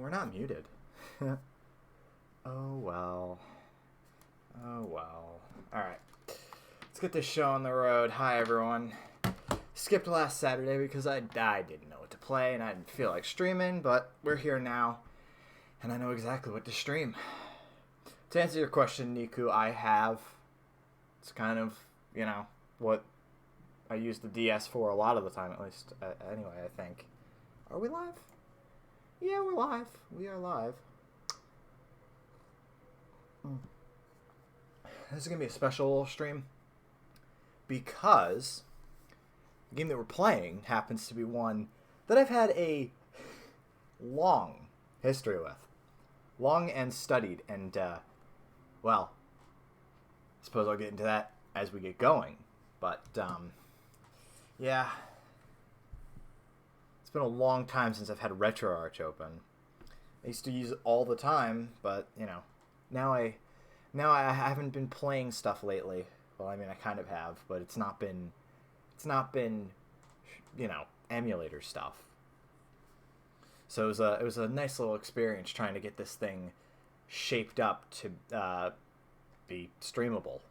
we're not muted. Oh, well. Oh, well. Alright. Let's get this show on the road. Hi, everyone. Skipped last Saturday because I didn't know what to play and I didn't feel like streaming, but we're here now, and I know exactly what to stream. To answer your question, Niku, I have. It's kind of, what I use the DS for a lot of the time, at least. Anyway, I think. Are we live? Yeah, we're live. We are live. This is going to be a special stream because the game that we're playing happens to be one that I've had a long history with. Long and studied, and, well, I suppose I'll get into that as we get going. But, yeah. It's been a long time since I've had RetroArch open. I used to use it all the time, but, now I haven't been playing stuff lately. Well, I mean, I kind of have, but it's not been, emulator stuff. So it was a nice little experience trying to get this thing shaped up to be streamable.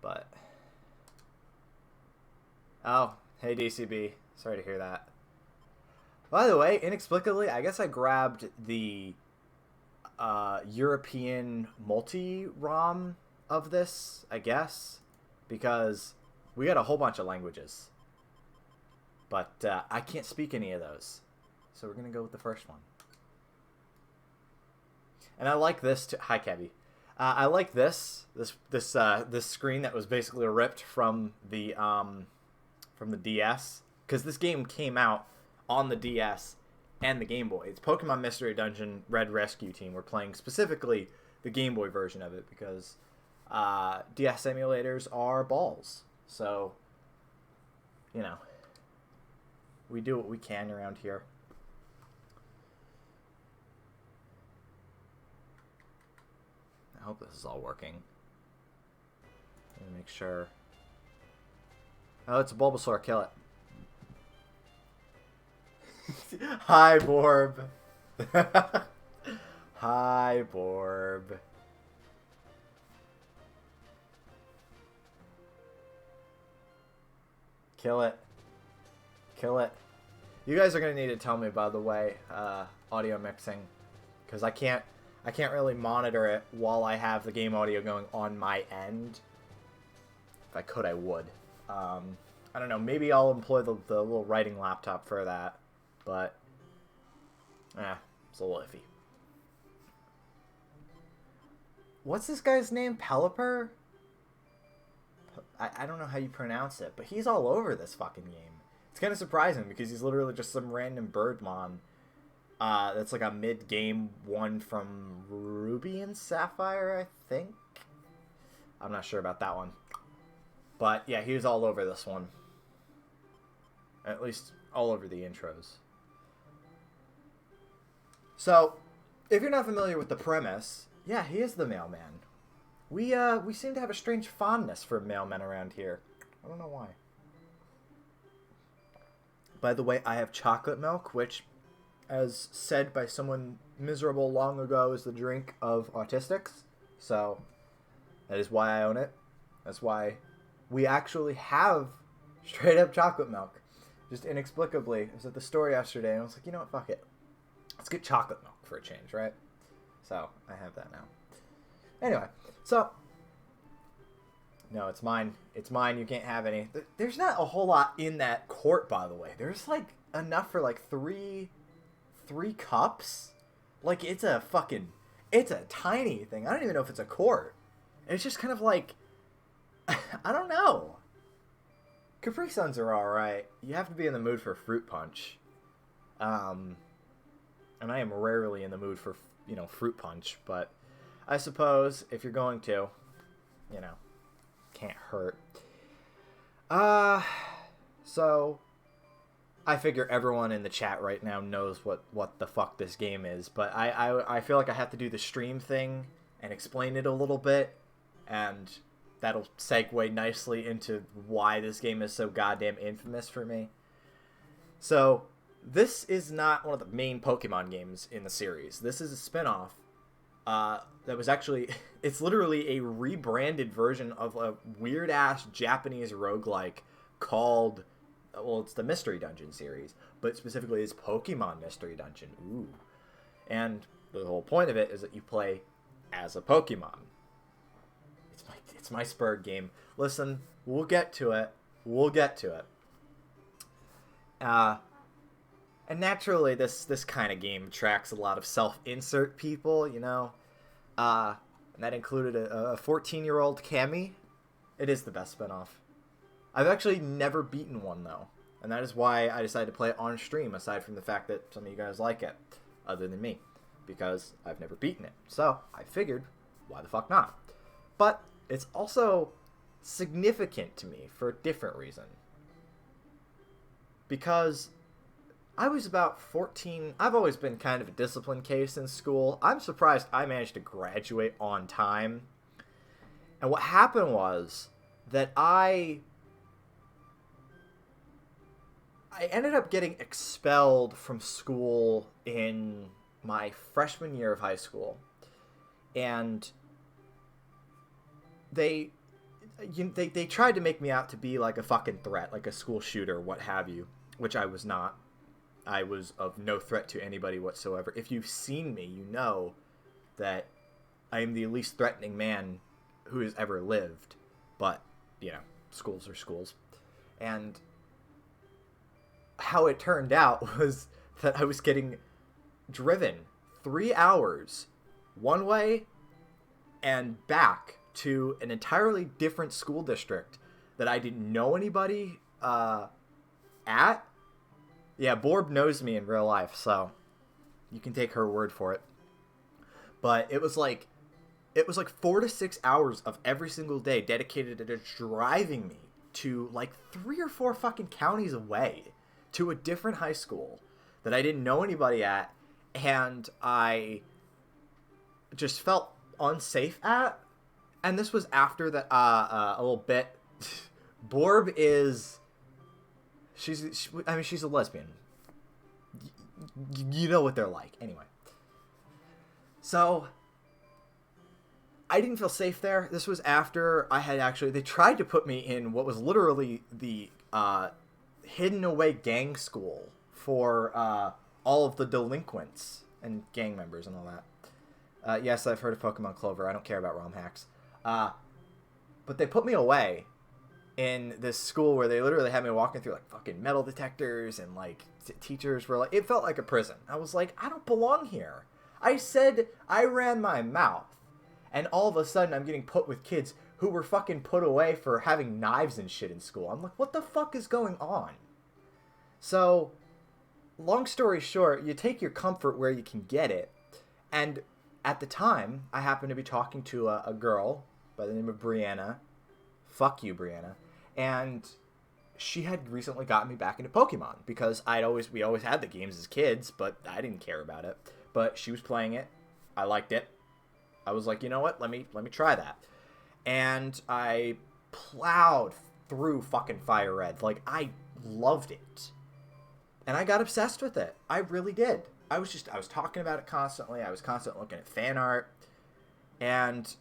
But oh, hey DCB, sorry to hear that. By the way, inexplicably, I guess I grabbed the European multi-ROM of this, I guess, because we got a whole bunch of languages, but I can't speak any of those. So we're going to go with the first one. And I like this too. Hi, Kevy. I like this screen that was basically ripped from the DS, because this game came out on the DS and the Game Boy. It's Pokemon Mystery Dungeon Red Rescue Team. We're playing specifically the Game Boy version of it because DS emulators are balls. So, we do what we can around here. I hope this is all working. Let me make sure. Oh, it's a Bulbasaur. Kill it. Hi, Borb. Hi, Borb. Kill it. Kill it. You guys are going to need to tell me, by the way, audio mixing, because I can't really monitor it while I have the game audio going on my end. If I could, I would. I don't know. Maybe I'll employ the little writing laptop for that. But, it's a little iffy. What's this guy's name? Pelipper? I don't know how you pronounce it, but he's all over this fucking game. It's kind of surprising because he's literally just some random Birdmon. That's like a mid-game one from Ruby and Sapphire, I think. I'm not sure about that one. But, yeah, he was all over this one. At least all over the intros. So, if you're not familiar with the premise, yeah, he is the mailman. We seem to have a strange fondness for mailmen around here. I don't know why. By the way, I have chocolate milk, which, as said by someone miserable long ago, is the drink of autistics. So, that is why I own it. That's why we actually have straight up chocolate milk. Just inexplicably. I was at the store yesterday and I was like, you know what, fuck it. Let's get chocolate milk for a change, right? So, I have that now. Anyway, so, no, it's mine. It's mine. You can't have any. There's not a whole lot in that quart, by the way. There's, like, enough for, like, three cups. Like, it's a tiny thing. I don't even know if it's a quart. It's just kind of like, I don't know. Capri Suns are alright. You have to be in the mood for fruit punch. And I am rarely in the mood for, fruit punch, but I suppose if you're going to, can't hurt. So I figure everyone in the chat right now knows what the fuck this game is, but I feel like I have to do the stream thing and explain it a little bit, and that'll segue nicely into why this game is so goddamn infamous for me. So, this is not one of the main Pokemon games in the series. This is a spin-off that was actually... It's literally a rebranded version of a weird-ass Japanese roguelike called... Well, it's the Mystery Dungeon series, but specifically it's Pokemon Mystery Dungeon. Ooh. And the whole point of it is that you play as a Pokemon. It's my Spurg game. Listen, we'll get to it. And naturally, this kind of game attracts a lot of self-insert people, you know. And that included a 14-year-old Cammy. It is the best spinoff. I've actually never beaten one, though. And that is why I decided to play it on stream, aside from the fact that some of you guys like it, other than me. Because I've never beaten it. So, I figured, why the fuck not? But it's also significant to me for a different reason. Because I was about 14. I've always been kind of a disciplined case in school. I'm surprised I managed to graduate on time. And what happened was that I ended up getting expelled from school in my freshman year of high school. And they tried to make me out to be like a fucking threat, like a school shooter, what have you, which I was not. I was of no threat to anybody whatsoever. If you've seen me, you know that I am the least threatening man who has ever lived. But, you know, schools are schools. And how it turned out was that I was getting driven 3 hours one way and back to an entirely different school district that I didn't know anybody at. Yeah, Borb knows me in real life, so you can take her word for it. But it was like 4 to 6 hours of every single day dedicated to just driving me to like 3 or 4 fucking counties away to a different high school that I didn't know anybody at, and I just felt unsafe at. And this was after that a little bit. Borb is... She's a lesbian. You know what they're like. Anyway. So, I didn't feel safe there. This was after I had actually... They tried to put me in what was literally the hidden away gang school for all of the delinquents and gang members and all that. Yes, I've heard of Pokemon Clover. I don't care about ROM hacks. But they put me away in this school where they literally had me walking through like fucking metal detectors, and like teachers were like, it felt like a prison. I was like, I don't belong here. I said I ran my mouth, and all of a sudden I'm getting put with kids who were fucking put away for having knives and shit in school. I'm like, what the fuck is going on? So, long story short, you take your comfort where you can get it. And at the time, I happened to be talking to a girl by the name of Brianna. Fuck you, Brianna. And she had recently gotten me back into Pokemon because we always had the games as kids, but I didn't care about it. But she was playing it. I liked it. I was like, you know what? Let me try that. And I plowed through fucking Fire Red. Like, I loved it. And I got obsessed with it. I really did. I was talking about it constantly. I was constantly looking at fan art. And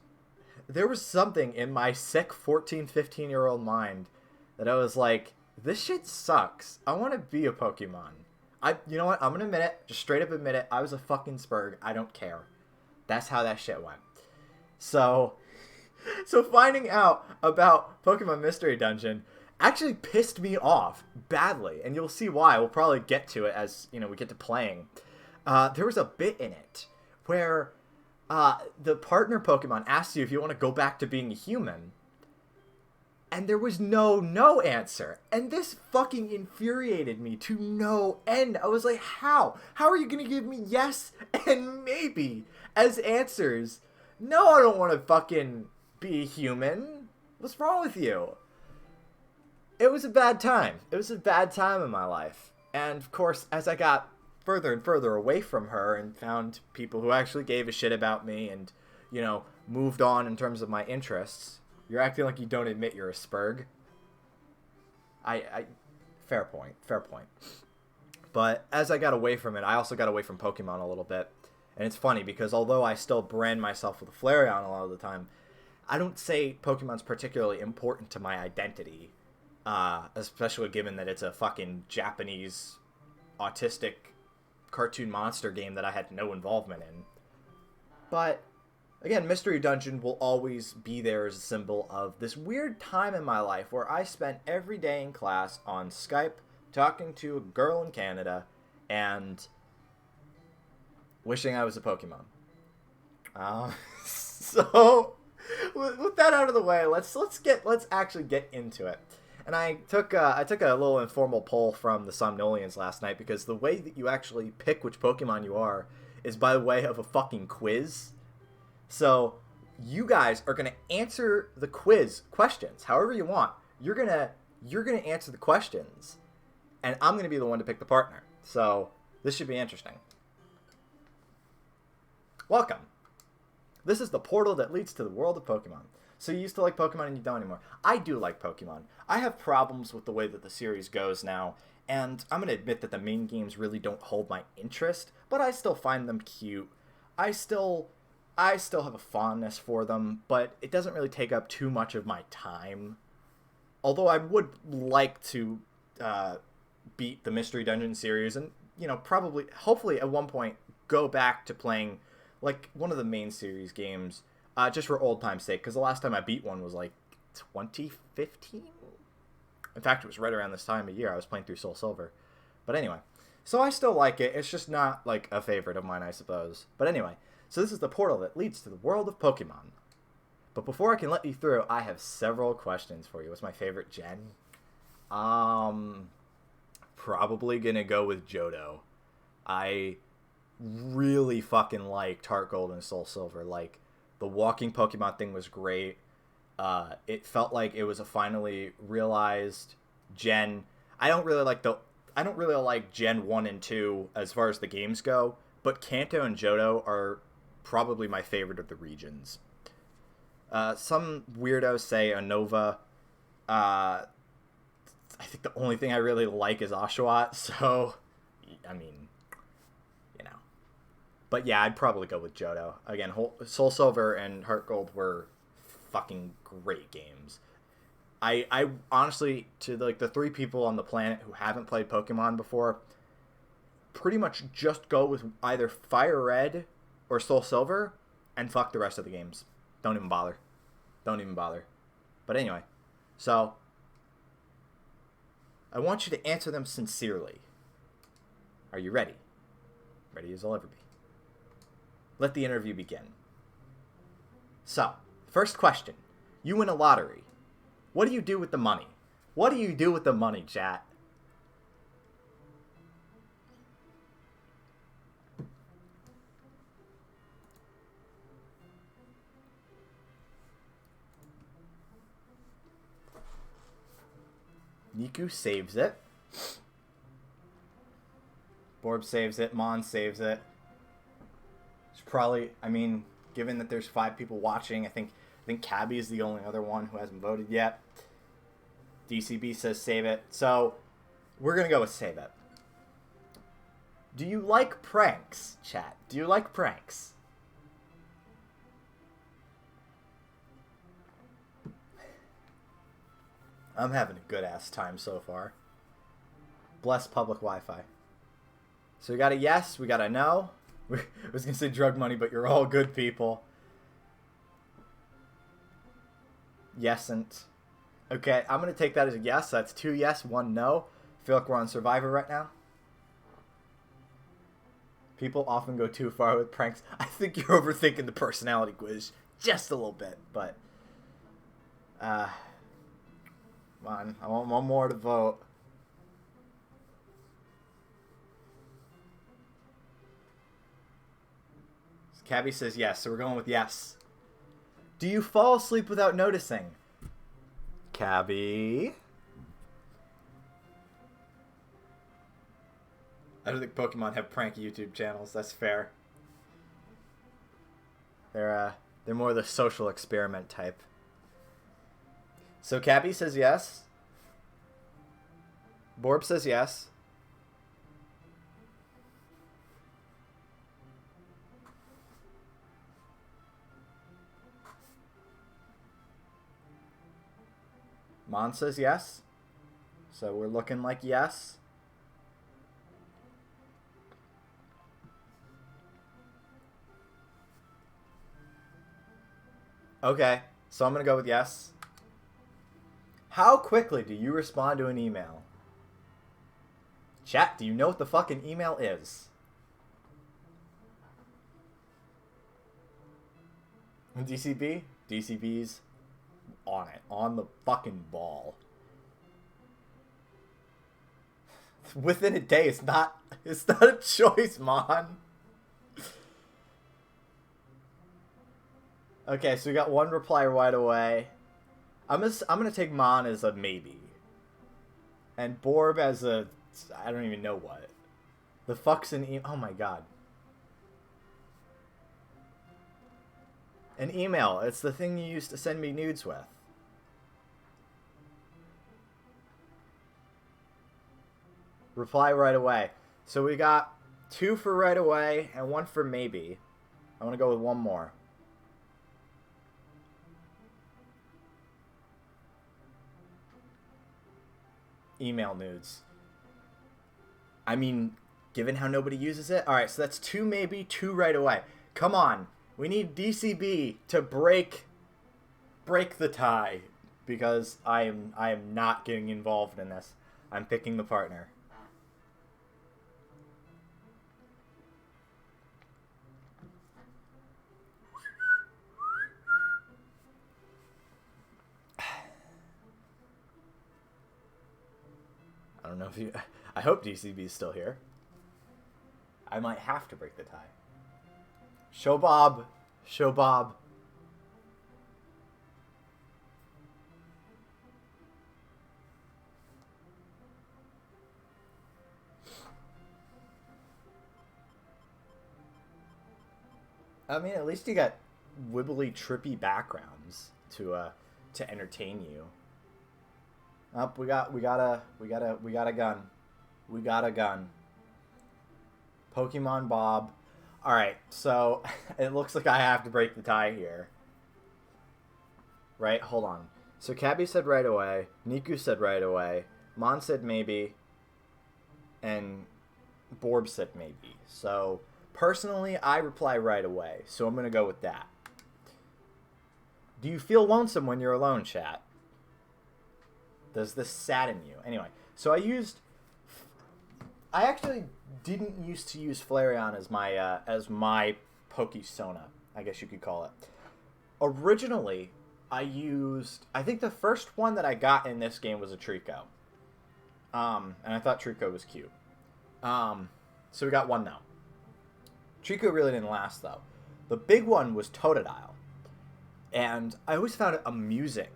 there was something in my sick 14, 15-year-old mind that I was like, this shit sucks. I want to be a Pokemon. You know what? I'm going to admit it. Just straight up admit it. I was a fucking Spurg. I don't care. That's how that shit went. So finding out about Pokemon Mystery Dungeon actually pissed me off badly. And you'll see why. We'll probably get to it as, you know, we get to playing. There was a bit in it where the partner Pokemon asks you if you want to go back to being a human. And there was no answer. And this fucking infuriated me to no end. I was like, how? How are you going to give me yes and maybe as answers? No, I don't want to fucking be a human. What's wrong with you? It was a bad time. It was a bad time in my life. And of course, as I got further and further away from her and found people who actually gave a shit about me and, you know, moved on in terms of my interests... You're acting like you don't admit you're a Spurg. Fair point. But as I got away from it, I also got away from Pokemon a little bit. And it's funny because although I still brand myself with a Flareon a lot of the time, I don't say Pokemon's particularly important to my identity. Especially given that it's a fucking Japanese autistic cartoon monster game that I had no involvement in. But again, Mystery Dungeon will always be there as a symbol of this weird time in my life where I spent every day in class on Skype talking to a girl in Canada and wishing I was a Pokemon. So with that out of the way, let's actually get into it. And I took a little informal poll from the Somnolians last night because the way that you actually pick which Pokemon you are is by way of a fucking quiz. So you guys are gonna answer the quiz questions however you want. You're gonna answer the questions, and I'm gonna be the one to pick the partner. So this should be interesting. Welcome. This is the portal that leads to the world of Pokemon. So you used to like Pokemon and you don't anymore. I do like Pokemon. I have problems with the way that the series goes now, and I'm going to admit that the main games really don't hold my interest, but I still find them cute. I still have a fondness for them, but it doesn't really take up too much of my time. Although I would like to beat the Mystery Dungeon series and, probably, hopefully at one point, go back to playing like one of the main series games. Just for old time's sake, because the last time I beat one was like 2015? In fact, it was right around this time of year I was playing through Soul Silver. But anyway, so I still like it. It's just not like a favorite of mine, I suppose. But anyway, so this is the portal that leads to the world of Pokemon. But before I can let you through, I have several questions for you. What's my favorite gen? Probably gonna go with Johto. I really fucking liked Heart Gold and Soul Silver. Like, the walking Pokemon thing was great. It felt like it was a finally realized gen. I don't really like Gen 1 and 2 as far as the games go, but Kanto and Johto are probably my favorite of the regions. Some weirdos say Unova. I think the only thing I really like is Oshawott, so, I mean, But yeah, I'd probably go with Johto. Again, Soul Silver and Heart Gold were fucking great games. I honestly, to like the three people on the planet who haven't played Pokemon before, pretty much just go with either Fire Red or Soul Silver and fuck the rest of the games. Don't even bother. But anyway, so I want you to answer them sincerely. Are you ready? Ready as I'll ever be. Let the interview begin. So, first question. You win a lottery. What do you do with the money? What do you do with the money, chat? Niku saves it. Borb saves it. Mon saves it. It's probably, I mean, given that there's 5 people watching, I think Cabby is the only other one who hasn't voted yet. DCB says save it. So, we're going to go with save it. Do you like pranks, chat? Do you like pranks? I'm having a good-ass time so far. Bless public Wi-Fi. So we got a yes, we got a no. I was going to say drug money, but you're all good people. Yesn't. Okay, I'm going to take that as a yes. That's 2 yes, 1 no. I feel like we're on Survivor right now. People often go too far with pranks. I think you're overthinking the personality quiz just a little bit, but... come on, I want one more to vote. Cabby says yes, so we're going with yes. Do you fall asleep without noticing? Cabby? I don't think Pokemon have prank YouTube channels. That's fair. They're more the social experiment type. So Cabby says yes. Borb says yes. Mon says yes. So we're looking like yes. Okay, so I'm going to go with yes. How quickly do you respond to an email? Chat, do you know what the fucking email is? DCB? DCB's on it. On the fucking ball. Within a day, it's not a choice, Mon. Okay, so we got one reply right away. I'm gonna take Mon as a maybe. And Borb as a I don't even know what. The fuck's an email? Oh my god. An email. It's the thing you used to send me nudes with. Reply right away. So we got 2 for right away and 1 for maybe. I want to go with one more. Email nudes. I mean, given how nobody uses it. Alright, so that's 2 maybe, 2 right away. Come on. We need DCB to break the tie. Because I am not getting involved in this. I'm picking the partner. I don't know if you... I hope DCB is still here. I might have to break the tie. Show Bob. Show Bob. I mean, at least you got wibbly, trippy backgrounds to entertain you. Up, we got a gun. We got a gun. Pokemon Bob. Alright, so it looks like I have to break the tie here. Right? Hold on. So Cabby said right away. Niku said right away. Mon said maybe. And Borb said maybe. So, personally, I reply right away. So I'm going to go with that. Do you feel lonesome when you're alone, chat? Does this sadden you? Anyway, so I actually didn't used to use Flareon as my Pokesona, I guess you could call it. Originally, I think the first one that I got in this game was a Trico. And I thought Trico was cute. So we got one now. Trico really didn't last, though. The big one was Totodile. And I always found it amusing.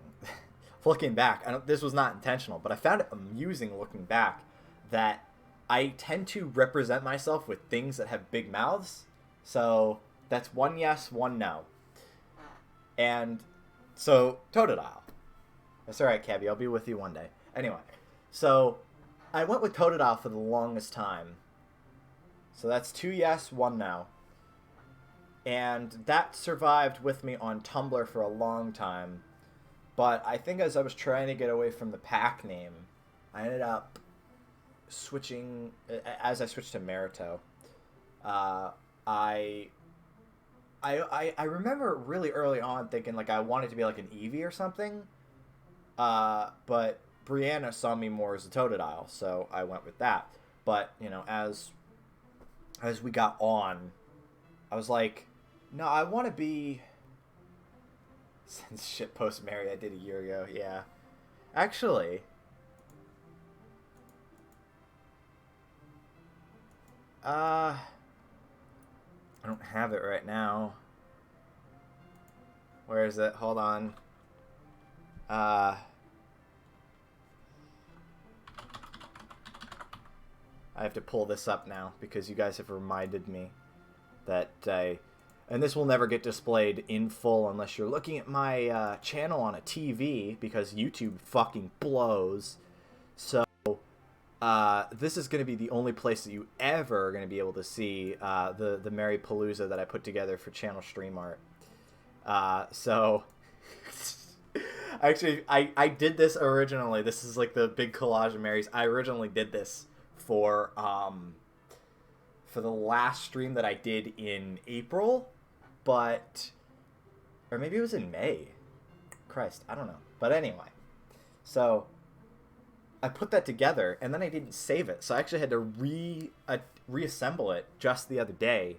Looking back, this was not intentional, but I found it amusing looking back that I tend to represent myself with things that have big mouths. So that's 1 yes, 1 no. And so Totodile. That's alright, Cabby. I'll be with you one day. Anyway, so I went with Totodile for the longest time. So that's 2 yes, 1 no. And that survived with me on Tumblr for a long time. But I think as I was trying to get away from the pack name, I ended up switching, as I switched to Merito. I remember really early on thinking like I wanted to be like an Eevee or something. But Brianna saw me more as a Totodile, so I went with that. But, you know, as we got on, I was like, no, I want to be... Since shitpost Mary I did a year ago, yeah. Actually... I don't have it right now. Where is it? Hold on. I have to pull this up now because you guys have reminded me that and this will never get displayed in full unless you're looking at my channel on a TV because YouTube fucking blows. So this is going to be the only place that you ever are going to be able to see the Merry Palooza that I put together for channel stream art. So Actually, I did this originally. This is like the big collage of Marys. I originally did this for the last stream that I did in April, but or maybe it was in May. Christ, I don't know. But anyway, so I put that together and then I didn't save it, so I actually had to reassemble it just the other day,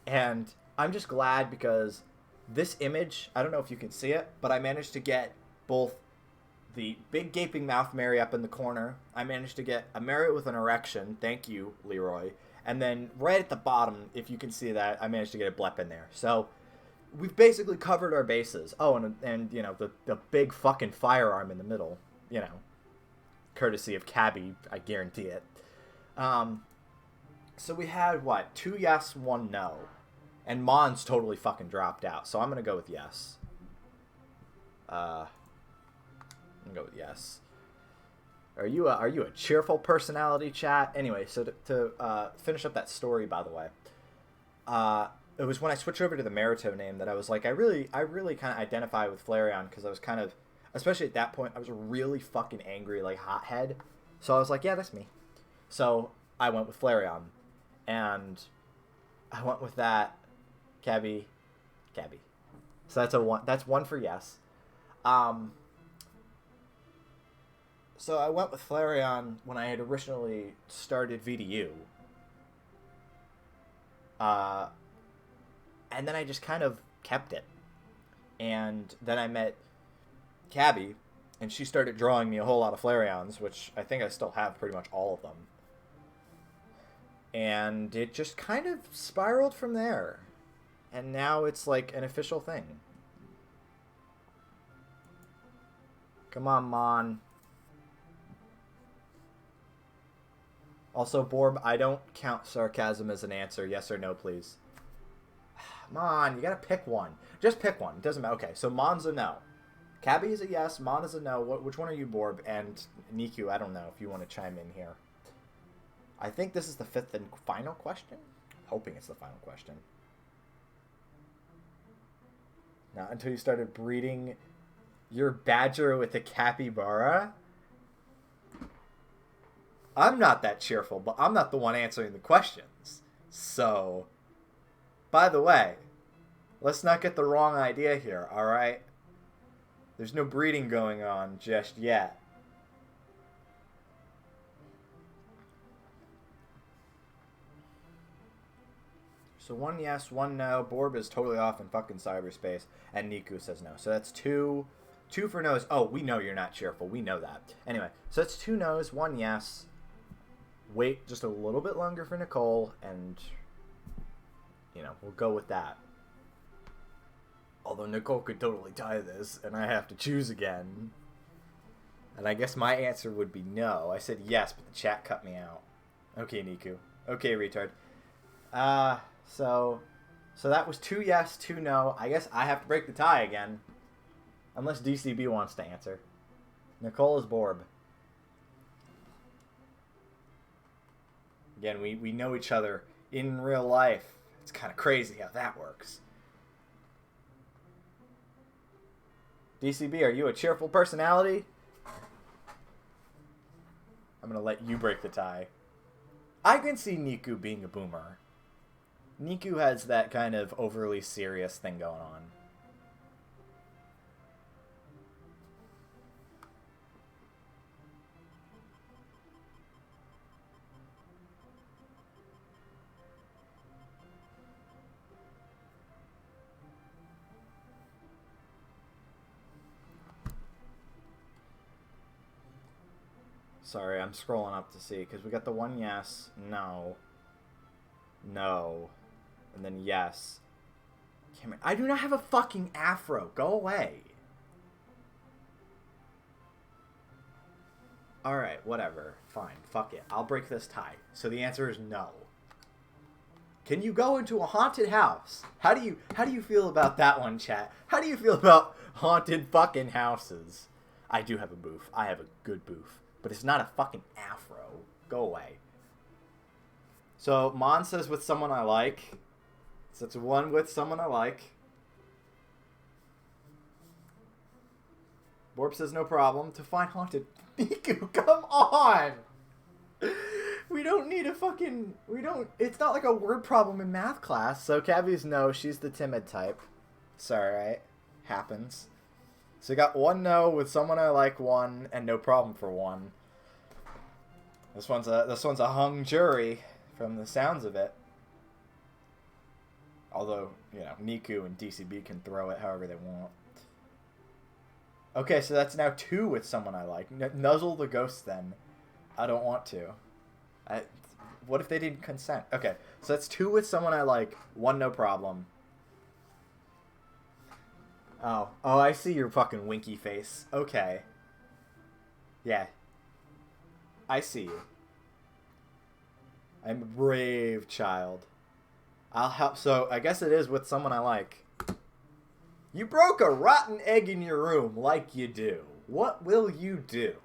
and I'm just glad because this image, I don't know if you can see it, but I managed to get both the big gaping mouth Mary up in the corner. I managed to get a Mary with an erection. Thank you, Leroy. And then right at the bottom, if you can see that, I managed to get a blep in there. So we've basically covered our bases. Oh, and you know, the big fucking firearm in the middle, you know, courtesy of Cabby, I guarantee it. So we had, what, 2 yes, 1 no. And Mon's totally fucking dropped out, so I'm going to go with yes. I'm going to go with yes. Are you a cheerful personality, chat? Anyway, so to finish up that story, by the way, it was when I switched over to the Merito name that I was like, I really kind of identify with Flareon, because I was kind of, especially at that point, I was a really fucking angry, like, hothead. So I was like, yeah, that's me. So I went with Flareon, and I went with that. Cabby. So that's a 1. That's 1 for yes. So I went with Flareon when I had originally started VDU. And then I just kind of kept it. And then I met Cabby, and she started drawing me a whole lot of Flareons, which I think I still have pretty much all of them. And it just kind of spiraled from there. And now it's like an official thing. Come on, Mon. Also, Borb, I don't count sarcasm as an answer. Yes or no, please. Mon, you gotta pick one. Just pick one. It doesn't matter. Okay, so Mon's a no. Cabby is a yes. Mon is a no. Which one are you, Borb? And Niku, I don't know if you want to chime in here. I think this is the 5th and final question. I'm hoping it's the final question. Not until you started breeding your badger with a capybara. I'm not that cheerful, but I'm not the one answering the questions. So, by the way, let's not get the wrong idea here, alright? There's no breeding going on just yet. So 1 yes, 1 no. Borb is totally off in fucking cyberspace. And Niku says no. So that's 2 for no's. Oh, we know you're not cheerful. We know that. Anyway, so that's 2 no's, 1 yes. Wait just a little bit longer for Nicole, and, you know, we'll go with that. Although Nicole could totally tie this, and I have to choose again. And I guess my answer would be no. I said yes, but the chat cut me out. Okay, Niku. Okay, retard. So that was 2 yes, 2 no. I guess I have to break the tie again. Unless DCB wants to answer. Nicole is Borb. Again, we know each other in real life. It's kind of crazy how that works. DCB, are you a cheerful personality? I'm going to let you break the tie. I can see Niku being a boomer. Niku has that kind of overly serious thing going on. Sorry, I'm scrolling up to see, because we got the 1 yes, no, and then yes. Cameron, I do not have a fucking afro. Go away. Alright, whatever. Fine, fuck it. I'll break this tie. So the answer is no. Can you go into a haunted house? How do you feel about that one, chat? How do you feel about haunted fucking houses? I do have a booth. I have a good booth. But it's not a fucking afro. Go away. So, Mon says with someone I like. So it's 1 with someone I like. Borp says no problem. To find haunted. Miku, come on! We don't need a fucking... It's not like a word problem in math class. So Cabby's no, she's the timid type. It's alright. Happens. So you got one no with someone I like one, and no problem for one. This one's a hung jury from the sounds of it. Although, you know, Niku and DCB can throw it however they want. Okay, so that's now 2 with someone I like. Nuzzle the ghost then. I don't want to. What if they didn't consent? Okay, so that's 2 with someone I like. 1 no problem. Oh, I see your fucking winky face. Okay. Yeah. I see you. I'm a brave child. I'll help. So, I guess it is with someone I like. You broke a rotten egg in your room like you do. What will you do?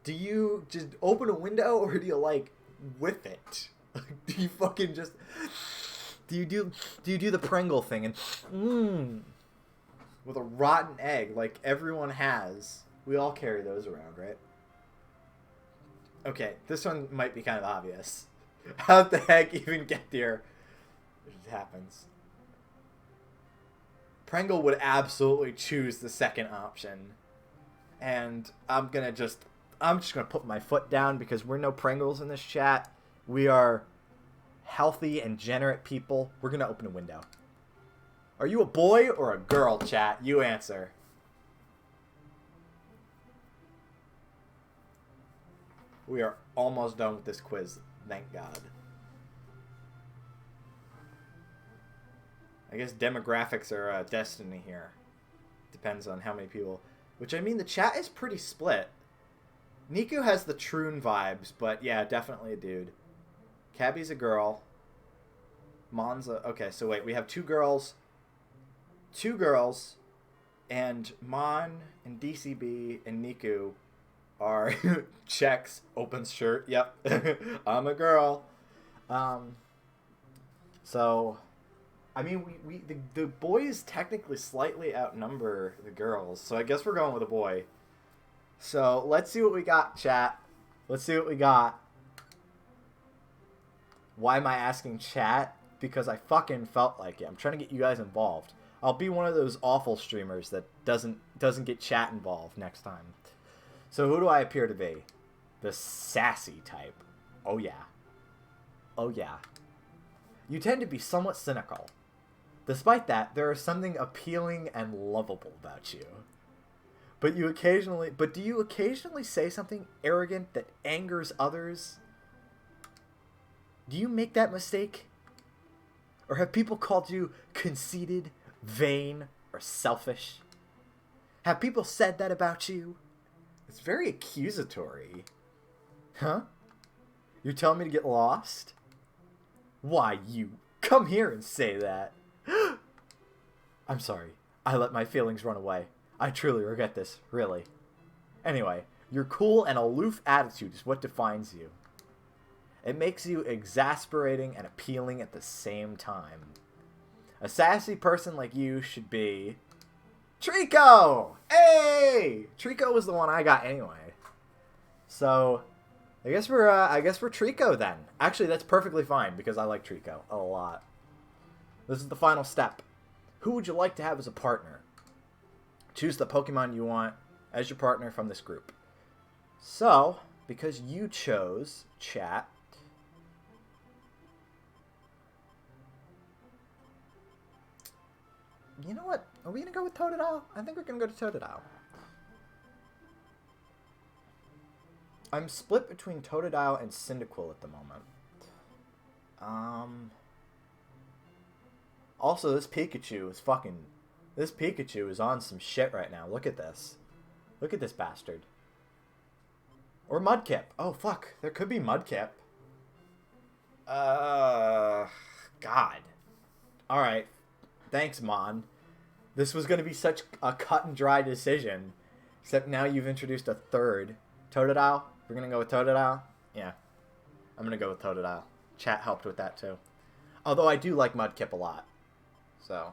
Do you just open a window or do you, like, whip it? Do you fucking just... Do you do the Pringle thing and... with a rotten egg like everyone has. We all carry those around, right? Okay, this one might be kind of obvious. How'd the heck even get there? It just happens. Pringle would absolutely choose the second option. And I'm just gonna put my foot down because we're no Pringles in this chat. We are healthy and generate people. We're gonna open a window. Are you a boy or a girl, chat? You answer. We are almost done with this quiz. Thank God. I guess demographics are a destiny here. Depends on how many people. Which, I mean, the chat is pretty split. Niku has the Troon vibes, but yeah, definitely a dude. Cabby's a girl. Monza... Okay, so wait, we have 2 girls. 2 girls. And Mon and DCB and Niku are checks, open shirt. Yep, I'm a girl. So, I mean, the boys technically slightly outnumber the girls. So I guess we're going with a boy. So let's see what we got, chat. Let's see what we got. Why am I asking chat? Because I fucking felt like it. I'm trying to get you guys involved. I'll be one of those awful streamers that doesn't get chat involved next time. So who do I appear to be? The sassy type. Oh yeah. Oh yeah. You tend to be somewhat cynical. Despite that, there is something appealing and lovable about you. But do you occasionally say something arrogant that angers others? Do you make that mistake? Or have people called you conceited, vain, or selfish? Have people said that about you? It's very accusatory. Huh? You're telling me to get lost? Why, you come here and say that. I'm sorry. I let my feelings run away. I truly regret this, really. Anyway, your cool and aloof attitude is what defines you. It makes you exasperating and appealing at the same time. A sassy person like you should be... Trico! Hey! Trico was the one I got anyway. So, I guess we're Trico then. Actually, that's perfectly fine because I like Trico a lot. This is the final step. Who would you like to have as a partner? Choose the Pokemon you want as your partner from this group. So, because you chose chat, you know what? Are we going to go with Totodile? I think we're going to go to Totodile. I'm split between Totodile and Cyndaquil at the moment. Also, this Pikachu is fucking... This Pikachu is on some shit right now. Look at this. Look at this bastard. Or Mudkip. Oh, fuck. There could be Mudkip. God. Alright. Thanks, Mon. This was going to be such a cut and dry decision. Except now you've introduced a third. Totodile? We're going to go with Totodile? Yeah. I'm going to go with Totodile. Chat helped with that, too. Although I do like Mudkip a lot. So,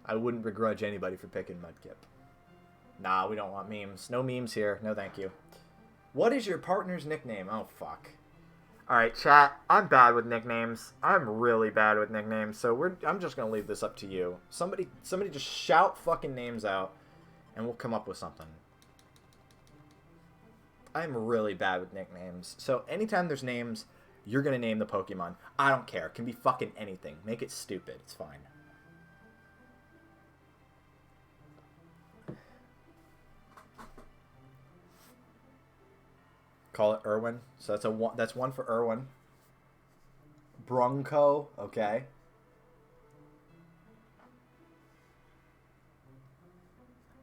I wouldn't begrudge anybody for picking Mudkip. Nah, we don't want memes. No memes here. No thank you. What is your partner's nickname? Oh, fuck. Alright, chat. I'm bad with nicknames. I'm really bad with nicknames, so I'm just gonna leave this up to you. Somebody just shout fucking names out, and we'll come up with something. I'm really bad with nicknames, so anytime there's names, you're gonna name the Pokemon. I don't care. It can be fucking anything. Make it stupid. It's fine. Call it Irwin. So that's one for Irwin. Bronco, okay.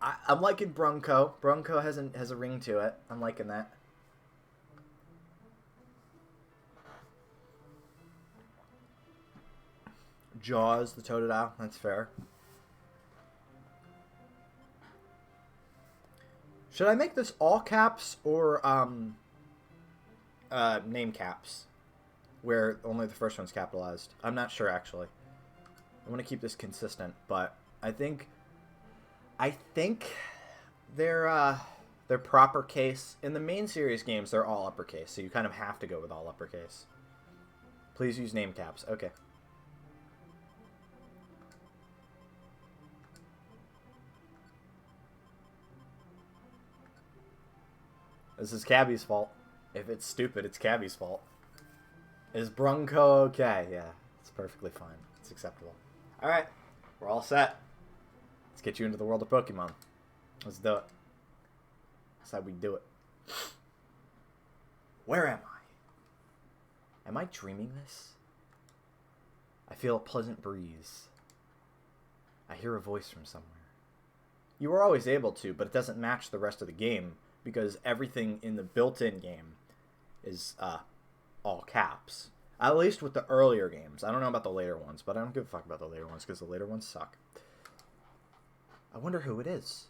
I'm liking Bronco. Bronco has a ring to it. I'm liking that. Jaws, the Totodile. That's fair. Should I make this all caps or name caps, where only the first one's capitalized? I'm not sure, actually. I want to keep this consistent, but I think they're proper case. In the main series games, they're all uppercase, so you kind of have to go with all uppercase. Please use name caps. Okay. This is Cabby's fault. If it's stupid, it's Cabby's fault. Is Bronco okay? Yeah, it's perfectly fine. It's acceptable. Alright, we're all set. Let's get you into the world of Pokemon. Let's do it. That's how we do it. Where am I? Am I dreaming this? I feel a pleasant breeze. I hear a voice from somewhere. You were always able to, but it doesn't match the rest of the game because everything in the built-in game is all caps. At least with the earlier games. I don't know about the later ones, but I don't give a fuck about the later ones because the later ones suck. I wonder who it is.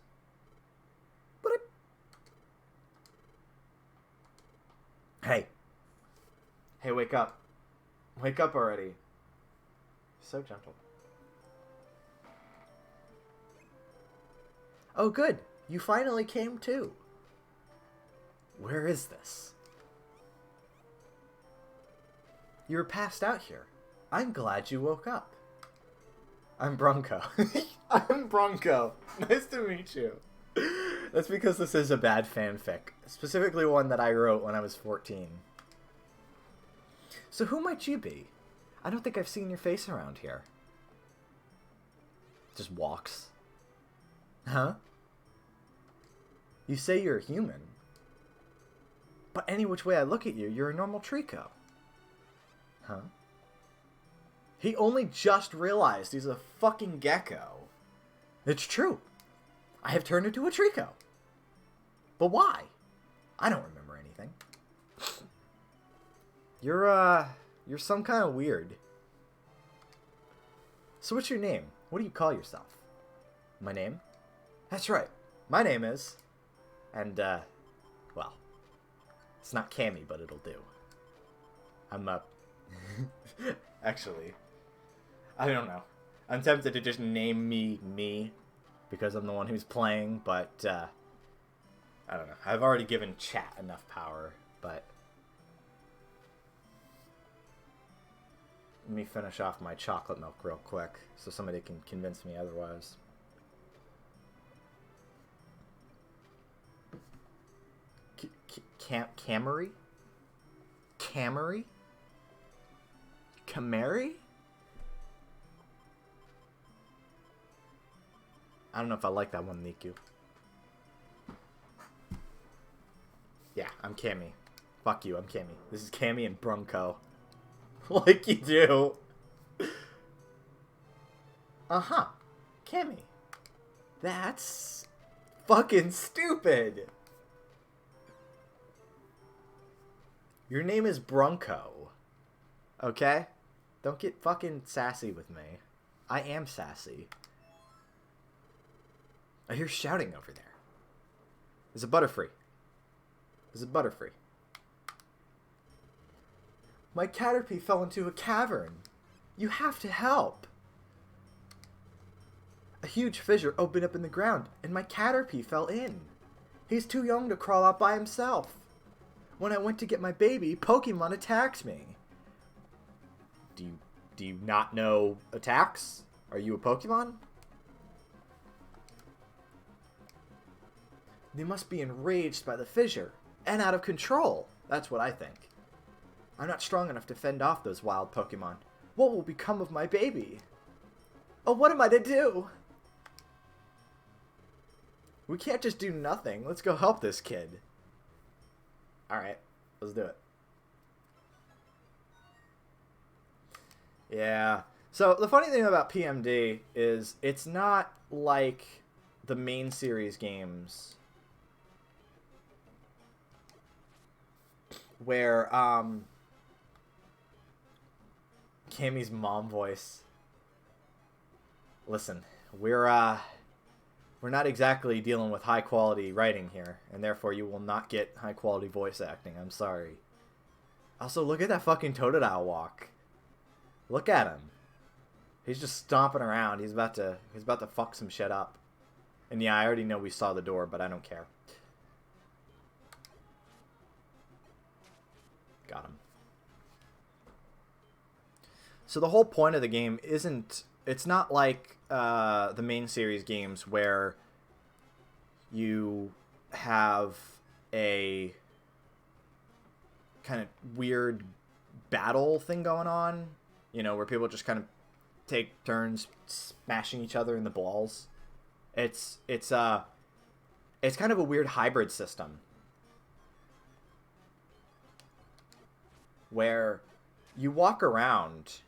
Hey. Hey, wake up. Wake up already. So gentle. Oh, good. You finally came too. Where is this? You were passed out here. I'm glad you woke up. I'm Bronco. I'm Bronco. Nice to meet you. That's because this is a bad fanfic. Specifically one that I wrote when I was 14. So who might you be? I don't think I've seen your face around here. Just walks. Huh? You say you're a human. But any which way I look at you, you're a normal Trico. Huh? He only just realized he's a fucking gecko. It's true. I have turned into a Trico. But why? I don't remember anything. You're some kind of weird. So what's your name? What do you call yourself? My name? That's right. My name is... And, well, it's not Cammy, but it'll do. I'm, actually, I don't know. I'm tempted to just name me, because I'm the one who's playing, but, I don't know. I've already given chat enough power, but... Let me finish off my chocolate milk real quick, so somebody can convince me otherwise. Camry? Camry? Camry? I don't know if I like that one, Niku. Yeah, I'm Cammy. Fuck you, I'm Cammy. This is Cammy and Bronco. Like you do. Uh-huh. Cammy. That's fucking stupid. Your name is Bronco. Okay? Don't get fucking sassy with me. I am sassy. I hear shouting over there. There's a Butterfree. There's a Butterfree. My Caterpie fell into a cavern. You have to help. A huge fissure opened up in the ground, and my Caterpie fell in. He's too young to crawl out by himself. When I went to get my baby, Pokemon attacked me. Do you not know attacks? Are you a Pokemon? They must be enraged by the fissure, and out of control. That's what I think. I'm not strong enough to fend off those wild Pokemon. What will become of my baby? Oh, what am I to do? We can't just do nothing. Let's go help this kid. Alright, let's do it. Yeah. So, the funny thing about PMD is it's not like the main series games where, Cammy's mom voice. Listen, we're not exactly dealing with high quality writing here, and therefore you will not get high quality voice acting. I'm sorry. Also, look at that fucking Totodile walk. Look at him. He's just stomping around. He's about to fuck some shit up. And yeah, I already know we saw the door, but I don't care. Got him. So the whole point of the game isn't... It's not like the main series games where you have a kind of weird battle thing going on. You know, where people just kind of take turns smashing each other in the balls. It's kind of a weird hybrid system where you walk around,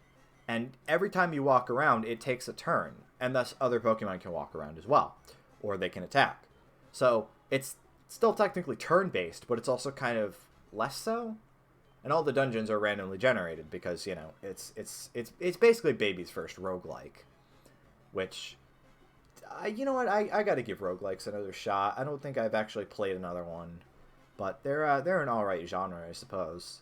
and every time you walk around, it takes a turn, and thus other Pokemon can walk around as well, or they can attack. So it's still technically turn-based, but it's also kind of less so. And all the dungeons are randomly generated because, you know, it's basically baby's first roguelike, which, you know what, I got to give roguelikes another shot. I don't think I've actually played another one, but they're an alright genre, I suppose.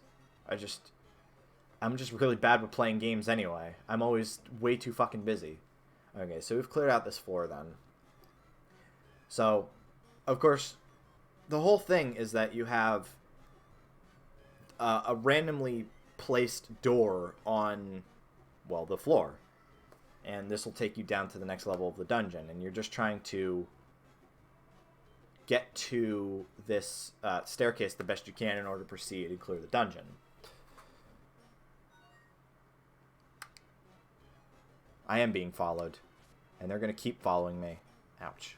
I'm just really bad with playing games anyway. I'm always way too fucking busy. Okay, so we've cleared out this floor then. So, of course, the whole thing is that you have a randomly placed door on, well, the floor. And this will take you down to the next level of the dungeon. And you're just trying to get to this staircase the best you can in order to proceed and clear the dungeon. I am being followed. And they're going to keep following me. Ouch.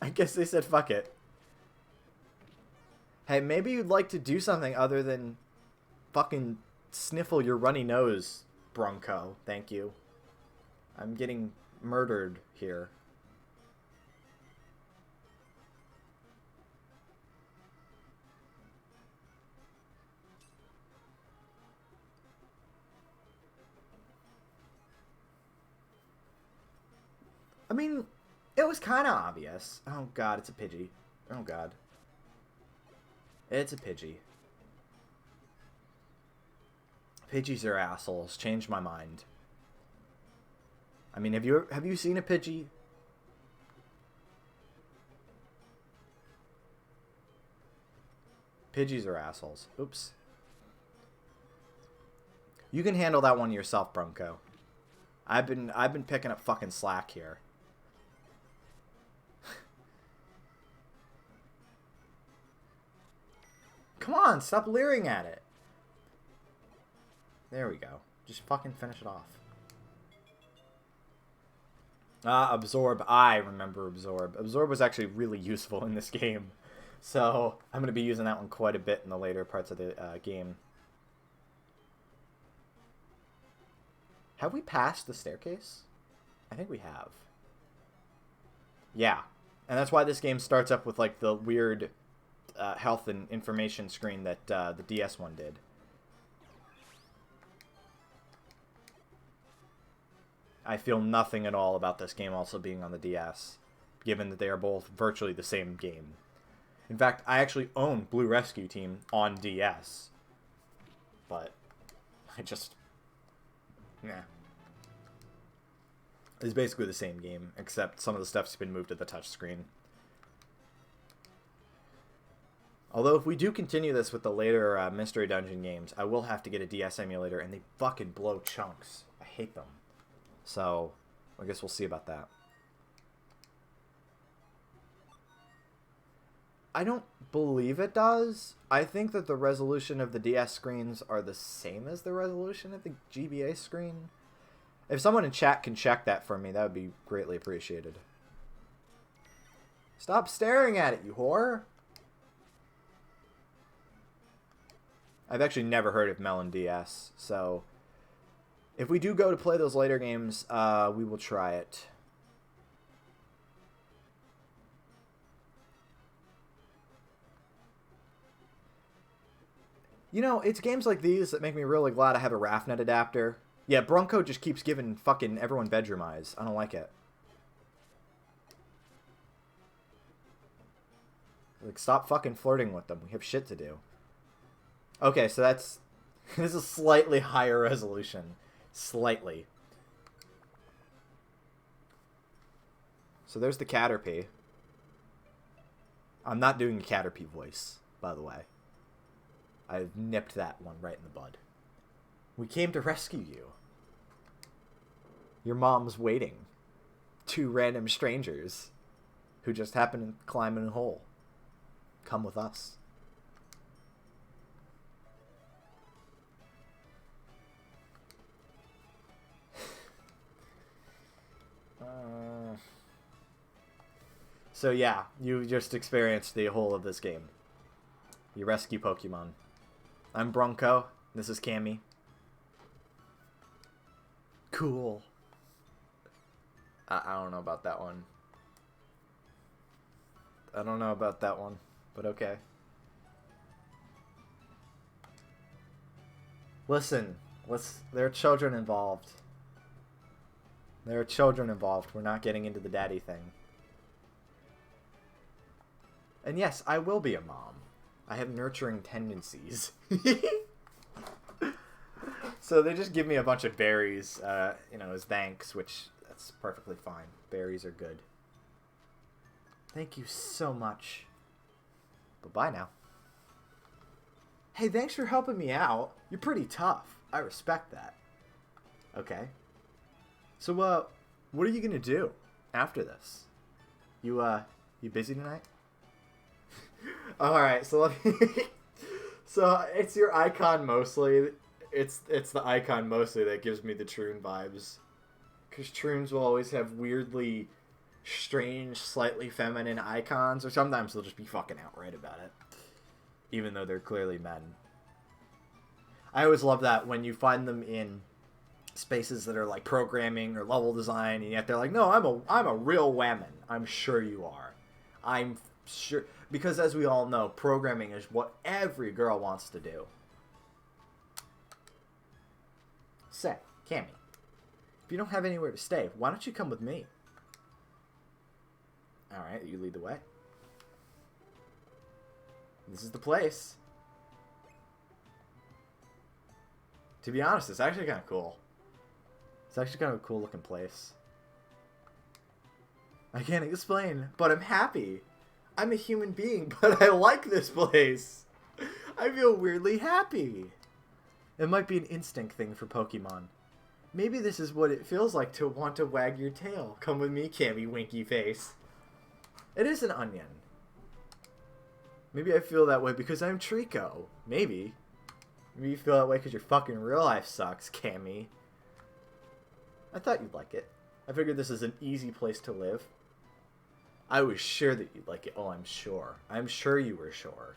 I guess they said fuck it. Hey, maybe you'd like to do something other than fucking sniffle your runny nose, Bronco. Thank you. I'm getting murdered here. I mean, it was kind of obvious. Oh god, it's a Pidgey. Oh god. It's a Pidgey. Pidgeys are assholes. Changed my mind. I mean, have you seen a Pidgey? Pidgeys are assholes. Oops. You can handle that one yourself, Bronco. I've been picking up fucking slack here. Come on, stop leering at it. There we go. Just fucking finish it off. Absorb. I remember Absorb. Absorb was actually really useful in this game. So, I'm going to be using that one quite a bit in the later parts of the game. Have we passed the staircase? I think we have. Yeah. And that's why this game starts up with, like, the weird health and information screen that the DS one did. I feel nothing at all about this game also being on the DS, given that they are both virtually the same game. In fact, I actually own Blue Rescue Team on DS. But Nah. It's basically the same game, except some of the stuff's been moved to the touchscreen. Although, if we do continue this with the later Mystery Dungeon games, I will have to get a DS emulator, and they fucking blow chunks. I hate them. So, I guess we'll see about that. I don't believe it does. I think that the resolution of the DS screens are the same as the resolution of the GBA screen. If someone in chat can check that for me, that would be greatly appreciated. Stop staring at it, you whore! I've actually never heard of Melon DS, so if we do go to play those later games, we will try it. You know, it's games like these that make me really glad I have a RAFnet adapter. Yeah, Bronco just keeps giving fucking everyone bedroom eyes. I don't like it. Like, stop fucking flirting with them. We have shit to do. Okay, so that's... this is slightly higher resolution. Slightly. So there's the Caterpie. I'm not doing a Caterpie voice, by the way. I've nipped that one right in the bud. We came to rescue you. Your mom's waiting. 2 random strangers who just happen to climb in a hole. Come with us. So yeah, you just experienced the whole of this game. You rescue Pokemon. I'm Bronco. This is Cammy. Cool. I don't know about that one. I don't know about that one, but okay. Listen, there are children involved. There are children involved. We're not getting into the daddy thing. And yes, I will be a mom. I have nurturing tendencies. So they just give me a bunch of berries, you know, as thanks, which that's perfectly fine. Berries are good. Thank you so much. Bye-bye now. Hey, thanks for helping me out. You're pretty tough. I respect that. Okay. So, what are you gonna do after this? You busy tonight? Alright, so let me... So, it's your icon mostly. It's the icon mostly that gives me the Troon vibes. Because Troons will always have weirdly strange, slightly feminine icons, or sometimes they'll just be fucking outright about it. Even though they're clearly men. I always love that when you find them in spaces that are like programming or level design, and yet they're like, no, I'm a real woman. I'm sure you are. I'm sure, because as we all know, programming is what every girl wants to do. Say, Cammy, if you don't have anywhere to stay, why don't you come with me? Alright, you lead the way. This is the place. To be honest, it's actually kind of cool. It's actually kind of a cool looking place. I can't explain, but I'm happy. I'm a human being, but I like this place. I feel weirdly happy. It might be an instinct thing for Pokemon. Maybe this is what it feels like to want to wag your tail. Come with me, Cammy Winky Face. It is an onion. Maybe I feel that way because I'm Trico. Maybe. Maybe you feel that way because your fucking real life sucks, Cammy. I thought you'd like it. I figured this is an easy place to live. I was sure that you'd like it. Oh, I'm sure. I'm sure you were sure.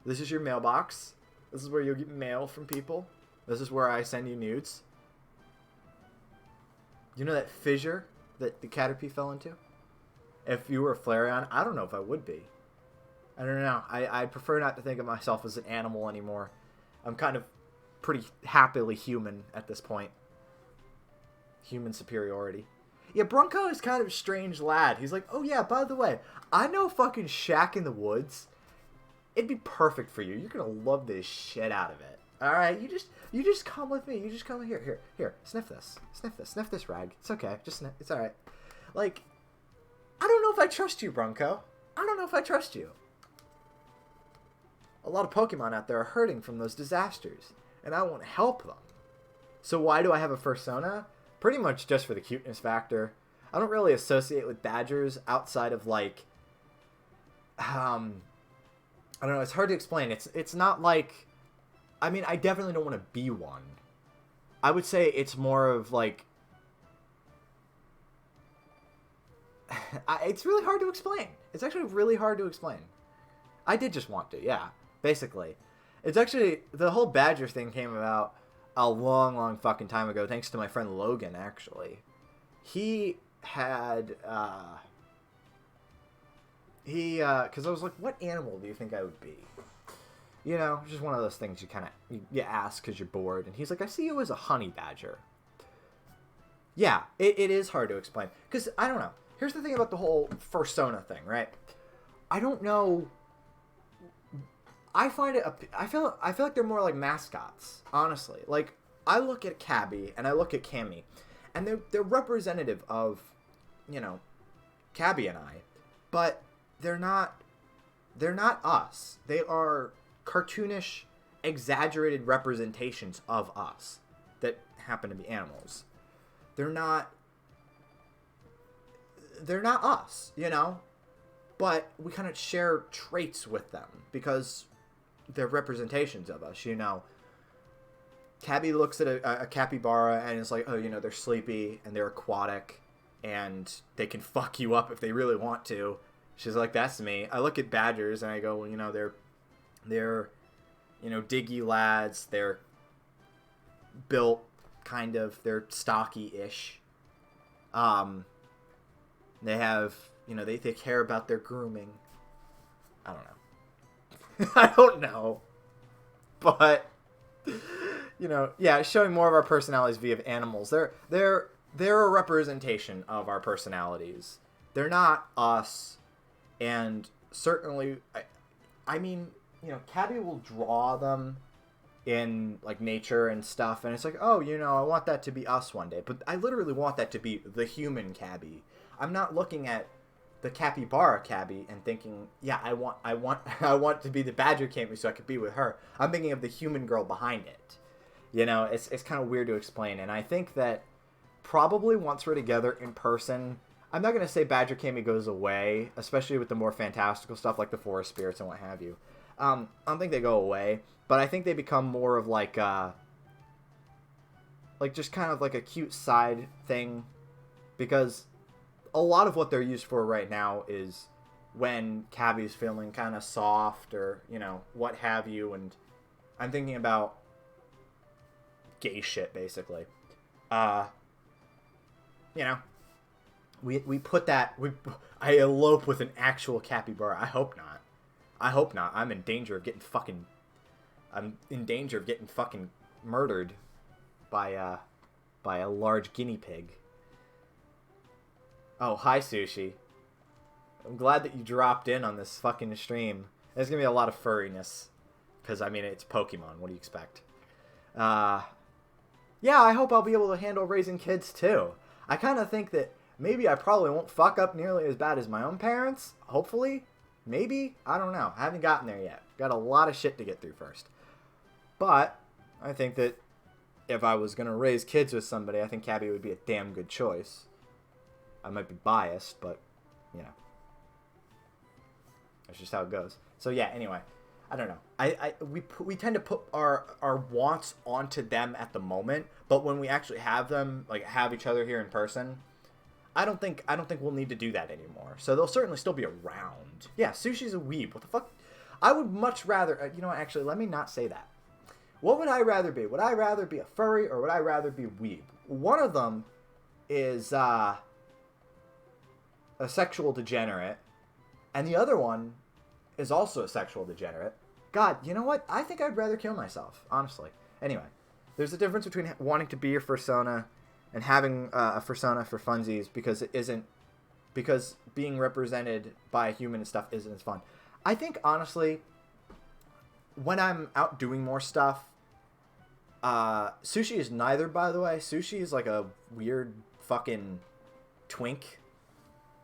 This is your mailbox. This is where you'll get mail from people. This is where I send you nudes. You know that fissure that the Caterpie fell into? If you were a Flareon, I don't know if I would be. I don't know. I prefer not to think of myself as an animal anymore. I'm kind of pretty happily human at this point. Human superiority. Yeah, Bronco is kind of a strange lad. He's like, oh yeah, by the way, I know a fucking shack in the woods. It'd be perfect for you. You're gonna love this shit out of it. All right, you just come with me. You just come here. Sniff this rag. It's okay. Just sniff. It's all right. Like, I don't know if I trust you, Bronco. I don't know if I trust you. A lot of Pokemon out there are hurting from those disasters, and I want to help them. So why do I have a fursona? Pretty much just for the cuteness factor. I don't really associate with badgers outside of like, I don't know. It's hard to explain. It's not like, I mean, I definitely don't want to be one. I would say it's more of like, it's really hard to explain. It's actually really hard to explain. I did just want to, yeah, basically. It's actually, the whole badger thing came about a long fucking time ago, thanks to my friend Logan, actually. He had, because I was like, what animal do you think I would be? You know, just one of those things you kind of, you ask because you're bored. And he's like, I see you as a honey badger. Yeah, it is hard to explain. Because, I don't know. Here's the thing about the whole fursona thing, right? I don't know. I find it, I feel like they're more like mascots, honestly. Like, I look at Cabby and I look at Cammy, and they're representative of, you know, Cabby and I, but they're not us. They are cartoonish, exaggerated representations of us that happen to be animals. They're not us, you know? But we kind of share traits with them because they're representations of us, you know? Cabby looks at a capybara and is like, oh, you know, they're sleepy and they're aquatic and they can fuck you up if they really want to. She's like, that's me. I look at badgers and I go, well, you know, they're you know, diggy lads. They're built kind of, they're stocky-ish. They have, you know, they care about their grooming. I don't know. I don't know. But, you know, yeah, showing more of our personalities via animals. They're a representation of our personalities. They're not us. And certainly, I mean, you know, Cabby will draw them in, like, nature and stuff. And it's like, oh, you know, I want that to be us one day. But I literally want that to be the human Cabby. I'm not looking at the capybara Cabby and thinking, yeah, I want to be the badger Cabby so I could be with her. I'm thinking of the human girl behind it. You know, it's kind of weird to explain. And I think that probably once we're together in person, I'm not going to say badger Cabby goes away, especially with the more fantastical stuff like the forest spirits and what have you. I don't think they go away, but I think they become more of like just kind of like a cute side thing, because a lot of what they're used for right now is when Cabby's feeling kind of soft or, you know, what have you, and I'm thinking about gay shit, basically. You know, we put that, I elope with an actual capybara. I hope not. I'm in danger of getting fucking murdered by a large guinea pig. Oh, hi, Sushi. I'm glad that you dropped in on this fucking stream. There's gonna be a lot of furriness. Because, I mean, it's Pokemon. What do you expect? Yeah, I hope I'll be able to handle raising kids, too. I kind of think that maybe I probably won't fuck up nearly as bad as my own parents. Hopefully. Maybe. I don't know. I haven't gotten there yet. Got a lot of shit to get through first. But I think that if I was going to raise kids with somebody, I think Cabby would be a damn good choice. I might be biased, but, you know. That's just how it goes. So, yeah, anyway. I don't know. We tend to put our wants onto them at the moment, but when we actually have them, like have each other here in person, I don't think we'll need to do that anymore. So they'll certainly still be around. Yeah, Sushi's a weeb. What the fuck? I would much rather, you know what, actually, let me not say that. What would I rather be? Would I rather be a furry or would I rather be a weeb? One of them is a sexual degenerate, and the other one is also a sexual degenerate. God, you know what? I think I'd rather kill myself, honestly. Anyway, there's a difference between wanting to be your fursona and having a fursona for funsies because being represented by a human and stuff isn't as fun. I think, honestly, when I'm out doing more stuff Sushi is neither, by the way. Sushi is like a weird fucking twink.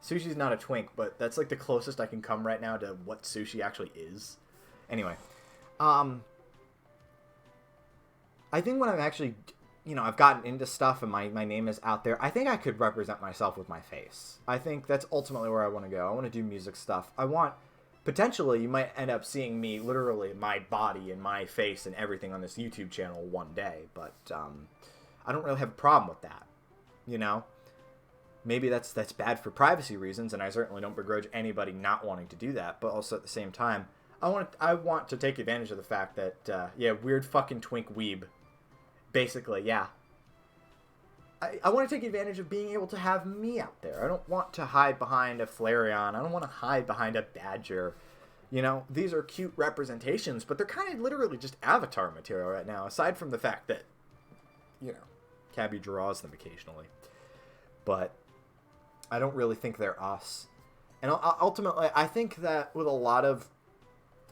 Sushi's not a twink, but that's like the closest I can come right now to what sushi actually is. Anyway, I think when I'm actually, I've gotten into stuff and my name is out there, I think I could represent myself with my face. I think that's ultimately where I want to go. I want to do music stuff. Potentially, you might end up seeing me, literally, my body and my face and everything on this YouTube channel one day, but I don't really have a problem with that, Maybe that's bad for privacy reasons, and I certainly don't begrudge anybody not wanting to do that, but also at the same time, I want to take advantage of the fact that, weird fucking twink weeb. Basically, yeah. I want to take advantage of being able to have me out there. I don't want to hide behind a Flareon. I don't want to hide behind a Badger. These are cute representations, but they're kind of literally just avatar material right now, aside from the fact that, Cabby draws them occasionally. But I don't really think they're us. And ultimately, I think that with a lot of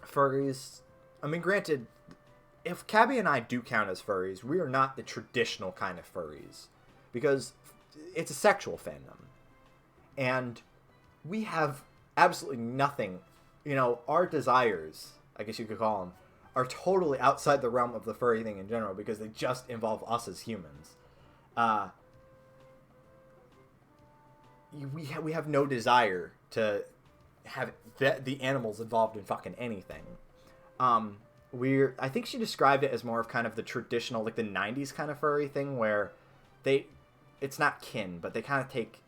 furries, I mean, granted, if Cabby and I do count as furries, we are not the traditional kind of furries. Because it's a sexual fandom. And we have absolutely nothing. Our desires, I guess you could call them, are totally outside the realm of the furry thing in general because they just involve us as humans. We have no desire to have the animals involved in fucking anything. I think she described it as more of kind of the traditional, like the 90s kind of furry thing where it's not kin, but they kind of take,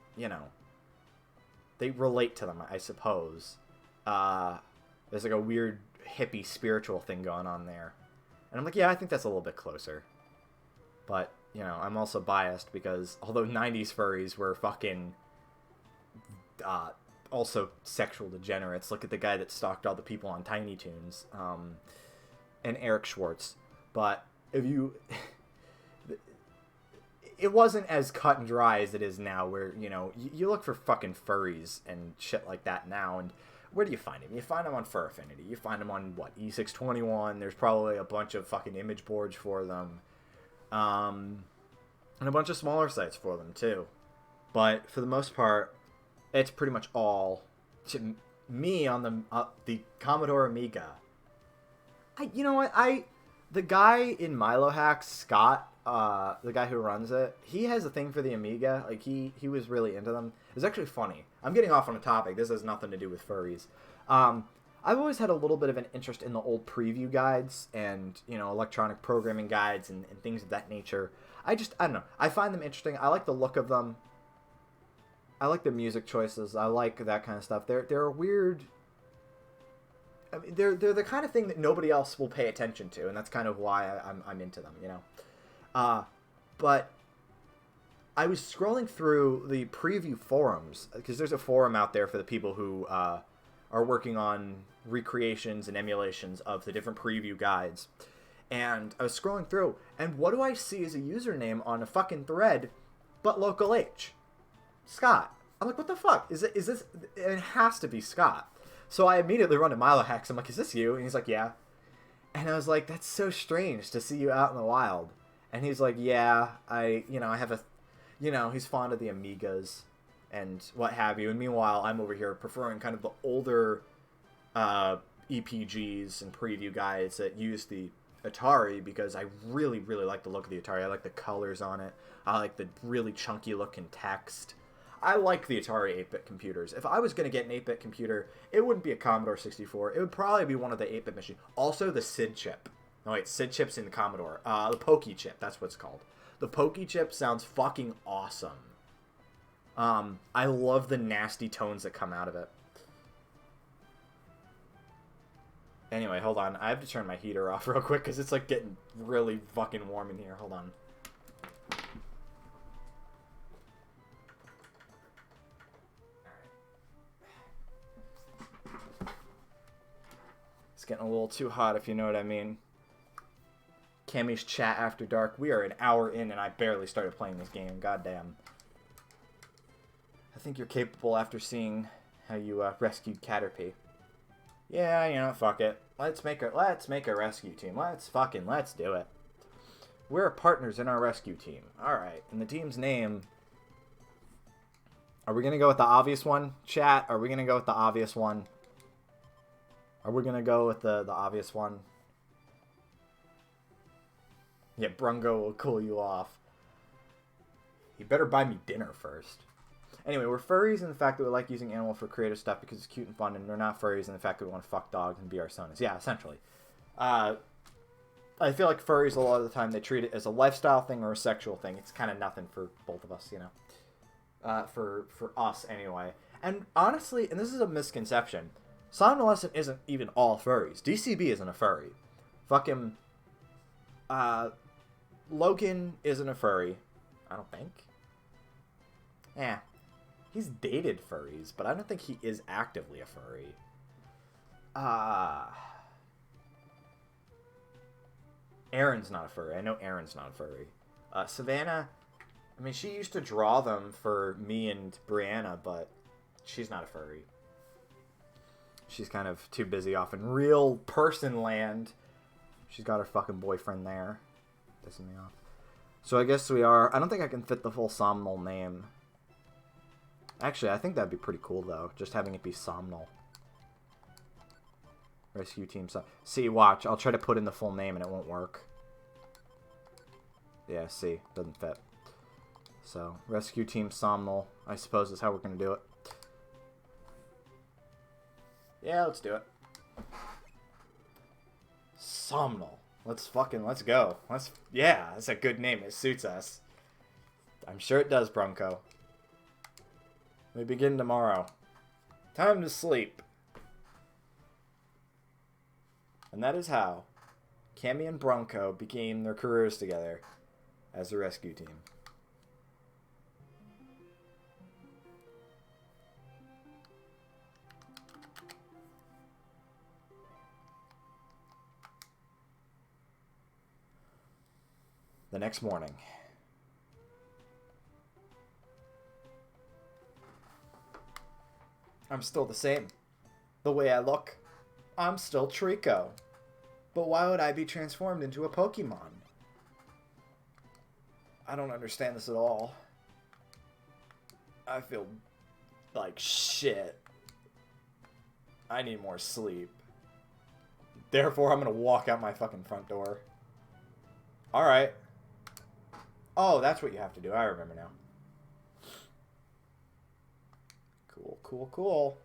they relate to them, I suppose. There's like a weird hippie spiritual thing going on there. And I'm like, yeah, I think that's a little bit closer. But, I'm also biased because although 90s furries were fucking also sexual degenerates, look at the guy that stalked all the people on Tiny Toons, and Eric Schwartz. But if you... It wasn't as cut and dry as it is now where, you look for fucking furries and shit like that now, and where do you find them? You find them on Fur Affinity. You find them on, E621. There's probably a bunch of fucking image boards for them. And a bunch of smaller sites for them, too. But for the most part, it's pretty much all to me on the Commodore Amiga. The guy in Milo Hacks, Scott, the guy who runs it, he has a thing for the Amiga. Like, he was really into them. It's actually funny. I'm getting off on a topic. This has nothing to do with furries. I've always had a little bit of an interest in the old preview guides and, electronic programming guides and things of that nature. I don't know. I find them interesting. I like the look of them. I like the music choices. I like that kind of stuff. They're weird... I mean, they're the kind of thing that nobody else will pay attention to, and that's kind of why I'm into them, But I was scrolling through the preview forums, because there's a forum out there for the people who are working on recreations and emulations of the different preview guides. And I was scrolling through, and what do I see as a username on a fucking thread but local H? Scott. I'm like, what the fuck? Is this? It has to be Scott. So I immediately run to Milo Hacks. I'm like, is this you? And he's like, yeah. And I was like, that's so strange to see you out in the wild. And he's like, yeah, I have a, he's fond of the Amigas and what have you. And meanwhile, I'm over here preferring kind of the older EPGs and preview guides that use the Atari because I really, really like the look of the Atari. I like the colors on it. I like the really chunky looking text. I like the Atari 8-bit computers. If I was going to get an 8-bit computer, it wouldn't be a Commodore 64. It would probably be one of the 8-bit machines. Also, the SID chip. No, wait, SID chip's in the Commodore. The Pokey chip, that's what it's called. The Pokey chip sounds fucking awesome. I love the nasty tones that come out of it. Anyway, hold on. I have to turn my heater off real quick because it's like getting really fucking warm in here. Hold on. It's getting a little too hot, if you know what I mean. Cammy's Chat After Dark. We are an hour in, and I barely started playing this game. Goddamn. I think you're capable after seeing how you rescued Caterpie. Yeah, fuck it. Let's make a rescue team. Let's do it. We're partners in our rescue team. Alright, and the team's name... Are we going to go with the obvious one, chat? Are we going to go with the obvious one? Are we going to go with the obvious one? Yeah, Brungo will cool you off. You better buy me dinner first. Anyway, we're furries in the fact that we like using animal for creative stuff because it's cute and fun, and we're not furries in the fact that we want to fuck dogs and be our sons. Yeah, essentially. I feel like furries, a lot of the time, they treat it as a lifestyle thing or a sexual thing. It's kind of nothing for both of us, you know. For us, anyway. And honestly, and this is a misconception, Somnolescent isn't even all furries. DCB isn't a furry. Fucking... Logan isn't a furry. I don't think. Yeah. He's dated furries, but I don't think he is actively a furry. Aaron's not a furry. I know Aaron's not a furry. Savannah, I mean, she used to draw them for me and Brianna, but she's not a furry. She's kind of too busy off in real person land. She's got her fucking boyfriend there. Pissing me off. So I guess we are... I don't think I can fit the full Somnol name. Actually, I think that'd be pretty cool, though. Just having it be Somnol. Rescue Team Somnol. See, watch. I'll try to put in the full name and it won't work. Yeah, see. Doesn't fit. So, Rescue Team Somnol, I suppose, is how we're going to do it. Yeah, let's do it. Somnol. Let's go. Yeah, that's a good name. It suits us. I'm sure it does, Bronco. We begin tomorrow. Time to sleep. And that is how Cammy and Bronco began their careers together as a rescue team. The next morning. I'm still the same. The way I look. I'm still Trico. But why would I be transformed into a Pokemon? I don't understand this at all. I feel like shit. I need more sleep. Therefore, I'm gonna walk out my fucking front door. Alright. Oh, that's what you have to do. I remember now. Cool, cool, cool.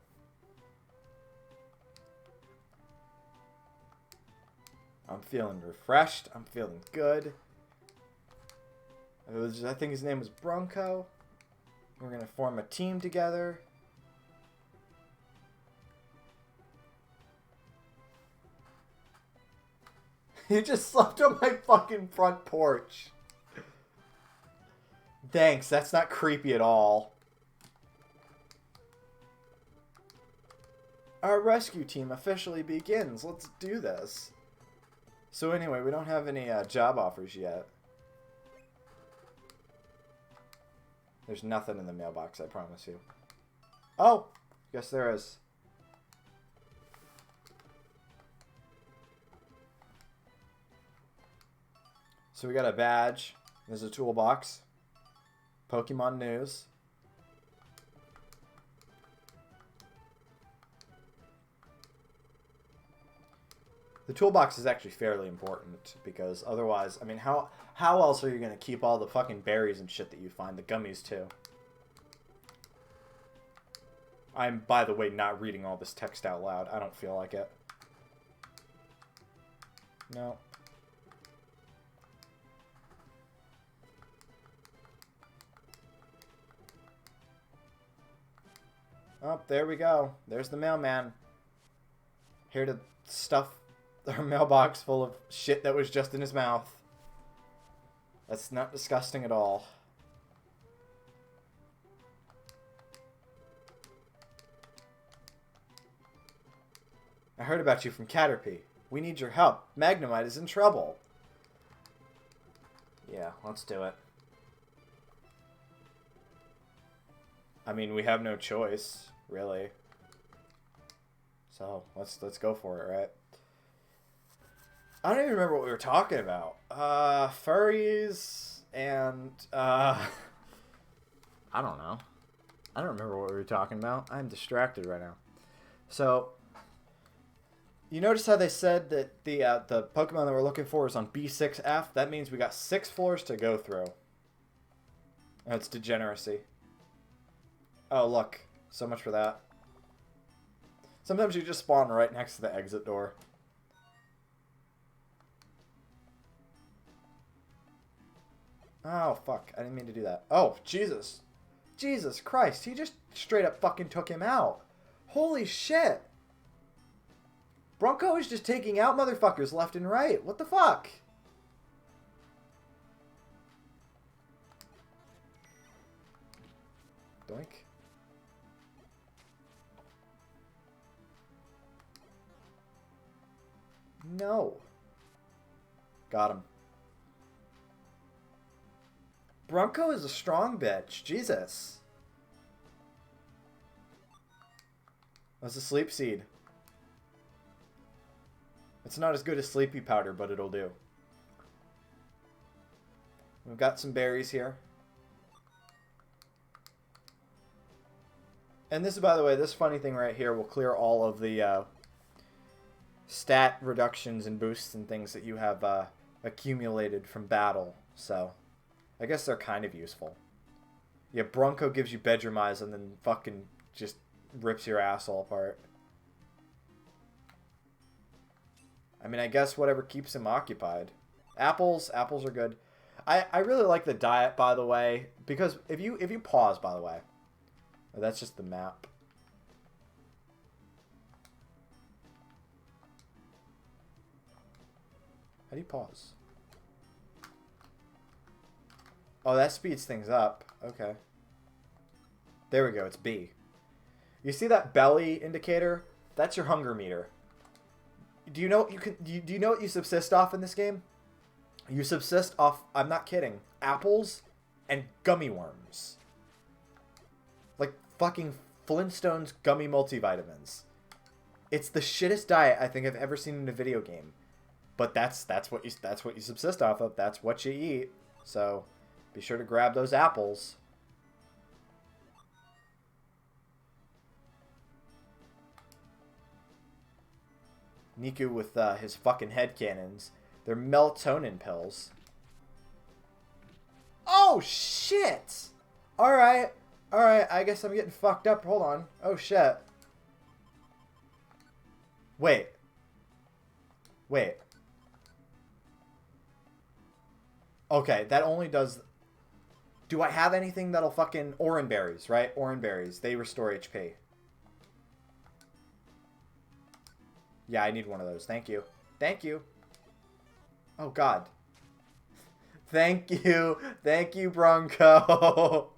I'm feeling refreshed. I'm feeling good. I think his name was Bronco. We're going to form a team together. You just slept on my fucking front porch. Thanks, that's not creepy at all. Our rescue team officially begins. Let's do this. So anyway, we don't have any job offers yet. There's nothing in the mailbox, I promise you. Oh! Guess there is. So we got a badge. There's a toolbox. Pokemon news. The toolbox is actually fairly important because otherwise, I mean, how else are you going to keep all the fucking berries and shit that you find? The gummies, too. I'm, by the way, not reading all this text out loud. I don't feel like it. No. Oh, there we go. There's the mailman. Here to stuff our mailbox full of shit that was just in his mouth. That's not disgusting at all. I heard about you from Caterpie. We need your help. Magnemite is in trouble. Yeah, let's do it. I mean, we have no choice, really. So, let's go for it, right? I don't even remember what we were talking about. Furries and I don't know. I don't remember what we were talking about. I'm distracted right now. So, you notice how they said that the Pokemon that we're looking for is on B6F? That means we got 6 floors to go through. That's degeneracy. Oh, look. So much for that. Sometimes you just spawn right next to the exit door. Oh, fuck. I didn't mean to do that. Oh, Jesus. Jesus Christ. He just straight up fucking took him out. Holy shit. Bronco is just taking out motherfuckers left and right. What the fuck? Doink. No. Got him. Bronco is a strong bitch. Jesus. That's a sleep seed. It's not as good as sleepy powder, but it'll do. We've got some berries here. And this, by the way, this funny thing right here will clear all of the stat reductions and boosts and things that you have accumulated from battle. So, I guess they're kind of useful. Yeah, Bronco gives you bedroom eyes and then fucking just rips your asshole apart. I mean, I guess whatever keeps him occupied. Apples are good. I really like the diet, by the way, because if you pause, by the way, that's just the map. How do you pause? Oh, that speeds things up. Okay. There we go. It's B. You see that belly indicator? That's your hunger meter. Do you know what you can? Do you know what you subsist off in this game? You subsist off, I'm not kidding, apples and gummy worms. Like fucking Flintstones gummy multivitamins. It's the shittest diet I think I've ever seen in a video game. But that's what you subsist off of. That's what you eat. So be sure to grab those apples. Niku with his fucking head cannons. They're melatonin pills. Oh, shit! Alright. Alright, I guess I'm getting fucked up. Hold on. Oh, shit. Wait. Wait. Okay, that only does... Do I have anything that'll fucking... Oran berries, right? Oran berries. They restore HP. Yeah, I need one of those. Thank you. Thank you. Oh, God. Thank you. Thank you, Bronco.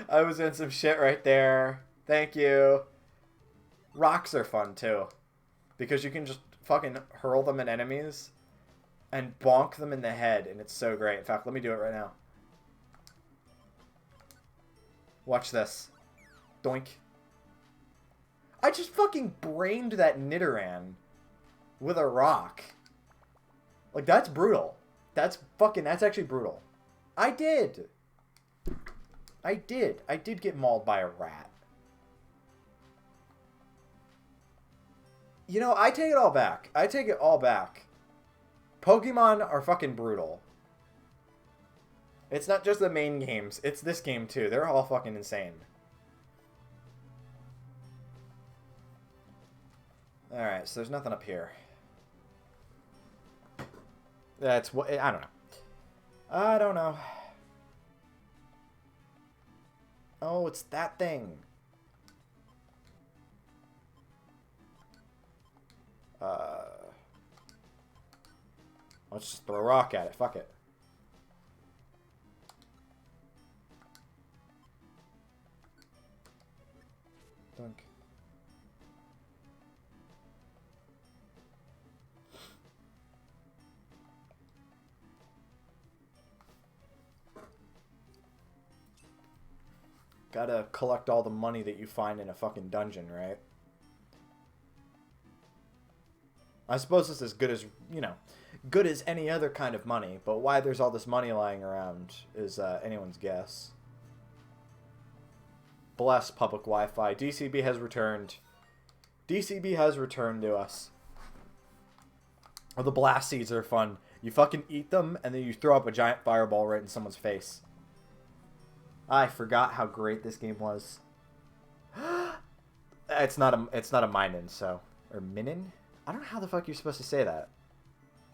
I was in some shit right there. Thank you. Rocks are fun, too. Because you can just fucking hurl them at enemies and bonk them in the head, and it's so great. In fact, let me do it right now. Watch this. Doink. I just fucking brained that Nidoran with a rock. Like, that's brutal. That's actually brutal. I did get mauled by a rat. You know, I take it all back. I take it all back. Pokemon are fucking brutal. It's not just the main games. It's this game, too. They're all fucking insane. Alright, so there's nothing up here. That's what... I don't know. I don't know. Oh, it's that thing. Let's just throw a rock at it. Fuck it. Dunk. Gotta collect all the money that you find in a fucking dungeon, right? I suppose it's as good as, good as any other kind of money, but why there's all this money lying around is anyone's guess. Bless public Wi-Fi. DCB has returned. DCB has returned to us. Oh, the blast seeds are fun. You fucking eat them, and then you throw up a giant fireball right in someone's face. I forgot how great this game was. It's not a minin, so, or minin? I don't know how the fuck you're supposed to say that.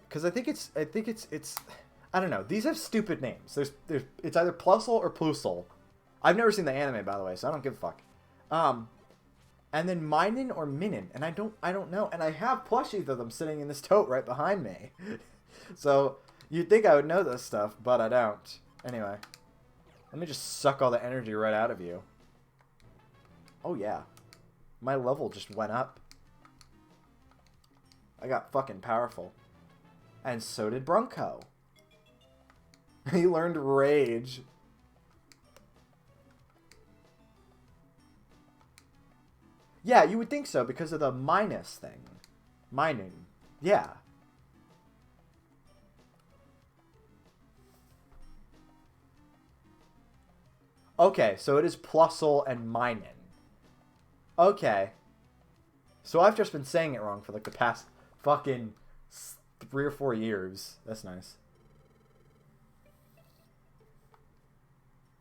Because I think it's I don't know. These have stupid names. It's either Plusle or Plusle. I've never seen the anime, by the way, so I don't give a fuck. And then minin or minin, and I don't know. And I have plushies of them sitting in this tote right behind me. So you'd think I would know this stuff, but I don't. Anyway, let me just suck all the energy right out of you. Oh yeah, my level just went up. I got fucking powerful. And so did Bronco. He learned Rage. Yeah, you would think so because of the minus thing. Mining. Yeah. Okay, so it is Plusle and Minin. Okay. So I've just been saying it wrong for like the past fucking 3 or 4 years. That's nice.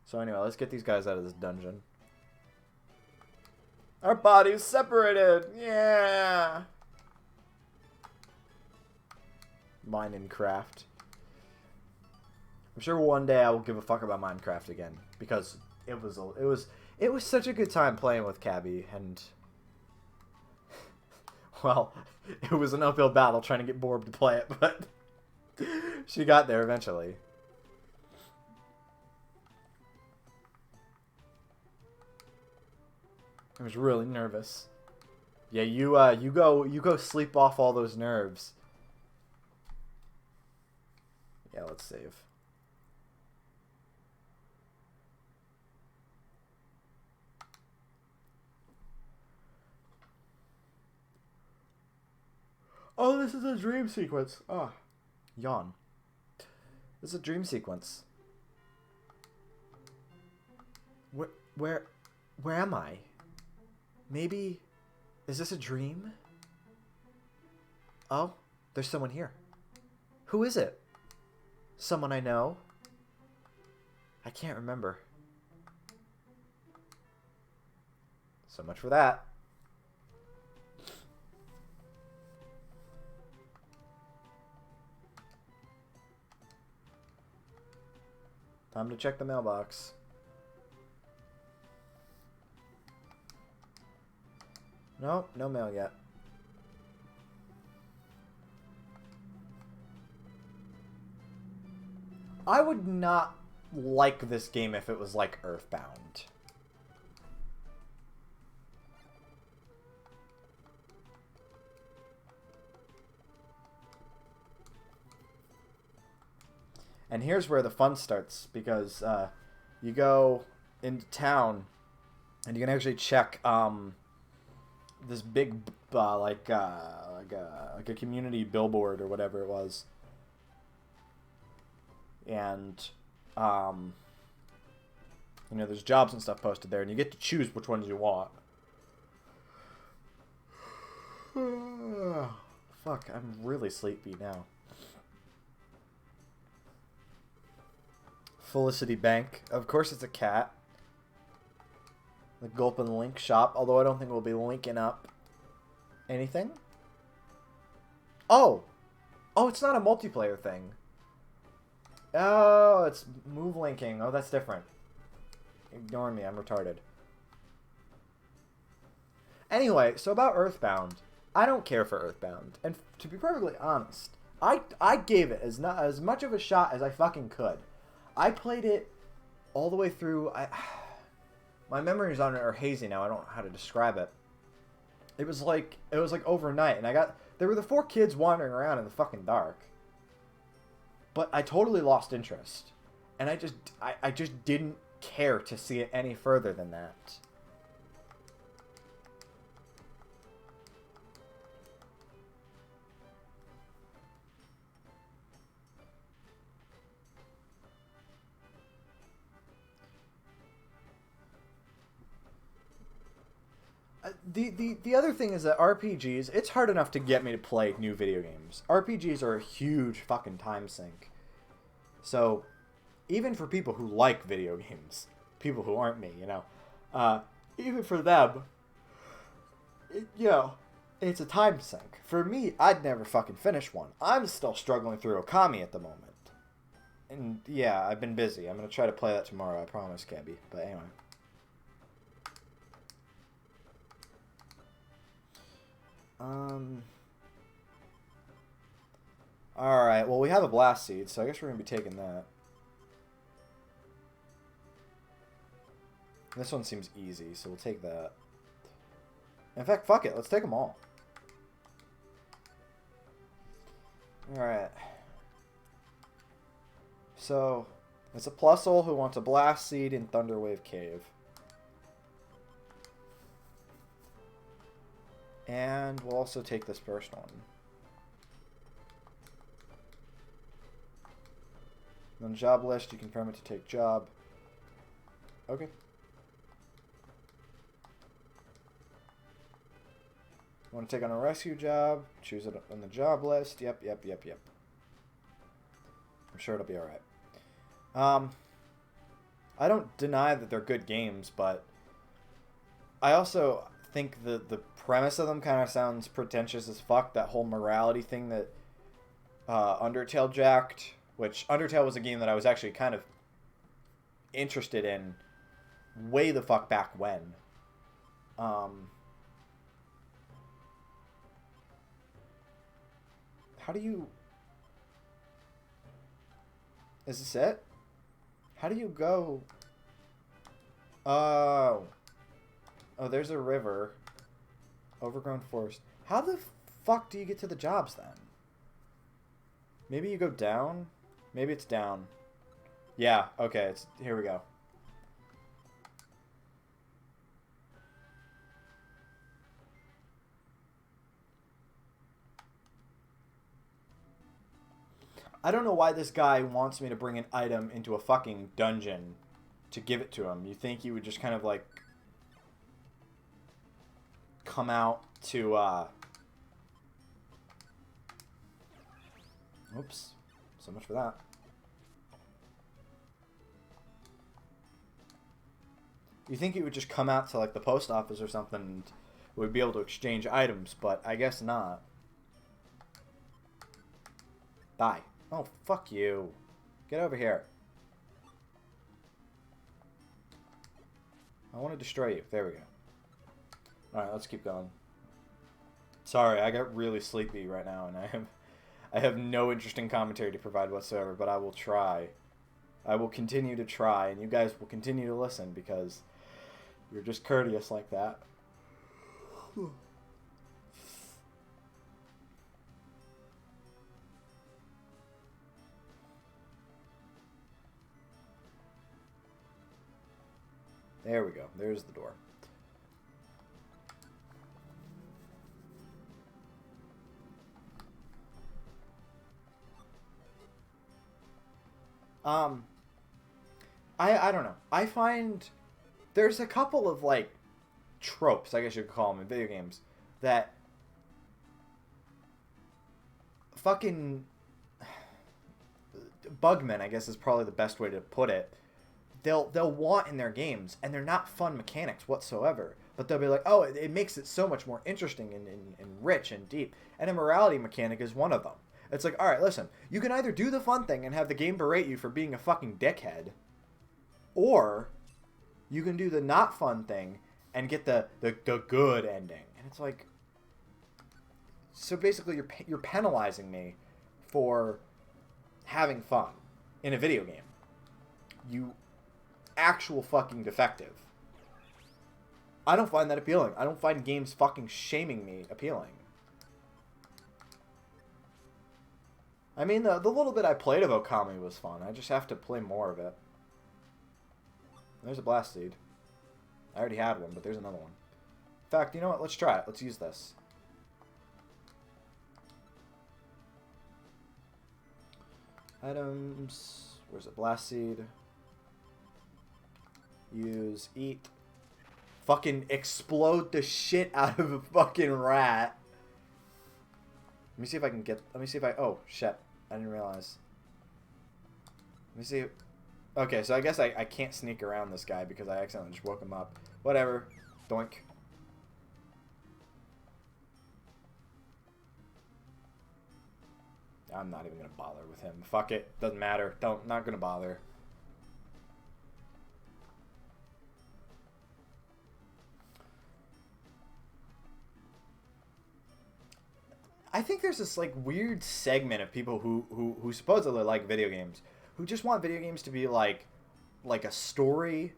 So anyway, let's get these guys out of this dungeon. Our bodies separated! Yeah! Minecraft. I'm sure one day I will give a fuck about Minecraft again. Because it was such a good time playing with Cabby, and well, it was an uphill battle trying to get Borb to play it, but she got there eventually. I was really nervous. Yeah, you go sleep off all those nerves. Yeah, let's save. Oh, this is a dream sequence. Oh, yawn. This is a dream sequence. Where am I? Maybe, is this a dream? Oh, there's someone here. Who is it? Someone I know? I can't remember. So much for that. Time to check the mailbox. No, no mail yet. I would not like this game if it was like Earthbound. And here's where the fun starts, because you go into town and you can actually check this big like a community billboard or whatever it was, and you know, there's jobs and stuff posted there, and you get to choose which ones you want. Fuck, I'm really sleepy now. Felicity Bank. Of course it's a cat. The Gulp and Link shop, although I don't think we'll be linking up anything. Oh! Oh, it's not a multiplayer thing. Oh, it's move linking. Oh, that's different. Ignore me, I'm retarded. Anyway, so about Earthbound. I don't care for Earthbound. And to be perfectly honest, I gave it as much of a shot as I fucking could. I played it all the way through. My memories on it are hazy now. I don't know how to describe it. It was like overnight, and there were the 4 kids wandering around in the fucking dark. But I totally lost interest, and I just didn't care to see it any further than that. The other thing is that RPGs, it's hard enough to get me to play new video games. RPGs are a huge fucking time sink. So, even for people who like video games, people who aren't me, you know, even for them, it's a time sink. For me, I'd never fucking finish one. I'm still struggling through Okami at the moment. And yeah, I've been busy. I'm going to try to play that tomorrow, I promise, Cabby. But anyway. Alright, well we have a blast seed, so I guess we're going to be taking that. This one seems easy, so we'll take that. In fact, fuck it, let's take them all. Alright. So, it's a Plusle who wants a blast seed in Thunderwave Cave. And we'll also take this first one. On job list, you confirm it to take job. Okay. Want to take on a rescue job? Choose it on the job list. Yep. I'm sure it'll be alright. I don't deny that they're good games, but I also think the premise of them kind of sounds pretentious as fuck. That whole morality thing that Undertale jacked, which Undertale was a game that I was actually kind of interested in way the fuck back when. How do you... Is this it? How do you go... Oh, there's a river. Overgrown forest. How the fuck do you get to the jobs then? Maybe you go down? Maybe it's down. Yeah, okay, here we go. I don't know why this guy wants me to bring an item into a fucking dungeon to give it to him. You think he would just kind of like come out to oops, so much for that. You think he would just come out to like the post office or something and would be able to exchange items, but I guess not. Die. Oh, fuck you. Get over here. I want to destroy you. There we go. Alright, let's keep going. Sorry, I got really sleepy right now, and I have no interesting commentary to provide whatsoever, but I will try. I will continue to try, and you guys will continue to listen, because you're just courteous like that. There we go. There's the door. I don't know. I find there's a couple of like tropes, I guess you could call them, in video games that fucking bugmen, I guess is probably the best way to put it. They'll want in their games, and they're not fun mechanics whatsoever. But they'll be like, oh, it makes it so much more interesting and rich and deep. And a morality mechanic is one of them. It's like, alright, listen, you can either do the fun thing and have the game berate you for being a fucking dickhead, or you can do the not fun thing and get the good ending. And it's like, so basically you're penalizing me for having fun in a video game. You actual fucking defective. I don't find that appealing. I don't find games fucking shaming me appealing. I mean, the little bit I played of Okami was fun. I just have to play more of it. There's a blast seed. I already had one, but there's another one. In fact, you know what? Let's try it. Let's use this. Items. Where's it? Blast seed. Use. Eat. fucking explode the shit out of a fucking rat. Let me see if I can get... Let me see if I... Oh, shit. I didn't realize. Let me see... Okay, so I guess I can't sneak around this guy because I accidentally just woke him up. Whatever. Doink. I'm not even gonna bother with him. Fuck it. Doesn't matter. Not gonna bother. I think there's this like weird segment of people who supposedly like video games, who just want video games to be like a story,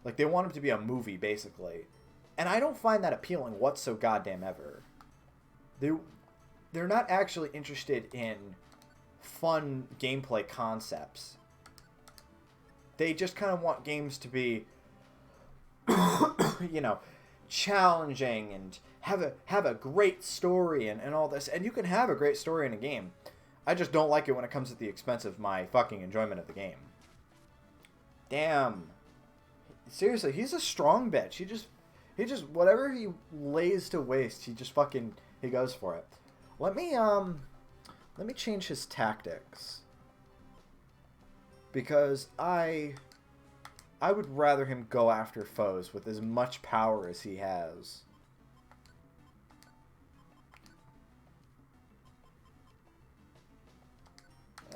like they want them to be a movie basically, and I don't find that appealing whatso goddamn ever. They're not actually interested in fun gameplay concepts. They just kind of want games to be, you know, challenging and have a great story and all this. And you can have a great story in a game. I just don't like it when it comes at the expense of my fucking enjoyment of the game. Damn. Seriously, he's a strong bitch. He just whatever he lays to waste, he goes for it. Let me change his tactics. Because I would rather him go after foes with as much power as he has.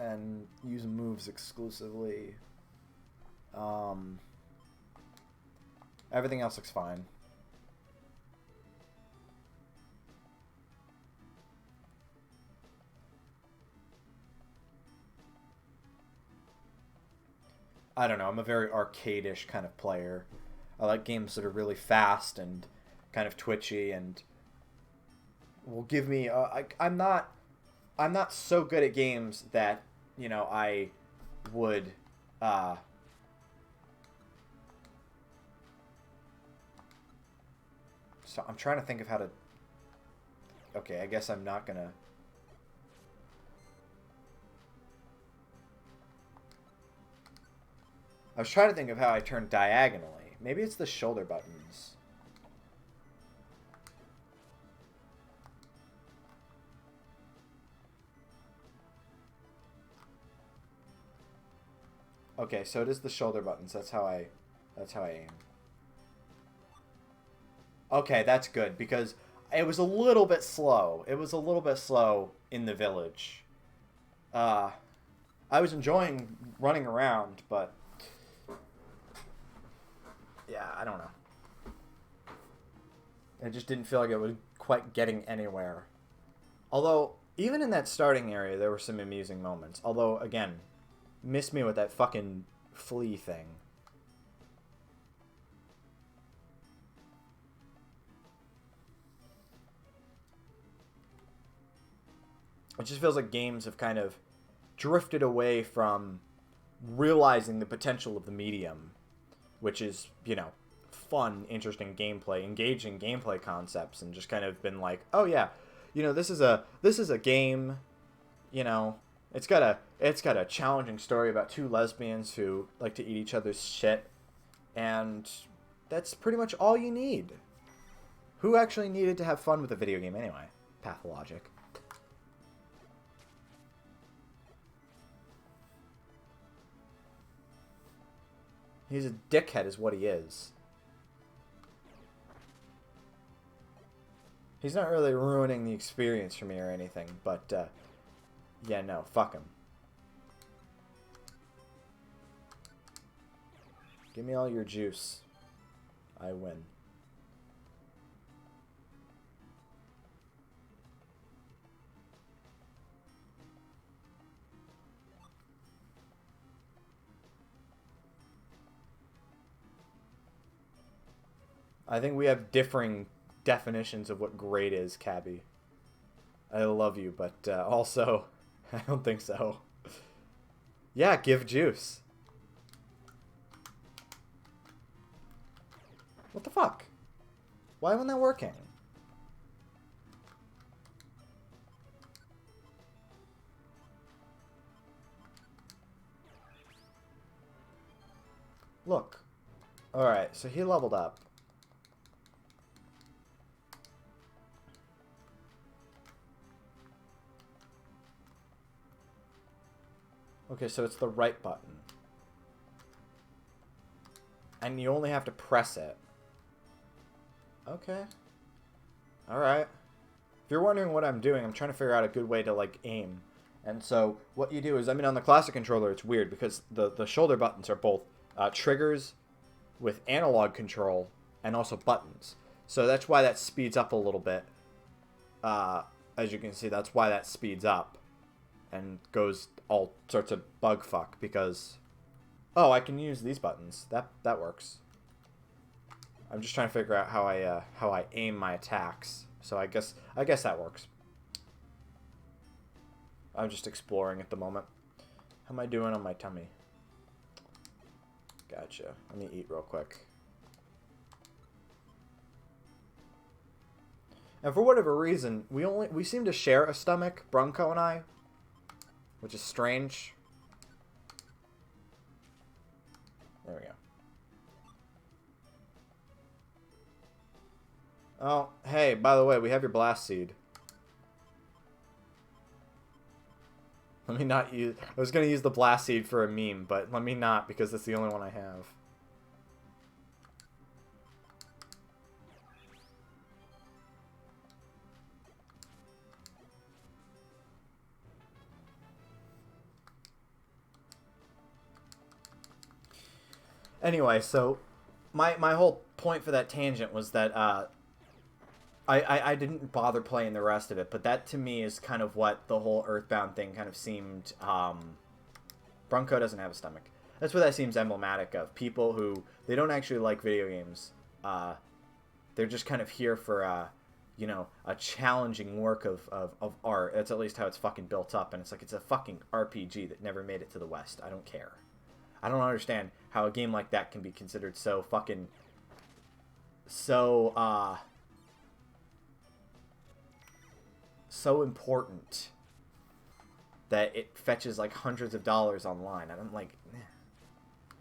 And use moves exclusively. Everything else looks fine. I don't know. I'm a very arcade-ish kind of player. I like games that are really fast and kind of twitchy and will give me. I'm not so good at games that, you know, I would. So I'm trying to think of how to. Okay, I guess I'm not gonna. I was trying to think of how I turn diagonally. Maybe it's the shoulder buttons. Okay, so it is the shoulder buttons. That's how I aim. Okay, that's good because it was a little bit slow. It was a little bit slow in the village. I was enjoying running around, but yeah, I don't know. It just didn't feel like it was quite getting anywhere. Although, even in that starting area, there were some amusing moments. Although, again, missed me with that fucking flea thing. It just feels like games have kind of drifted away from realizing the potential of the medium, which is, you know, fun, interesting gameplay, engaging gameplay concepts, and just kind of been like, oh yeah, you know, this is a game, you know, it's got a challenging story about two lesbians who like to eat each other's shit, and that's pretty much all you need. Who actually needed to have fun with a video game anyway? Pathologic. He's a dickhead is what he is. He's not really ruining the experience for me or anything, but, yeah, no, fuck him. Give me all your juice. I win. I think we have differing definitions of what great is, Cabby. I love you, but also, I don't think so. Yeah, give juice. What the fuck? Why wasn't that working? Look. Alright, so he leveled up. Okay, so it's the right button. And you only have to press it. Okay. Alright. If you're wondering what I'm doing, I'm trying to figure out a good way to, like, aim. And so what you do is, I mean, on the classic controller, it's weird because the shoulder buttons are both triggers with analog control and also buttons. So that's why that speeds up a little bit. As you can see, that's why that speeds up and goes all sorts of bug fuck because, oh, I can use these buttons. That works. I'm just trying to figure out how I aim my attacks. So I guess that works. I'm just exploring at the moment. How am I doing on my tummy? Gotcha. Let me eat real quick. And for whatever reason, we seem to share a stomach, Bronco and I, which is strange. There we go. Oh, hey, by the way, we have your blast seed. Let me not use... I was going to use the blast seed for a meme, but let me not because that's the only one I have. Anyway, so my whole point for that tangent was that I didn't bother playing the rest of it, but that to me is kind of what the whole Earthbound thing kind of seemed. Bronco doesn't have a stomach. That's what that seems emblematic of. People who, they don't actually like video games. They're just kind of here for, you know, a challenging work of art. That's at least how it's fucking built up. And it's like, it's a fucking RPG that never made it to the West. I don't care. I don't understand how a game like that can be considered so fucking... so important that it fetches like hundreds of dollars online. And I'm like,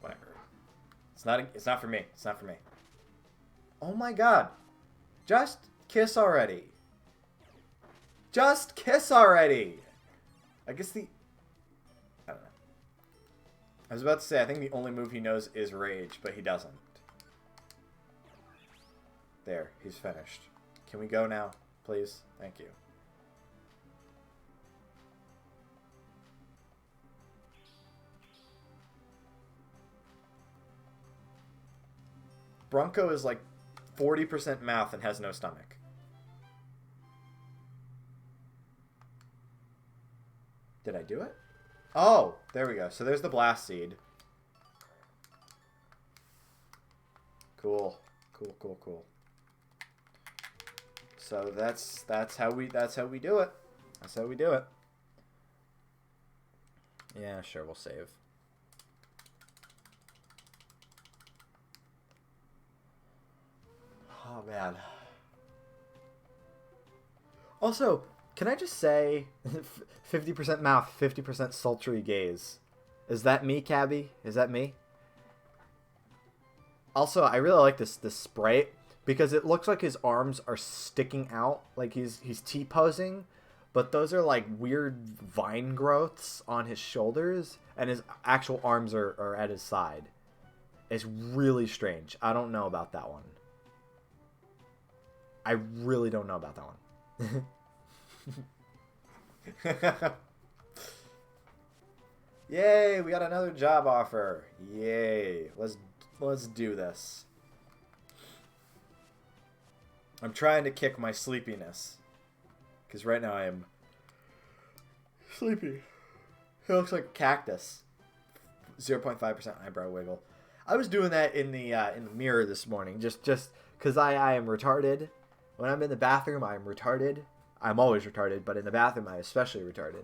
whatever. It's not for me. It's not for me. Oh my god. Just kiss already. Just kiss already. I guess I don't know. I was about to say, I think the only move he knows is rage, but he doesn't. There, he's finished. Can we go now, please? Thank you. Bronco is like 40% mouth and has no stomach. Did I do it? Oh, there we go. So there's the blast seed. Cool. Cool, cool, cool. So that's how we do it. That's how we do it. Yeah, sure, we'll save. Oh, man. Also, can I just say 50% mouth, 50% sultry gaze? Is that me, Cabby? Is that me? Also, I really like this sprite because it looks like his arms are sticking out, like he's T-posing, but those are like weird vine growths on his shoulders, and his actual arms are at his side. It's really strange. I don't know about that one. I really don't know about that one. Yay, we got another job offer. Yay. Let's do this. I'm trying to kick my sleepiness. Because right now I am sleepy. It looks like a cactus. 0.5% eyebrow wiggle. I was doing that in the mirror this morning. Just because I am retarded. When I'm in the bathroom, I'm retarded. I'm always retarded, but in the bathroom, I'm especially retarded.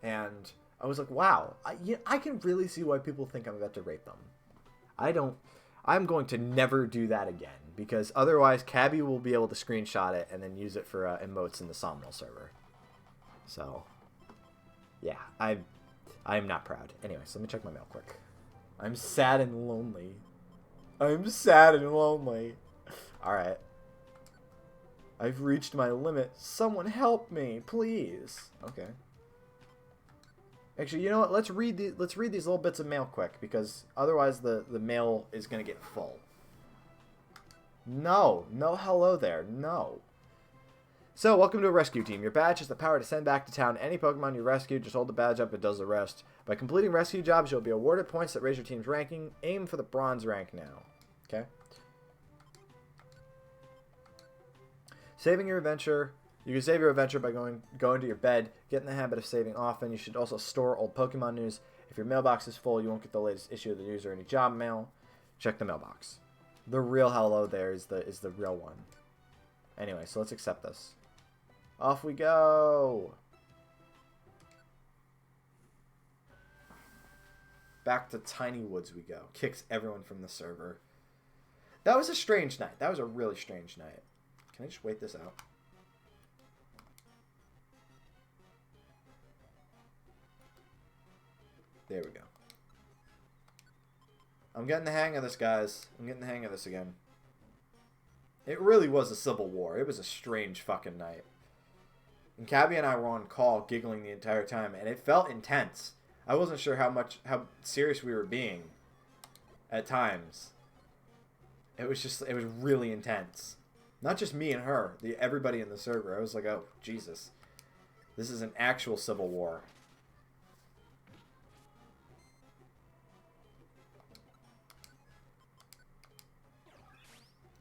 And I was like, wow, I can really see why people think I'm about to rape them. I'm going to never do that again, because otherwise Cabby will be able to screenshot it and then use it for emotes in the Somnol server. So, yeah, I'm not proud. Anyway, so let me check my mail quick. I'm sad and lonely. I'm sad and lonely. Alright. I've reached my limit. Someone help me, please. Okay. Actually, you know what? Let's read these little bits of mail quick, because otherwise the mail is gonna get full. No, no, hello there, no. So, welcome to a rescue team. Your badge has the power to send back to town any Pokemon you rescue. Just hold the badge up, it does the rest. By completing rescue jobs, you'll be awarded points that raise your team's ranking. Aim for the bronze rank now. Okay. Saving your adventure. You can save your adventure by going to your bed. Get in the habit of saving often. You should also store old Pokemon news. If your mailbox is full, you won't get the latest issue of the news or any job mail. Check the mailbox. The real hello there is the real one. Anyway, so let's accept this. Off we go. Back to Tiny Woods we go. Kicks everyone from the server. That was a strange night. That was a really strange night. Can I just wait this out? There we go. I'm getting the hang of this, guys. I'm getting the hang of this again. It really was a civil war. It was a strange fucking night. And Cabby and I were on call giggling the entire time, and it felt intense. I wasn't sure how serious we were being at times. It was really intense. Not just me and her, everybody in the server. I was like, oh, Jesus. This is an actual civil war.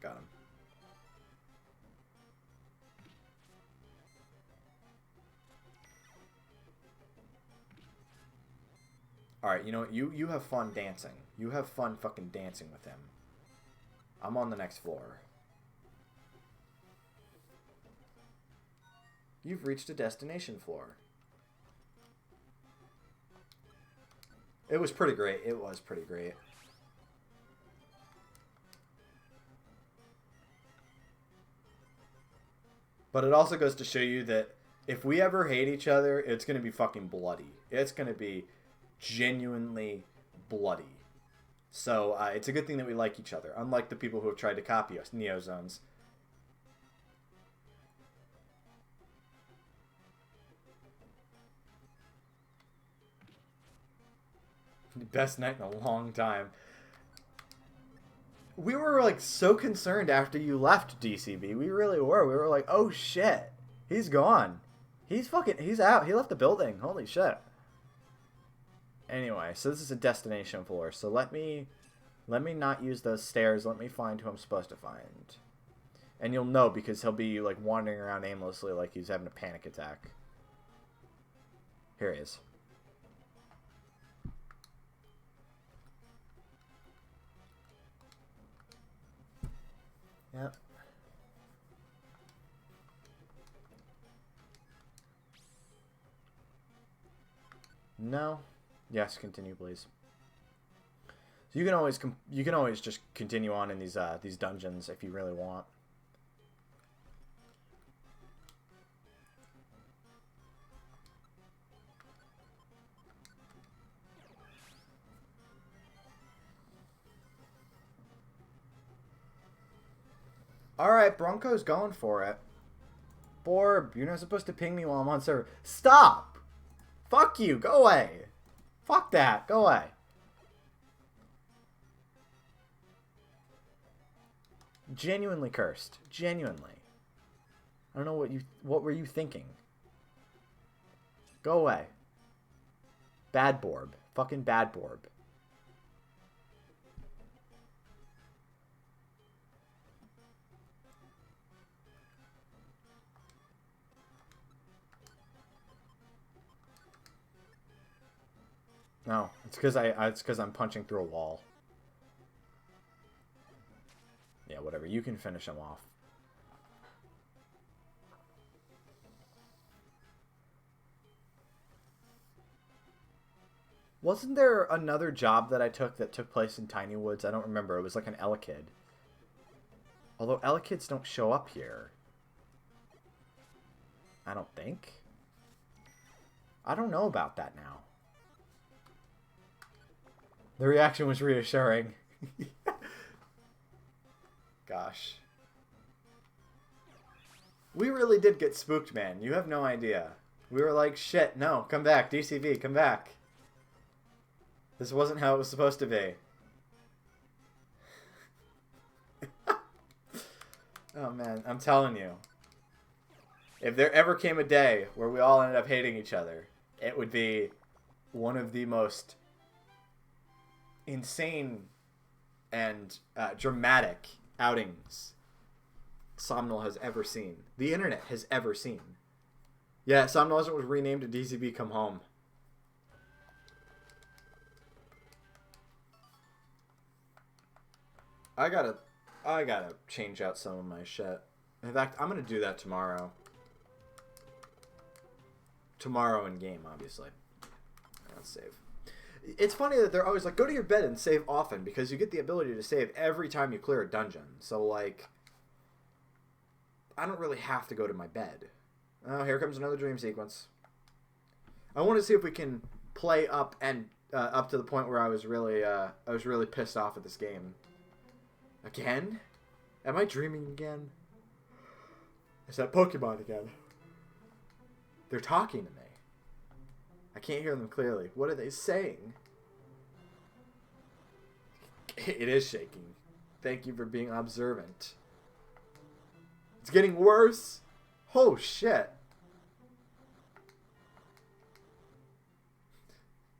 Got him. Alright, you know what? You have fun dancing. You have fun fucking dancing with him. I'm on the next floor. You've reached a destination floor. It was pretty great. It was pretty great. But it also goes to show you that if we ever hate each other, it's going to be fucking bloody. It's going to be genuinely bloody. So it's a good thing that we like each other, unlike the people who have tried to copy us, Neozones. Best night in a long time. We were like so concerned after you left, DCB. We really were. We were like, oh shit, he's gone. He's out. He left the building. Holy shit. Anyway, so this is a destination floor. So let me not use those stairs. Let me find who I'm supposed to find. And you'll know because he'll be like wandering around aimlessly like he's having a panic attack. Here he is. Yep. No. Yes, continue, please. So you can always just continue on in these dungeons if you really want. Alright, Bronco's going for it. Borb, you're not supposed to ping me while I'm on server. Stop! Fuck you, go away! Fuck that, go away. Genuinely cursed. Genuinely. I don't know what were you thinking? Go away. Bad Borb. Fucking bad Borb. No, it's because I'm punching through a wall. Yeah, whatever. You can finish him off. Wasn't there another job that I took place in Tiny Woods? I don't remember. It was like an Elekid. Although Elekids don't show up here. I don't think. I don't know about that now. The reaction was reassuring. Gosh. We really did get spooked, man. You have no idea. We were like, shit, no, come back, DCV, come back. This wasn't how it was supposed to be. Oh man, I'm telling you. If there ever came a day where we all ended up hating each other, it would be one of the most insane and dramatic outings Somnol has ever seen. The internet has ever seen. Yeah, Somnol was renamed to DCB Come Home. I gotta change out some of my shit. In fact, I'm gonna do that tomorrow. Tomorrow in game, obviously. Let's save. It's funny that they're always like, go to your bed and save often, because you get the ability to save every time you clear a dungeon. So, like, I don't really have to go to my bed. Oh, here comes another dream sequence. I want to see if we can play up and up to the point where I was really pissed off at this game. Again? Am I dreaming again? Is that Pokemon again? They're talking to me. I can't hear them clearly. What are they saying? It is shaking. Thank you for being observant. It's getting worse. Oh, shit.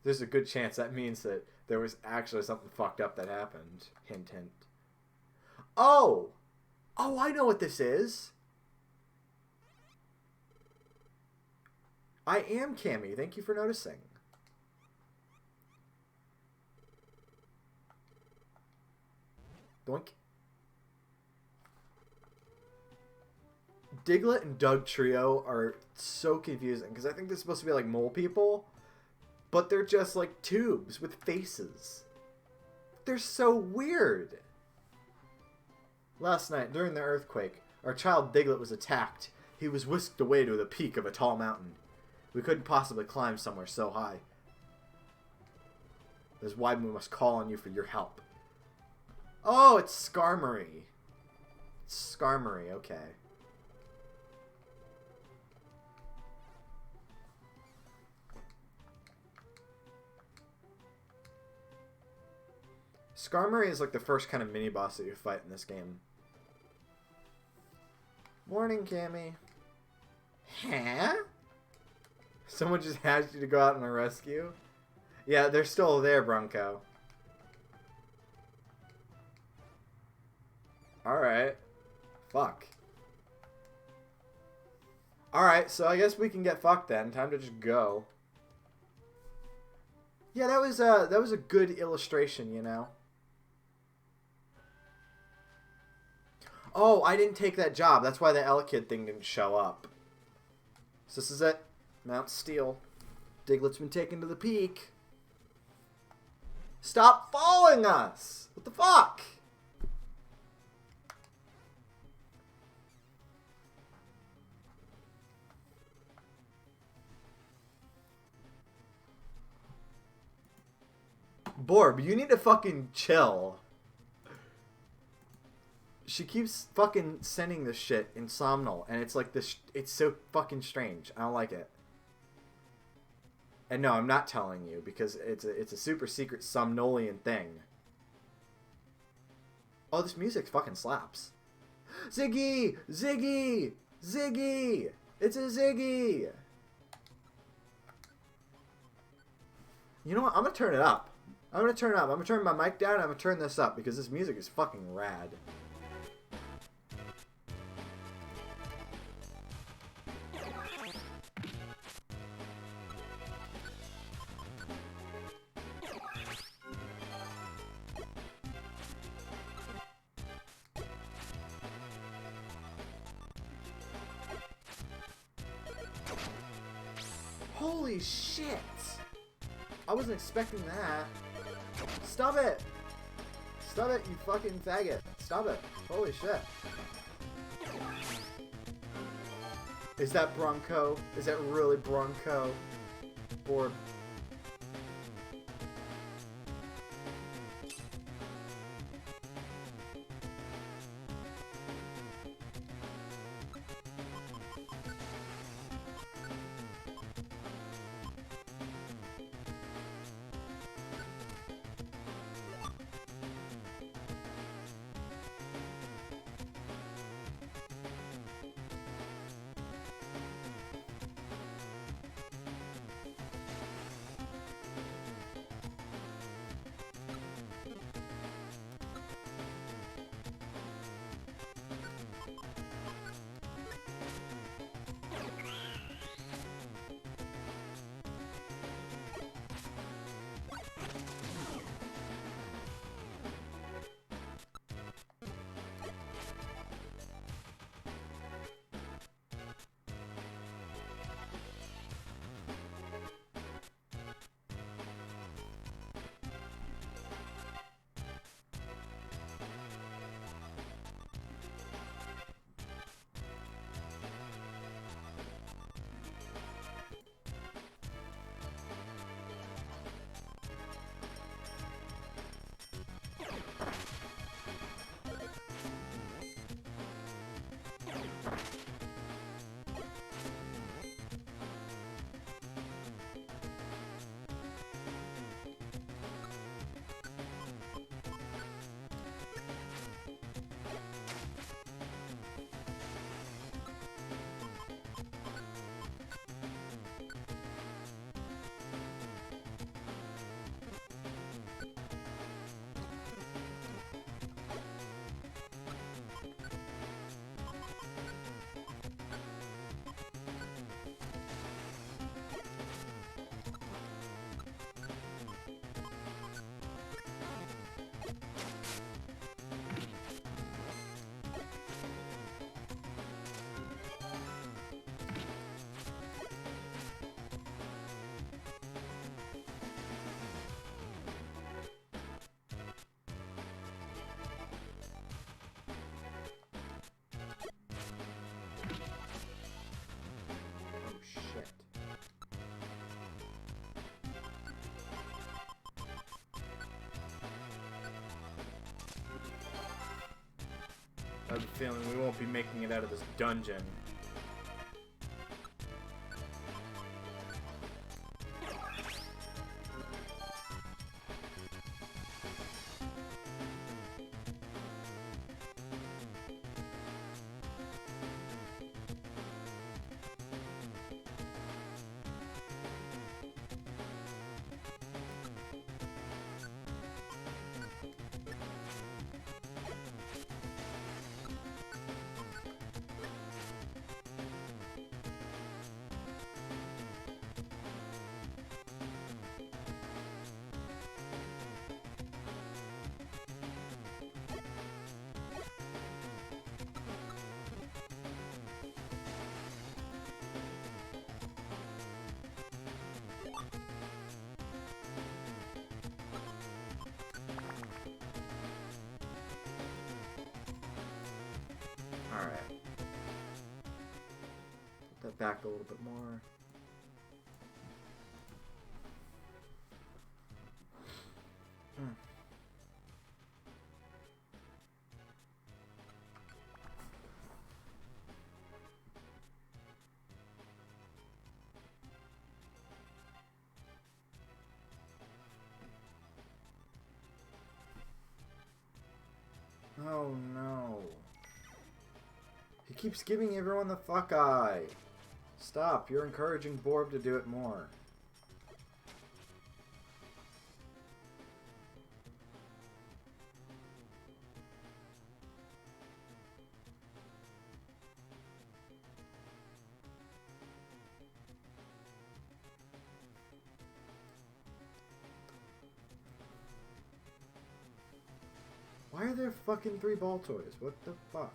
There's a good chance that means that there was actually something fucked up that happened. Hint, hint. Oh! Oh, I know what this is. I am Cammy. Thank you for noticing. Doink. Diglett and Doug Trio are so confusing because I think they're supposed to be like mole people, but they're just like tubes with faces. They're so weird. Last night, during the earthquake, our child Diglett was attacked. He was whisked away to the peak of a tall mountain. We couldn't possibly climb somewhere so high. That's why we must call on you for your help. Oh, it's Skarmory. It's Skarmory, okay. Skarmory is like the first kind of mini-boss that you fight in this game. Morning, Cammy. Huh? Someone just asked you to go out on a rescue? Yeah, they're still there, Bronco. Alright. Fuck. Alright, so I guess we can get fucked then. Time to just go. Yeah, that was a good illustration, you know? Oh, I didn't take that job. That's why the Elekid thing didn't show up. So this is it. Mount Steel. Diglett's been taken to the peak. Stop following us! What the fuck? Borb, you need to fucking chill. She keeps fucking sending this shit in Somnol, and it's like this. It's so fucking strange. I don't like it. And no, I'm not telling you because it's a super secret Somnolian thing. Oh, this music fucking slaps. Ziggy! Ziggy! Ziggy! It's a Ziggy! You know what? I'm gonna turn it up. I'm gonna turn it up. I'm gonna turn my mic down. I'm gonna turn this up because this music is fucking rad. Holy shit! I wasn't expecting that. Stop it! Stop it, you fucking faggot. Stop it. Holy shit. Is that Bronco? Is that really Bronco? Or... I have a feeling we won't be making it out of this dungeon. Alright. Put that back a little bit more. Oh no. He keeps giving everyone the fuck eye. Stop, you're encouraging Borb to do it more. Why are there fucking 3 ball toys? What the fuck?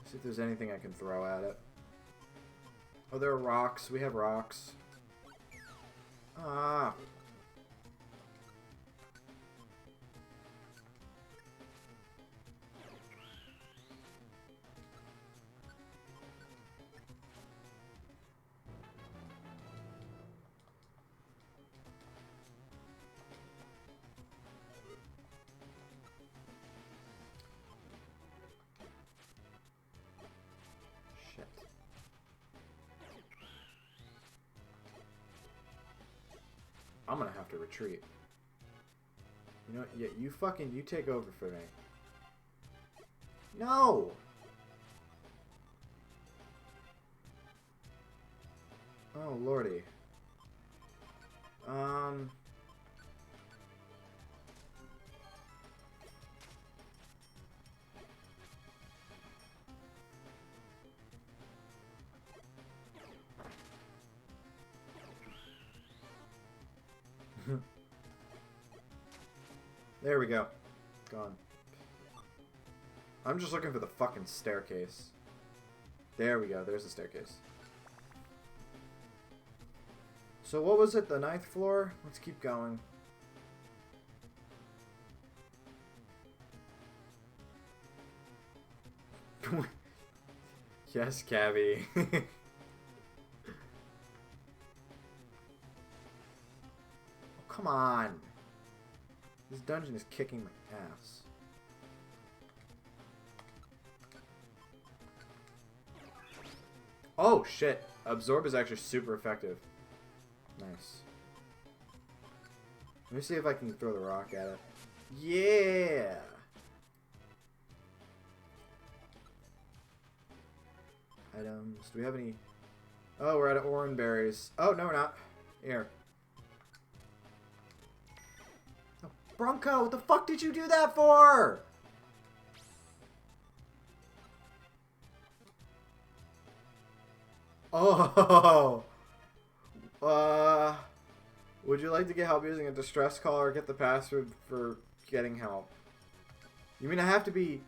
See if there's anything I can throw at it. Oh, there are rocks. We have rocks. Ah. I'm gonna have to retreat. You know what? Yeah, you take over for me. No! Oh, lordy. There we go. Gone. I'm just looking for the fucking staircase. There we go. There's the staircase. So what was it? The 9th floor? Let's keep going. Yes, Cabby. Oh, come on. This dungeon is kicking my ass. Oh, shit. Absorb is actually super effective. Nice. Let me see if I can throw the rock at it. Yeah! Items. Do we have any... Oh, we're out of orange berries. Oh, no, we're not. Here. Oh, Bronco, what the fuck did you do that for? Oh! Would you like to get help using a distress call or get the password for getting help? You mean I have to be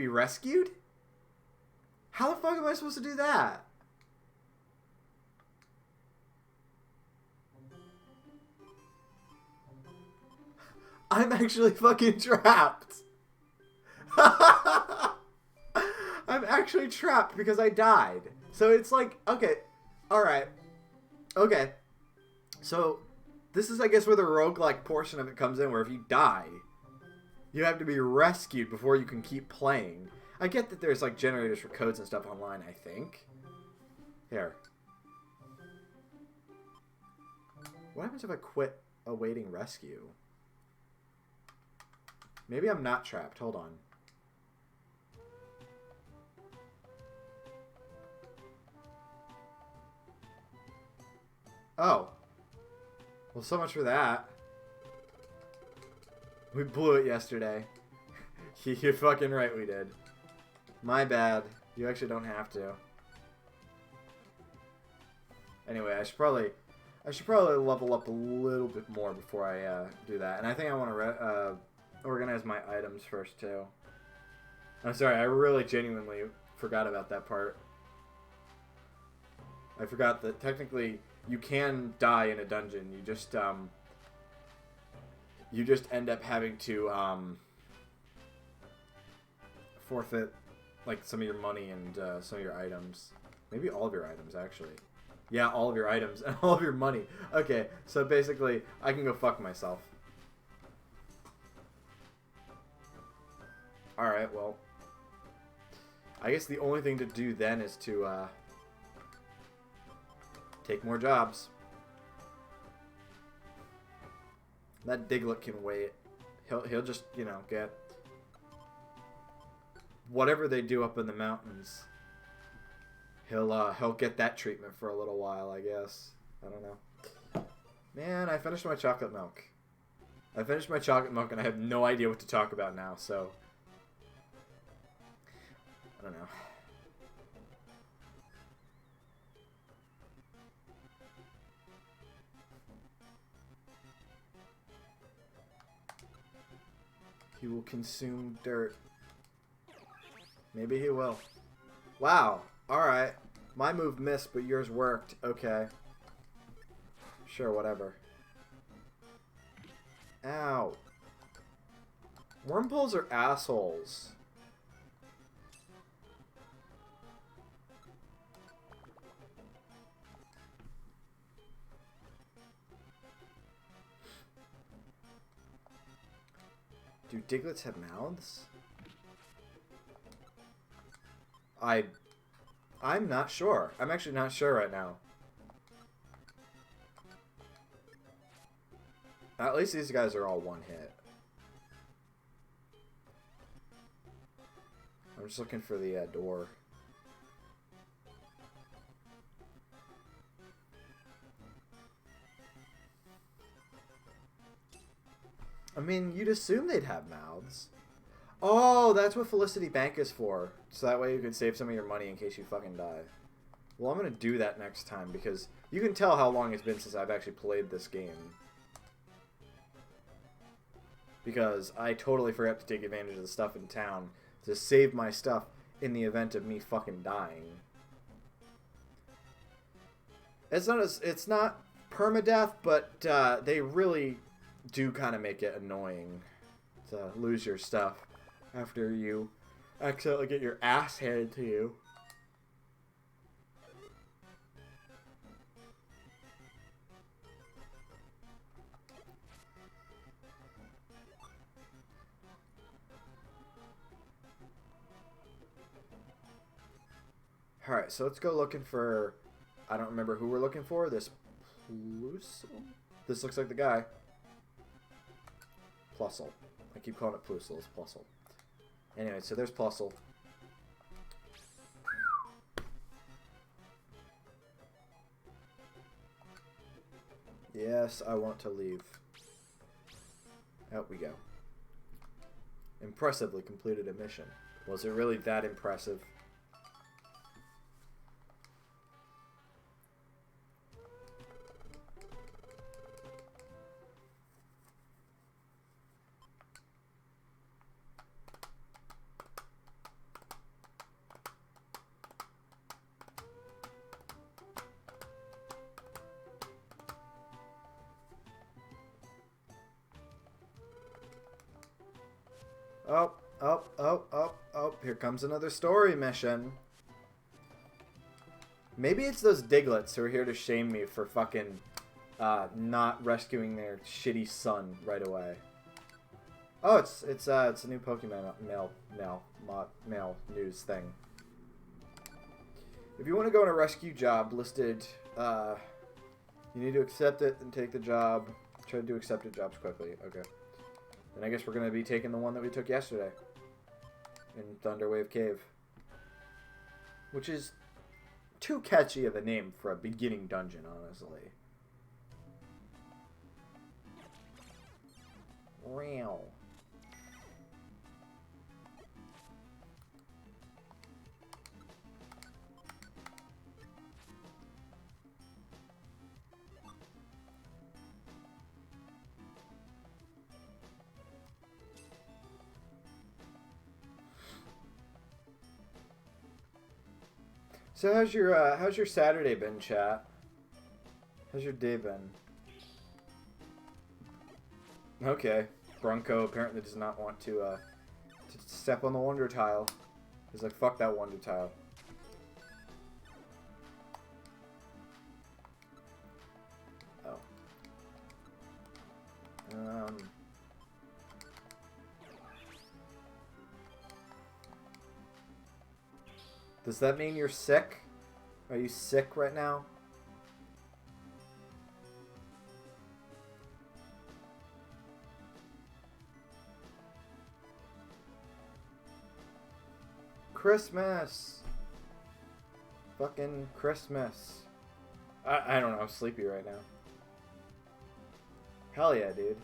rescued? How the fuck am I supposed to do that? I'm actually fucking trapped. I'm actually trapped because I died. So it's like, okay, Alright. Okay. So, this is, I guess, where the roguelike portion of it comes in, where if you die, you have to be rescued before you can keep playing. I get that there's, like, generators for codes and stuff online, I think. Here. What happens if I quit awaiting rescue? Maybe I'm not trapped. Hold on. Oh. Well, so much for that. We blew it yesterday. You're fucking right, we did. My bad. You actually don't have to. Anyway, I should probably level up a little bit more before I do that. And I think I want to organize my items first, too. I'm sorry, I really genuinely forgot about that part. I forgot that technically you can die in a dungeon. You just end up having to forfeit like some of your money and some of your items. Maybe all of your items, actually. Yeah, all of your items and all of your money. Okay, so basically, I can go fuck myself. Alright, well. I guess the only thing to do then is to take more jobs. That Diglett can wait. He'll just, you know, get whatever they do up in the mountains. He'll get that treatment for a little while, I guess. I don't know. Man, I finished my chocolate milk. I finished my chocolate milk and I have no idea what to talk about now, so I don't know. He will consume dirt. Maybe he will. Wow. Alright. My move missed, but yours worked. Okay. Sure, whatever. Ow. Wormholes are assholes. Do Diglets have mouths? I'm not sure. I'm actually not sure right now. At least these guys are all one hit. I'm just looking for the door. I mean, you'd assume they'd have mouths. Oh, that's what Felicity Bank is for. So that way you can save some of your money in case you fucking die. Well, I'm going to do that next time because you can tell how long it's been since I've actually played this game. Because I totally forgot to take advantage of the stuff in town to save my stuff in the event of me fucking dying. It's not permadeath, but they really do kind of make it annoying to lose your stuff after you accidentally get your ass handed to you. Alright, so let's go looking for... I don't remember who we're looking for. This Plusle? This looks like the guy. Plusle. I keep calling it Plusle. It's Plusle. Anyway, so there's Plusle. Yes, I want to leave. Out we go. Impressively completed a mission. Was it really that impressive? Oh, here comes another story mission. Maybe it's those Diglets who are here to shame me for fucking not rescuing their shitty son right away. Oh, it's a new Pokemon mail news thing. If you want to go on a rescue job listed, you need to accept it and take the job. Try to do accepted jobs quickly. Okay. Then I guess we're gonna be taking the one that we took yesterday in Thunderwave Cave, which is too catchy of a name for a beginning dungeon, honestly. Wow. So how's your Saturday been, chat? How's your day been? Okay, Bronco apparently does not want to step on the Wonder Tile. He's like, fuck that Wonder Tile. Oh. Does that mean you're sick? Are you sick right now? Christmas! Fucking Christmas. I don't know, I'm sleepy right now. Hell yeah, dude.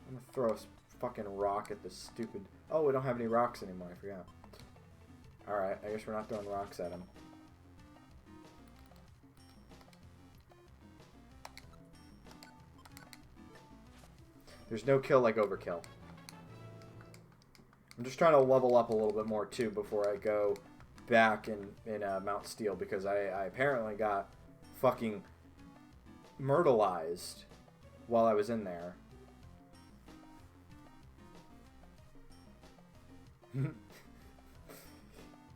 I'm gonna throw a fucking rock at this stupid... Oh, we don't have any rocks anymore, I forgot. Alright, I guess we're not throwing rocks at him. There's no kill like overkill. I'm just trying to level up a little bit more too before I go back in Mount Steel, because I apparently got fucking myrtleized while I was in there.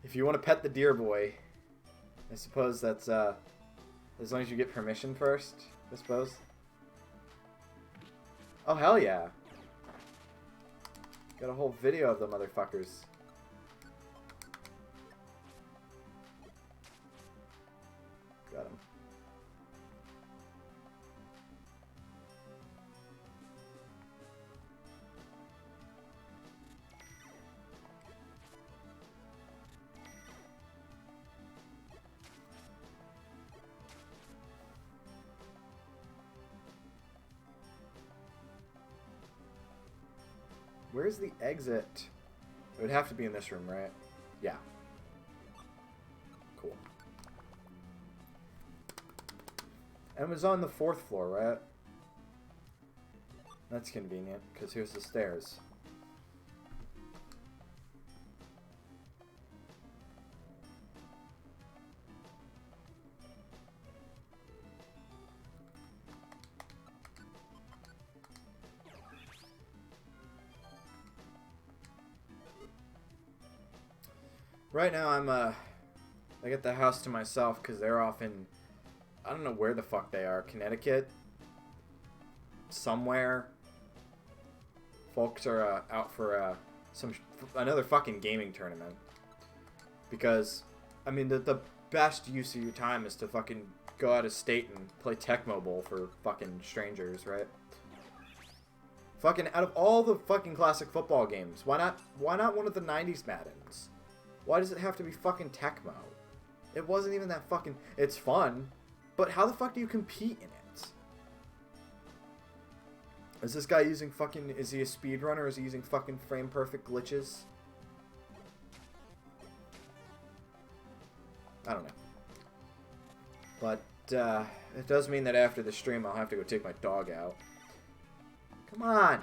If you want to pet the deer boy, I suppose that's as long as you get permission first, I suppose. Oh, hell yeah. Got a whole video of the motherfuckers. Got him. Where's the exit? It would have to be in this room, right? Yeah. Cool. And it was on the 4th floor, right? That's convenient, because here's the stairs. Right now, I get the house to myself because they're off in, I don't know where the fuck they are, Connecticut? Somewhere. Folks are out for another fucking gaming tournament. Because, I mean, the best use of your time is to fucking go out of state and play Tecmo Bowl for fucking strangers, right? Fucking, out of all the fucking classic football games, why not one of the 90s Maddens? Why does it have to be fucking Tecmo? It wasn't even that fucking... It's fun, but how the fuck do you compete in it? Is this guy using fucking... Is he a speedrunner? Is he using fucking frame-perfect glitches? I don't know. But, it does mean that after the stream I'll have to go take my dog out. Come on!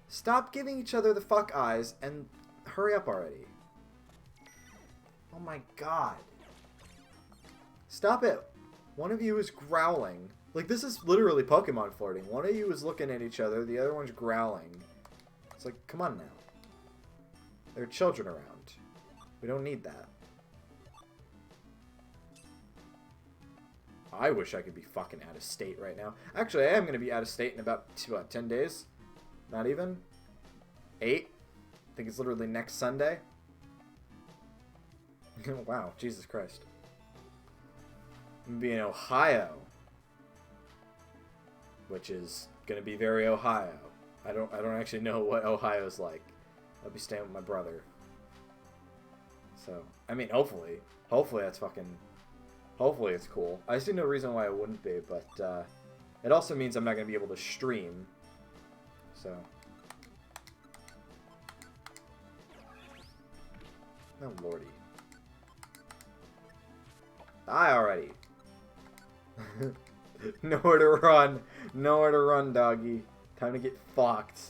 Stop giving each other the fuck eyes and hurry up already. Oh my god. Stop it. One of you is growling. Like, this is literally Pokemon flirting. One of you is looking at each other, the other one's growling. It's like, come on now. There are children around. We don't need that. I wish I could be fucking out of state right now. Actually, I am going to be out of state in about, what, 10 days? Not even? 8? I think it's literally next Sunday. Wow, Jesus Christ. I'm going to be in Ohio. Which is going to be very Ohio. I don't actually know what Ohio's like. I'll be staying with my brother. So, I mean, hopefully that's fucking... Hopefully it's cool. I see no reason why it wouldn't be, but it also means I'm not going to be able to stream. So. Oh, lordy. Die already. Nowhere to run. Nowhere to run, doggy. Time to get fucked.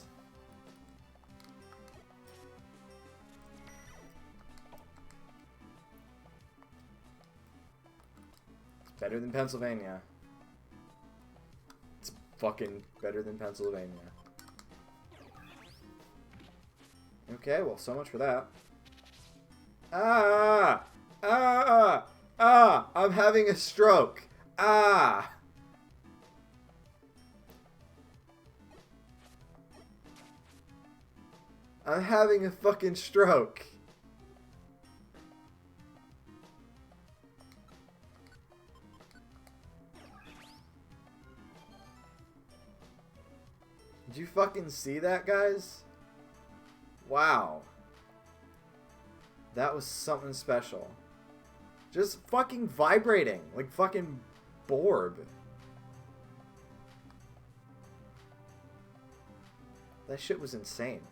Better than Pennsylvania. It's fucking better than Pennsylvania. Okay, well, so much for that. Ah! Ah! Ah! I'm having a stroke. Ah! I'm having a fucking stroke. Did you fucking see that, guys? Wow. That was something special. Just fucking vibrating. Like fucking Borb. That shit was insane.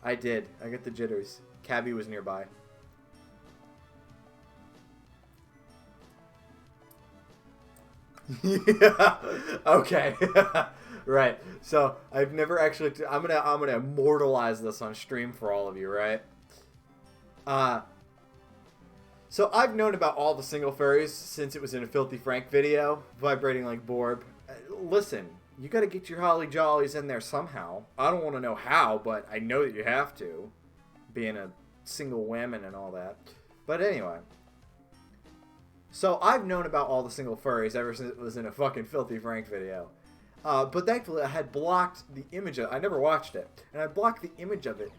I did. I got the jitters. Cabby was nearby. Yeah. Okay. Right. So I've never actually. I'm gonna immortalize this on stream for all of you. Right. So I've known about all the single furries since it was in a Filthy Frank video, vibrating like Borb. Listen, you got to get your holly jollies in there somehow. I don't want to know how, but I know that you have to, being a single woman and all that. But anyway. So I've known about all the single furries ever since it was in a fucking Filthy Frank video. But thankfully I had blocked the image of it. I never watched it. And I blocked the image of it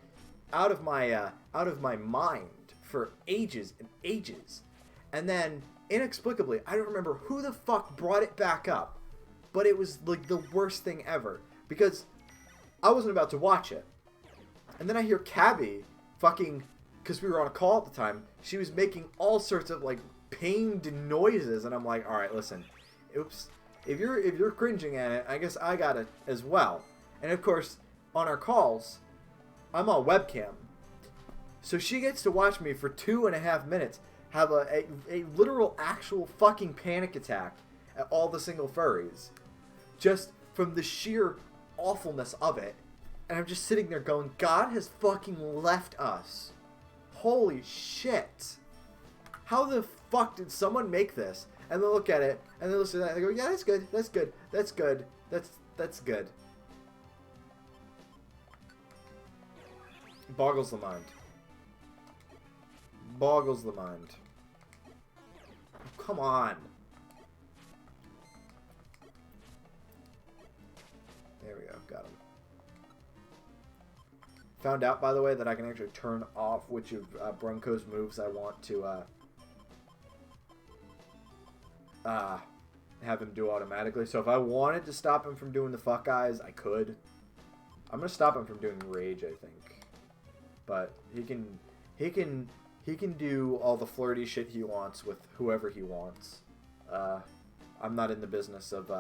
out of my mind for ages and ages. And then, inexplicably, I don't remember who the fuck brought it back up. But it was like the worst thing ever. Because I wasn't about to watch it. And then I hear Cabby fucking, because we were on a call at the time, she was making all sorts of like pained noises. And I'm like, alright, listen. Oops. If you're cringing at it, I guess I got it as well. And of course, on our calls, I'm on webcam. So she gets to watch me for 2.5 minutes have a literal actual fucking panic attack at all the single furries. Just from the sheer awfulness of it. And I'm just sitting there going, God has fucking left us. Holy shit. How the fuck did someone make this? And they look at it, and they listen to that, and they go, yeah, that's good, that's good, that's good, that's good. Boggles the mind. Boggles the mind. Oh, come on. There we go, got him. Found out, by the way, that I can actually turn off which of Brunko's moves I want to have him do automatically. So if I wanted to stop him from doing the fuck eyes, I could. I'm gonna stop him from doing rage, I think. But he can do all the flirty shit he wants with whoever he wants. I'm not in the business of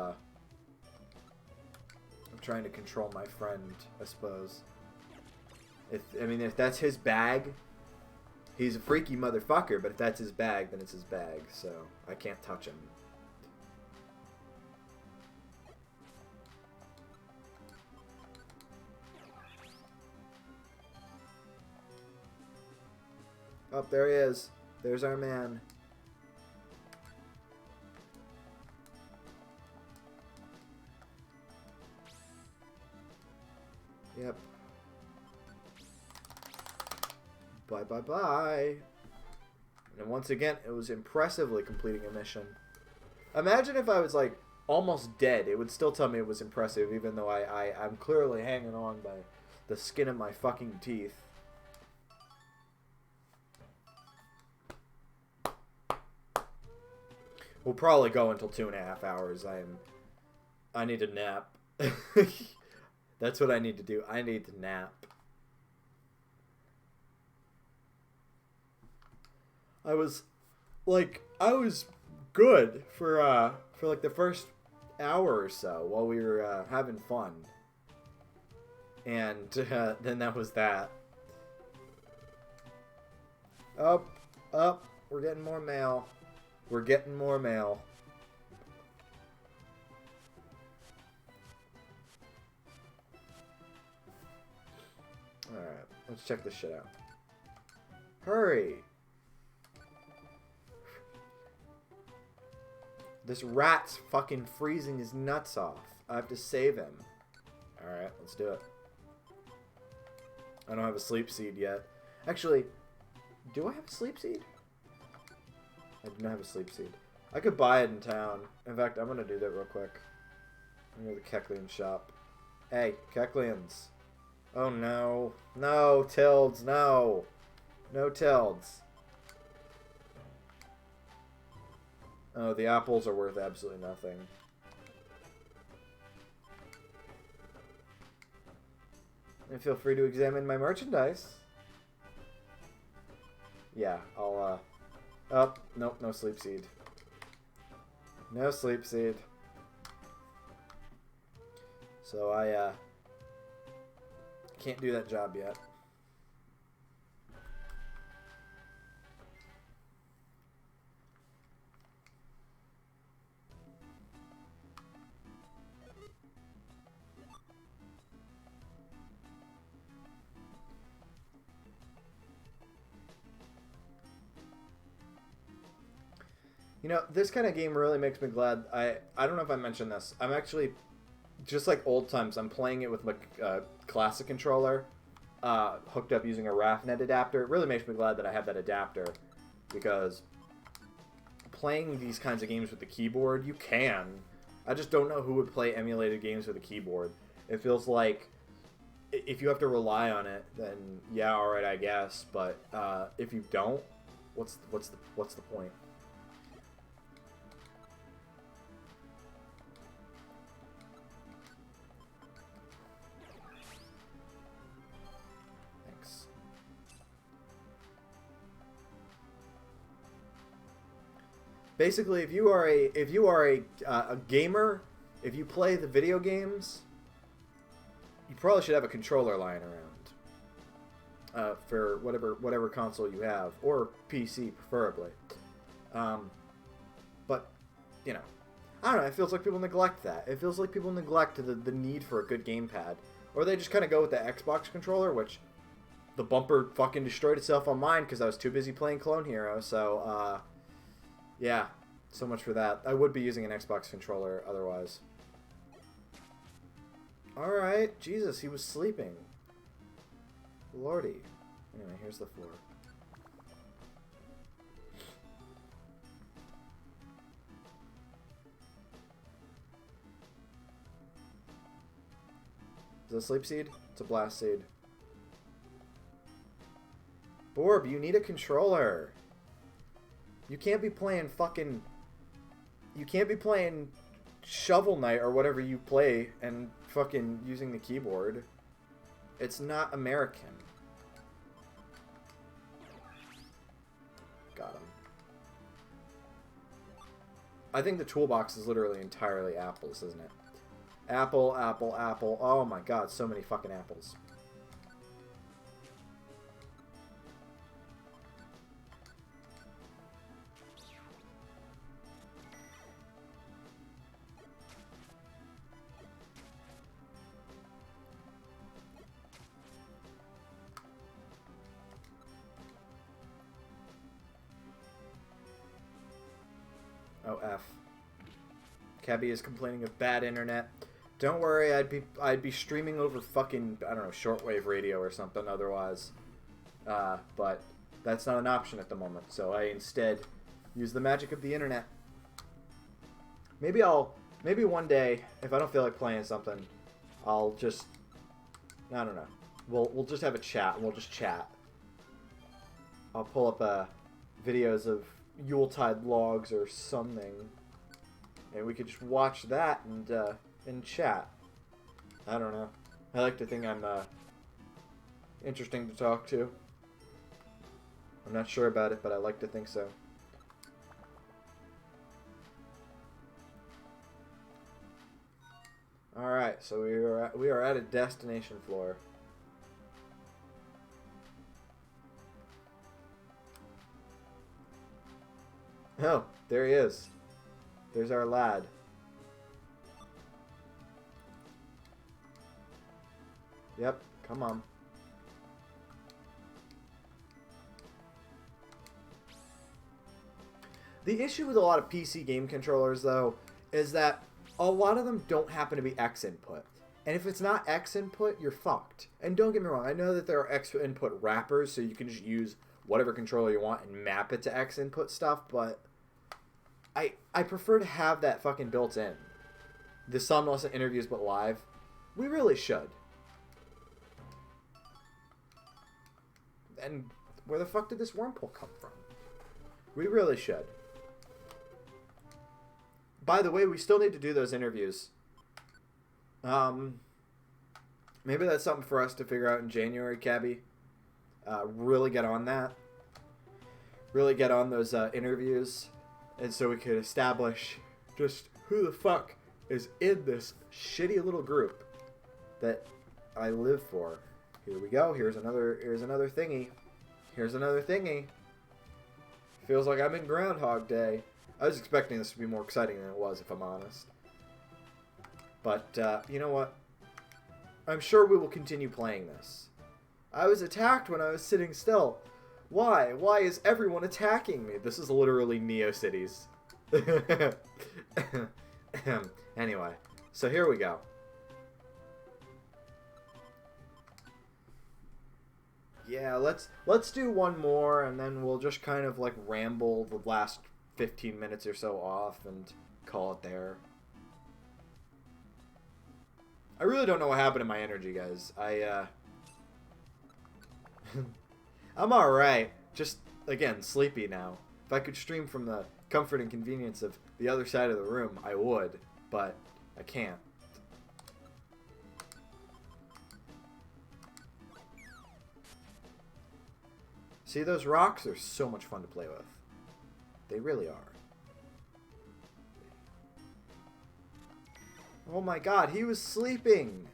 trying to control my friend, I suppose. If that's his bag, he's a freaky motherfucker, but if that's his bag, then it's his bag, so I can't touch him. Oh, there he is. There's our man. Yep. Bye, bye, bye. And once again, it was impressively completing a mission. Imagine if I was, like, almost dead. It would still tell me it was impressive, even though I'm clearly hanging on by the skin of my fucking teeth. We'll probably go until 2.5 hours. I need a nap. That's what I need to do. I need to nap. I was good for like the first hour or so while we were having fun. And then that was that. Up, we're getting more mail. We're getting more mail. Alright, let's check this shit out. Hurry! This rat's fucking freezing his nuts off. I have to save him. Alright, let's do it. I don't have a sleep seed yet. Actually, do I have a sleep seed? I do not have a sleep seed. I could buy it in town. In fact, I'm going to do that real quick. I'm going to the Keclean shop. Hey, Kecleans. Oh no. No, Tilds, no. No Tilds. Oh, the apples are worth absolutely nothing. And feel free to examine my merchandise. Yeah, I'll, oh, nope, no sleep seed. No sleep seed. So I can't do that job yet. You know, this kind of game really makes me glad. I don't know if I mentioned this. I'm actually, just like old times, I'm playing it with my classic controller, hooked up using a RAFnet adapter. It really makes me glad that I have that adapter, because playing these kinds of games with the keyboard, you can. I just don't know who would play emulated games with a keyboard. It feels like if you have to rely on it, then yeah, all right, I guess. But if you don't, what's the point? Basically, if you are a gamer, if you play the video games, you probably should have a controller lying around for whatever console you have, or PC preferably. But you know, I don't know. It feels like people neglect that. It feels like people neglect the need for a good gamepad, or they just kind of go with the Xbox controller, which the bumper fucking destroyed itself on mine because I was too busy playing Clone Hero. So. Yeah, so much for that. I would be using an Xbox controller otherwise. Alright, Jesus, he was sleeping. Lordy. Anyway, here's the floor. Is it a sleep seed? It's a blast seed. Borb, you need a controller. You can't be playing fucking... You can't be playing Shovel Knight or whatever you play and fucking using the keyboard. It's not American. Got him. I think the toolbox is literally entirely apples, isn't it? Apple, apple, apple. Oh my god, so many fucking apples. Oh, F. Cabby is complaining of bad internet. Don't worry, I'd be streaming over fucking, I don't know, shortwave radio or something otherwise. But that's not an option at the moment, so I instead use the magic of the internet. Maybe one day, if I don't feel like playing something, I'll just, I don't know. We'll just have a chat, and we'll just chat. I'll pull up videos of Yuletide logs or something, and we could just watch that and chat. I don't know. I like to think I'm interesting to talk to. I'm not sure about it, but I like to think so. Alright, so we are at a destination floor. Oh, there he is. There's our lad. Yep, come on. The issue with a lot of PC game controllers, though, is that a lot of them don't happen to be X input. And if it's not X input, you're fucked. And don't get me wrong, I know that there are X input wrappers, so you can just use whatever controller you want and map it to X input stuff, but I prefer to have that fucking built in. The Somnolescent interviews but live. We really should. And where the fuck did this wormhole come from? We really should. By the way, we still need to do those interviews. Maybe that's something for us to figure out in January, Cabby. Really get on that. Really get on those interviews. And so we could establish just who the fuck is in this shitty little group that I live for. Here we go. Here's another thingy. Here's another thingy. Feels like I'm in Groundhog Day. I was expecting this to be more exciting than it was, if I'm honest. But, you know what? I'm sure we will continue playing this. I was attacked when I was sitting still. Why? Why is everyone attacking me? This is literally NeoCities. Anyway, so here we go. Yeah, let's do one more, and then we'll just kind of like ramble the last 15 minutes or so off and call it there. I really don't know what happened to my energy, guys. I'm alright. Just, again, sleepy now. If I could stream from the comfort and convenience of the other side of the room, I would. But I can't. See, those rocks are so much fun to play with. They really are. Oh my god, he was sleeping!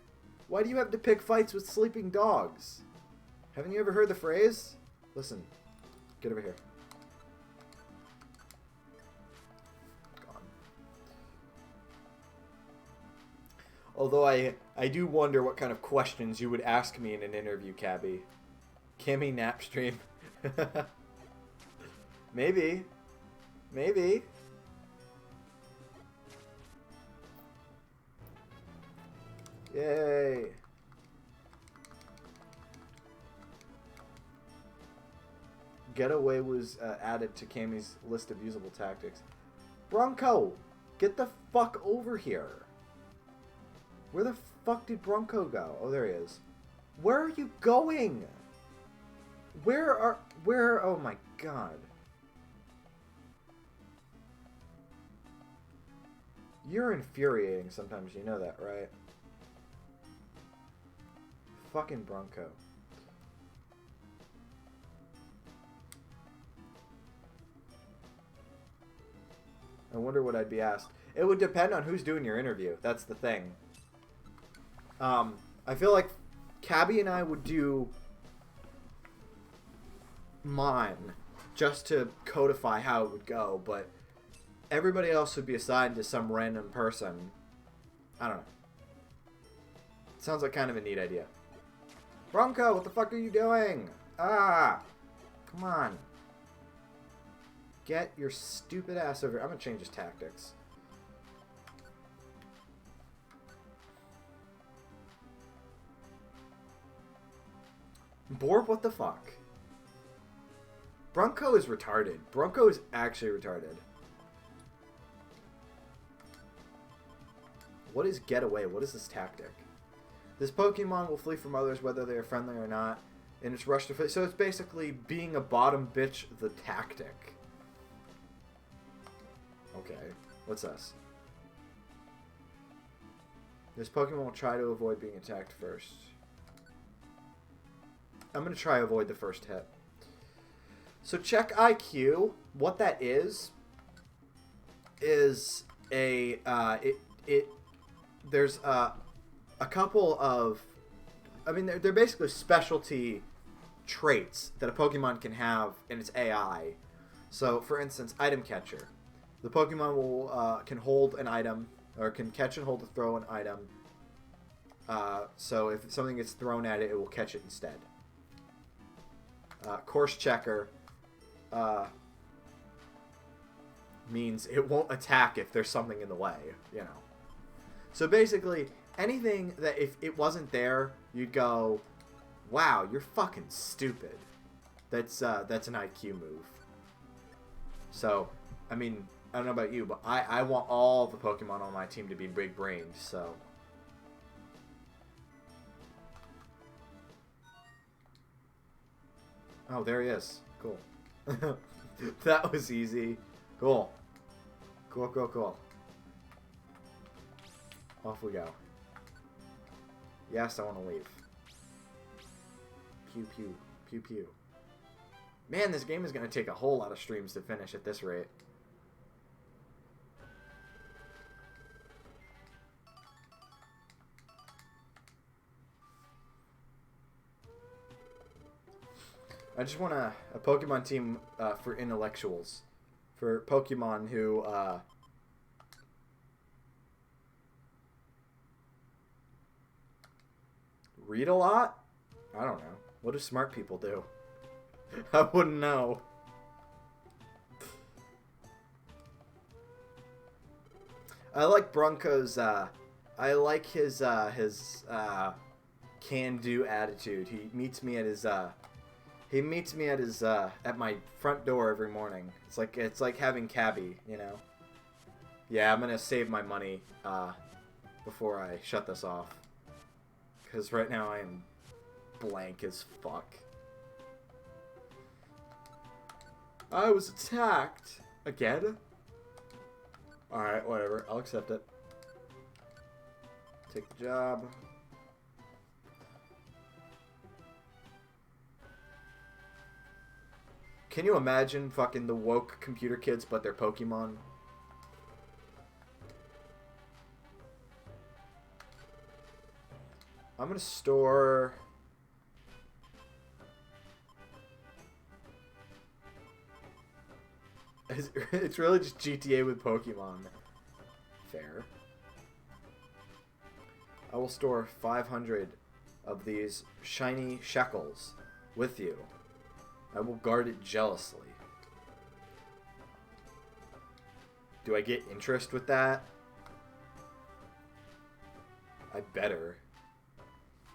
Why do you have to pick fights with sleeping dogs? Haven't you ever heard the phrase? Listen. Get over here. Gone. Although I do wonder what kind of questions you would ask me in an interview, Cabby. Cammy Napstream. Maybe. Maybe. Yay. Getaway was added to Cammy's list of usable tactics. Bronco! Get the fuck over here. Where the fuck did Bronco go? Oh, there he is. Where are you going? Where, oh my god. You're infuriating sometimes, you know that, right? Fucking Bronco. I wonder what I'd be asked. It would depend on who's doing your interview. That's the thing. I feel like Cabby and I would do mine just to codify how it would go, but everybody else would be assigned to some random person. I don't know. Sounds like kind of a neat idea. Bronco, what the fuck are you doing? Ah! Come on. Get your stupid ass over here. I'm gonna change his tactics. Borb, what the fuck? Bronco is retarded. Bronco is actually retarded. What is get away? What is this tactic? This Pokemon will flee from others whether they are friendly or not. And it's rush to flee. So it's basically being a bottom bitch, the tactic. Okay. What's this? This Pokemon will try to avoid being attacked first. I'm going to try avoid the first hit. So check IQ. What that is a there's a couple of, I mean, they're basically specialty traits that a Pokemon can have in its AI. So for instance, item catcher. The Pokemon will can hold an item, or can catch and hold to throw an item. So if something gets thrown at it, it will catch it instead. Course checker means it won't attack if there's something in the way, you know. So basically, anything that if it wasn't there, you'd go, wow, you're fucking stupid. That's an IQ move. So, I mean, I don't know about you, but I want all the Pokemon on my team to be big-brained, so... Oh, there he is. Cool. That was easy. Cool. Cool, cool, cool. Off we go. Yes, I want to leave. Pew, pew. Pew, pew. Man, this game is going to take a whole lot of streams to finish at this rate. I just want a Pokemon team for intellectuals. For Pokemon who... read a lot? I don't know. What do smart people do? I wouldn't know. I like Bronco's, I like his can-do attitude. He meets me at his, at my front door every morning. It's like having Cabby, you know? Yeah, I'm gonna save my money, before I shut this off. Because right now I am blank as fuck. I was attacked. Again? Alright, whatever. I'll accept it. Take the job. Can you imagine fucking the woke computer kids but they're Pokemon? I'm gonna store... It's really just GTA with Pokemon. Fair. I will store 500 of these shiny shekels with you. I will guard it jealously. Do I get interest with that? I better.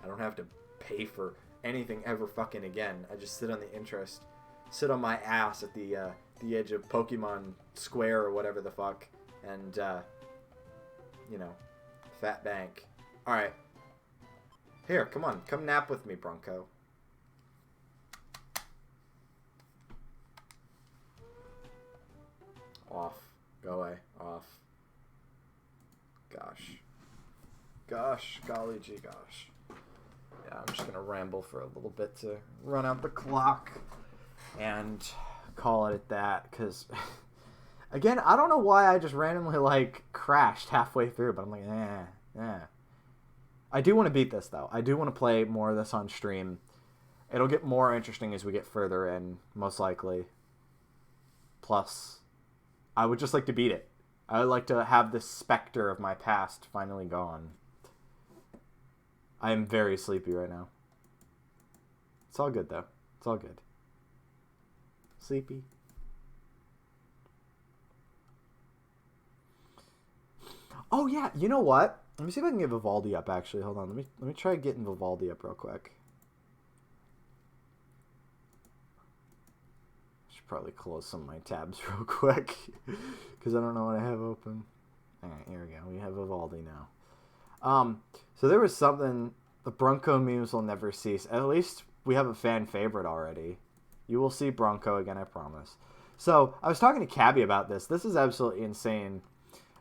I don't have to pay for anything ever fucking again. I just sit on the interest. Sit on my ass at the edge of Pokemon Square or whatever the fuck. And, you know, fat bank. Alright. Here, come on. Come nap with me, Bronco. Off. Go away. Off. Gosh. Gosh. Golly gee gosh. Yeah, I'm just gonna ramble for a little bit to run out the clock and call it at that, because again, I don't know why I just randomly like crashed halfway through, but I'm like, I do want to beat this though. I do want to play more of this on stream. It'll get more interesting as we get further in, most likely. Plus, I would just like to beat it. I would like to have this specter of my past finally gone. I am very sleepy right now. It's all good, though. It's all good. Sleepy. Oh, yeah. You know what? Let me see if I can get Vivaldi up, actually. Hold on. Let me try getting Vivaldi up real quick. probably close some of my tabs real quick because I don't know what I have open. All right, here we go. We have Vivaldi now. So there was something. The Bronco memes will never cease. At least we have a fan favorite already. You will see Bronco again, I promise. So I was talking to Cabby about this. This is absolutely insane.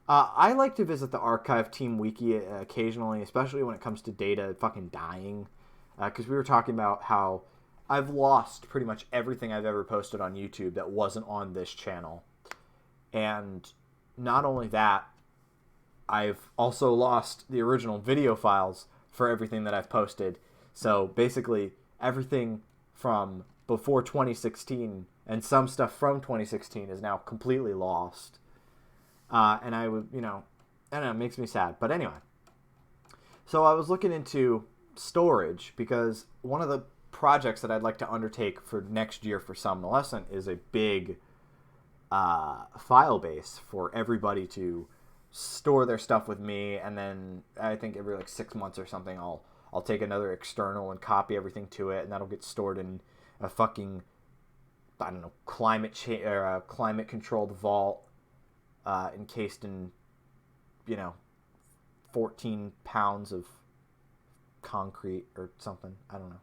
I like to visit the archive team wiki occasionally, especially when it comes to data fucking dying. Because we were talking about how I've lost pretty much everything I've ever posted on YouTube that wasn't on this channel. And not only that, I've also lost the original video files for everything that I've posted. So basically everything from before 2016 and some stuff from 2016 is now completely lost. And I would, I don't know, it makes me sad. But anyway, so I was looking into storage because one of the projects that I'd like to undertake for next year for Somnolescent is a big file base for everybody to store their stuff with me, and then I think every like 6 months or something I'll take another external and copy everything to it, and that'll get stored in a fucking, I don't know, climate controlled vault encased in 14 pounds of concrete or something. I don't know.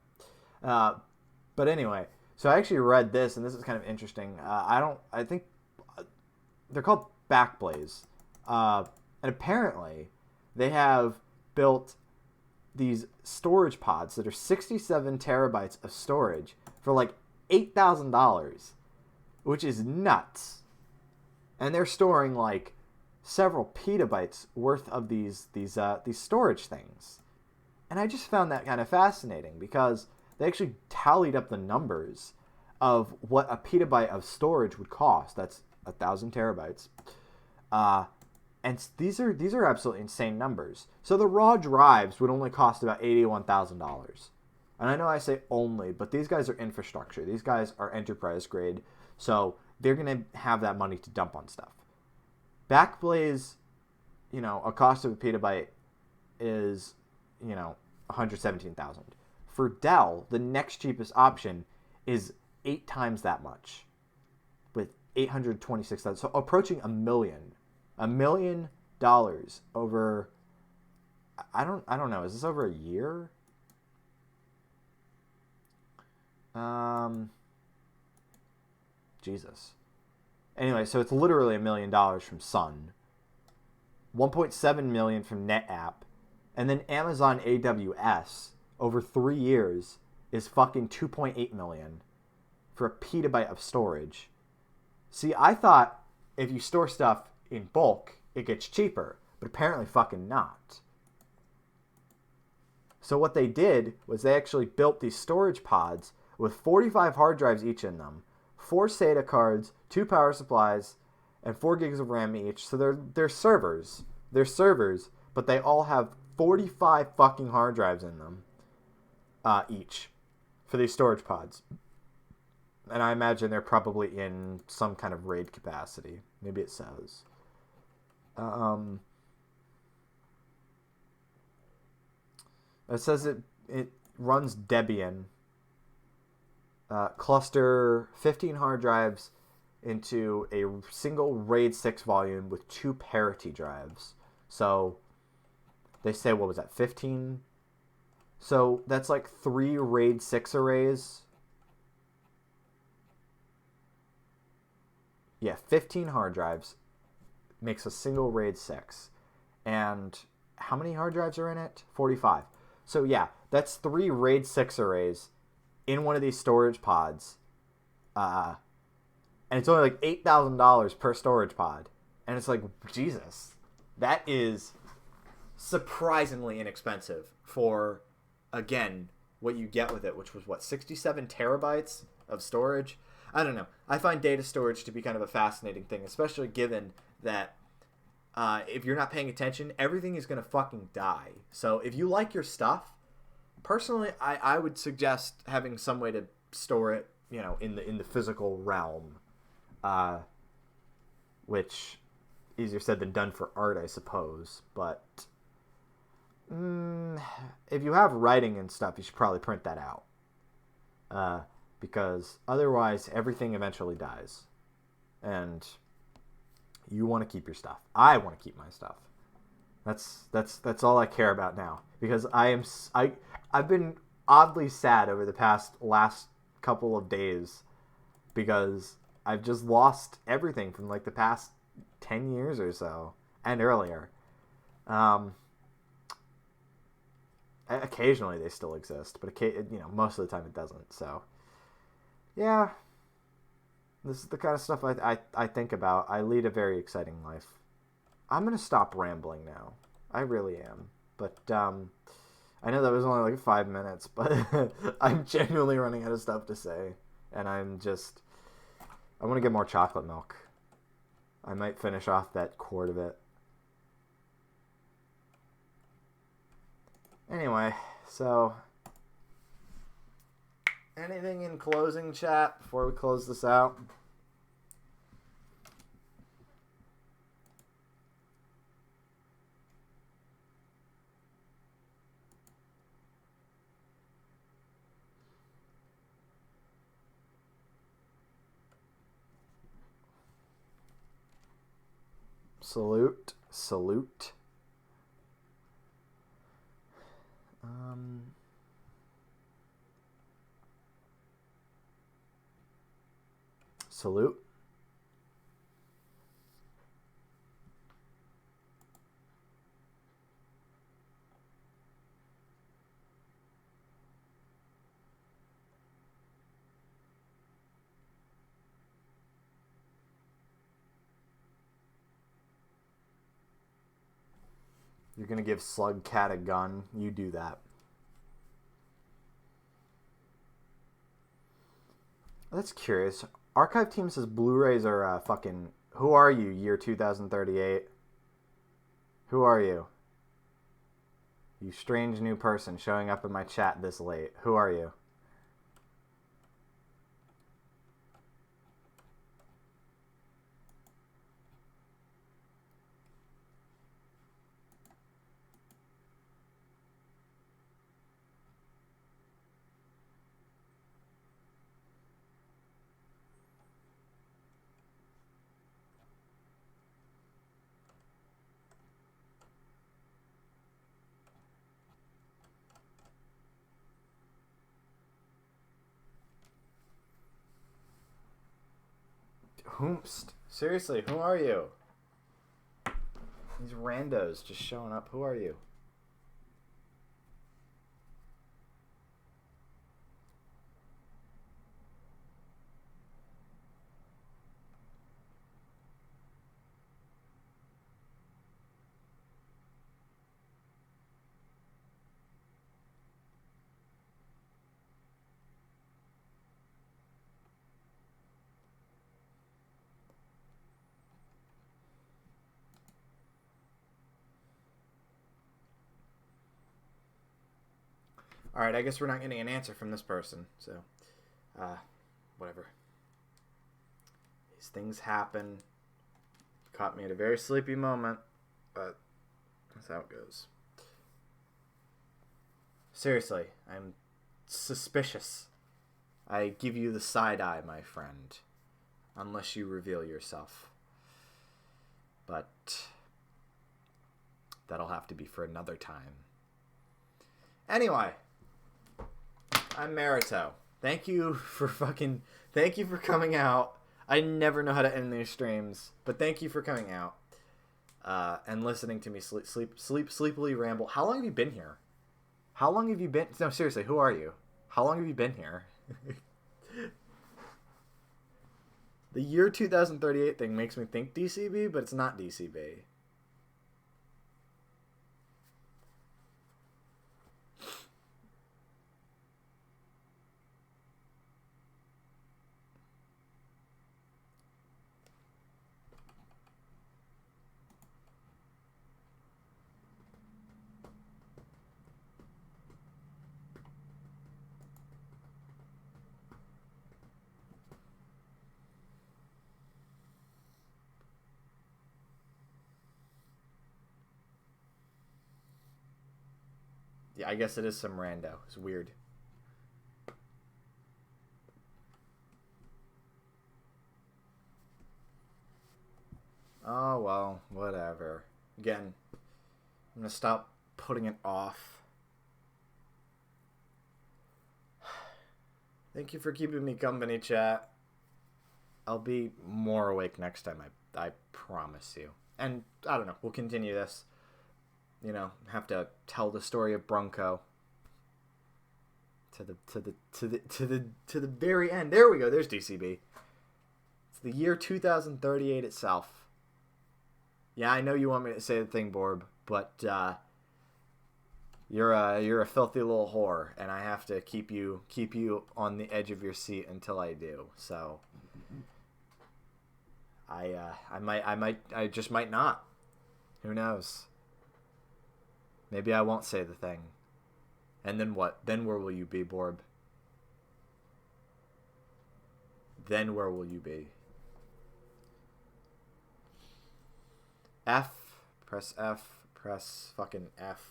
But anyway, so I actually read this, and this is kind of interesting. I think they're called Backblaze. And apparently they have built these storage pods that are 67 terabytes of storage for like $8,000, which is nuts. And they're storing like several petabytes worth of these storage things. And I just found that kind of fascinating because they actually tallied up the numbers of what a petabyte of storage would cost. That's 1,000 terabytes. And these are absolutely insane numbers. So the raw drives would only cost about $81,000. And I know I say only, but these guys are infrastructure. These guys are enterprise grade. So they're going to have that money to dump on stuff. Backblaze, a cost of a petabyte is, $117,000. For Dell, the next cheapest option is 8 times that much with $826,000. So approaching $1 million. $1 million over, I don't know, is this over a year? Jesus. Anyway, so it's literally $1 million from Sun, 1.7 million from NetApp, and then Amazon AWS over 3 years is fucking 2.8 million for a petabyte of storage. See, I thought if you store stuff in bulk, it gets cheaper, but apparently fucking not. So what they did was they actually built these storage pods with 45 hard drives each in them, 4 SATA cards, 2 power supplies, and 4 gigs of RAM each. So they're servers. They're servers, but they all have 45 fucking hard drives in them each for these storage pods. And I imagine they're probably in some kind of RAID capacity. Maybe it says. It says it runs Debian. Cluster 15 hard drives into a single RAID 6 volume with 2 parity drives. So they say, what was that, 15? So that's like 3 RAID 6 arrays. Yeah, 15 hard drives makes a single RAID 6. And how many hard drives are in it? 45. So yeah, that's 3 RAID 6 arrays in one of these storage pods. And it's only like $8,000 per storage pod. And it's like, Jesus, that is surprisingly inexpensive for, again, what you get with it, which was, 67 terabytes of storage? I don't know. I find data storage to be kind of a fascinating thing, especially given that if you're not paying attention, everything is going to fucking die. So if you like your stuff, personally, I would suggest having some way to store it, in the physical realm, which easier said than done for art, I suppose. But if you have writing and stuff, you should probably print that out. because otherwise everything eventually dies, and you want to keep your stuff. I want to keep my stuff. That's all I care about now, because I've been oddly sad over the last couple of days, because I've just lost everything from like the past 10 years or so and earlier. Occasionally they still exist, but most of the time it doesn't. So yeah, this is the kind of stuff I think about. I lead a very exciting life. I'm gonna stop rambling now. I really am. But I know that was only like 5 minutes, but I'm genuinely running out of stuff to say, and I want to get more chocolate milk. I might finish off that quart of it. Anyway, so anything in closing, chat, before we close this out? Salute. Salute. Salute. You're gonna give Slug Cat a gun. You do that. That's curious. Archive Team says Blu-rays are fucking... Who are you, year 2038? Who are you? You strange new person showing up in my chat this late. Who are you? Whomst? Seriously, who are you? These randos just showing up. Who are you? Alright, I guess we're not getting an answer from this person, so, whatever. These things happen. Caught me at a very sleepy moment, but that's how it goes. Seriously, I'm suspicious. I give you the side eye, my friend, unless you reveal yourself. But that'll have to be for another time. Anyway, I'm Marito. Thank you for coming out. I never know how to end these streams, but thank you for coming out and listening to me sleepily ramble. How long have you been here? How long have you been? No, seriously, who are you? How long have you been here? The year 2038 thing makes me think DCB, but it's not DCB. Yeah, I guess it is some rando. It's weird. Oh, well, whatever. Again, I'm going to stop putting it off. Thank you for keeping me company, chat. I'll be more awake next time, I promise you. And, I don't know, we'll continue this. You know, have to tell the story of Bronco. To the very end. There we go, there's DCB. It's the year 2038 itself. Yeah, I know you want me to say the thing, Borb, but you're a filthy little whore, and I have to keep you on the edge of your seat until I do. So I just might not. Who knows? Maybe I won't say the thing. And then what? Then where will you be, Borb? Then where will you be? F. Press F. Press fucking F.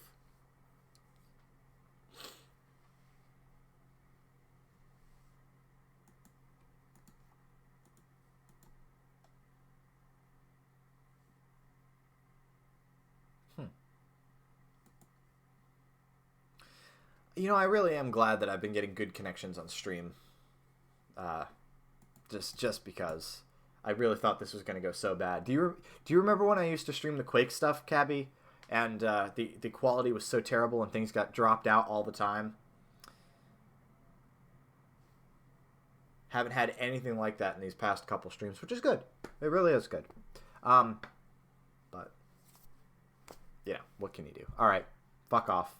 You know, I really am glad that I've been getting good connections on stream. Just because I really thought this was going to go so bad. Do you remember when I used to stream the Quake stuff, Cabby? And the quality was so terrible and things got dropped out all the time? Haven't had anything like that in these past couple streams, which is good. It really is good. But, yeah, what can you do? All right, fuck off.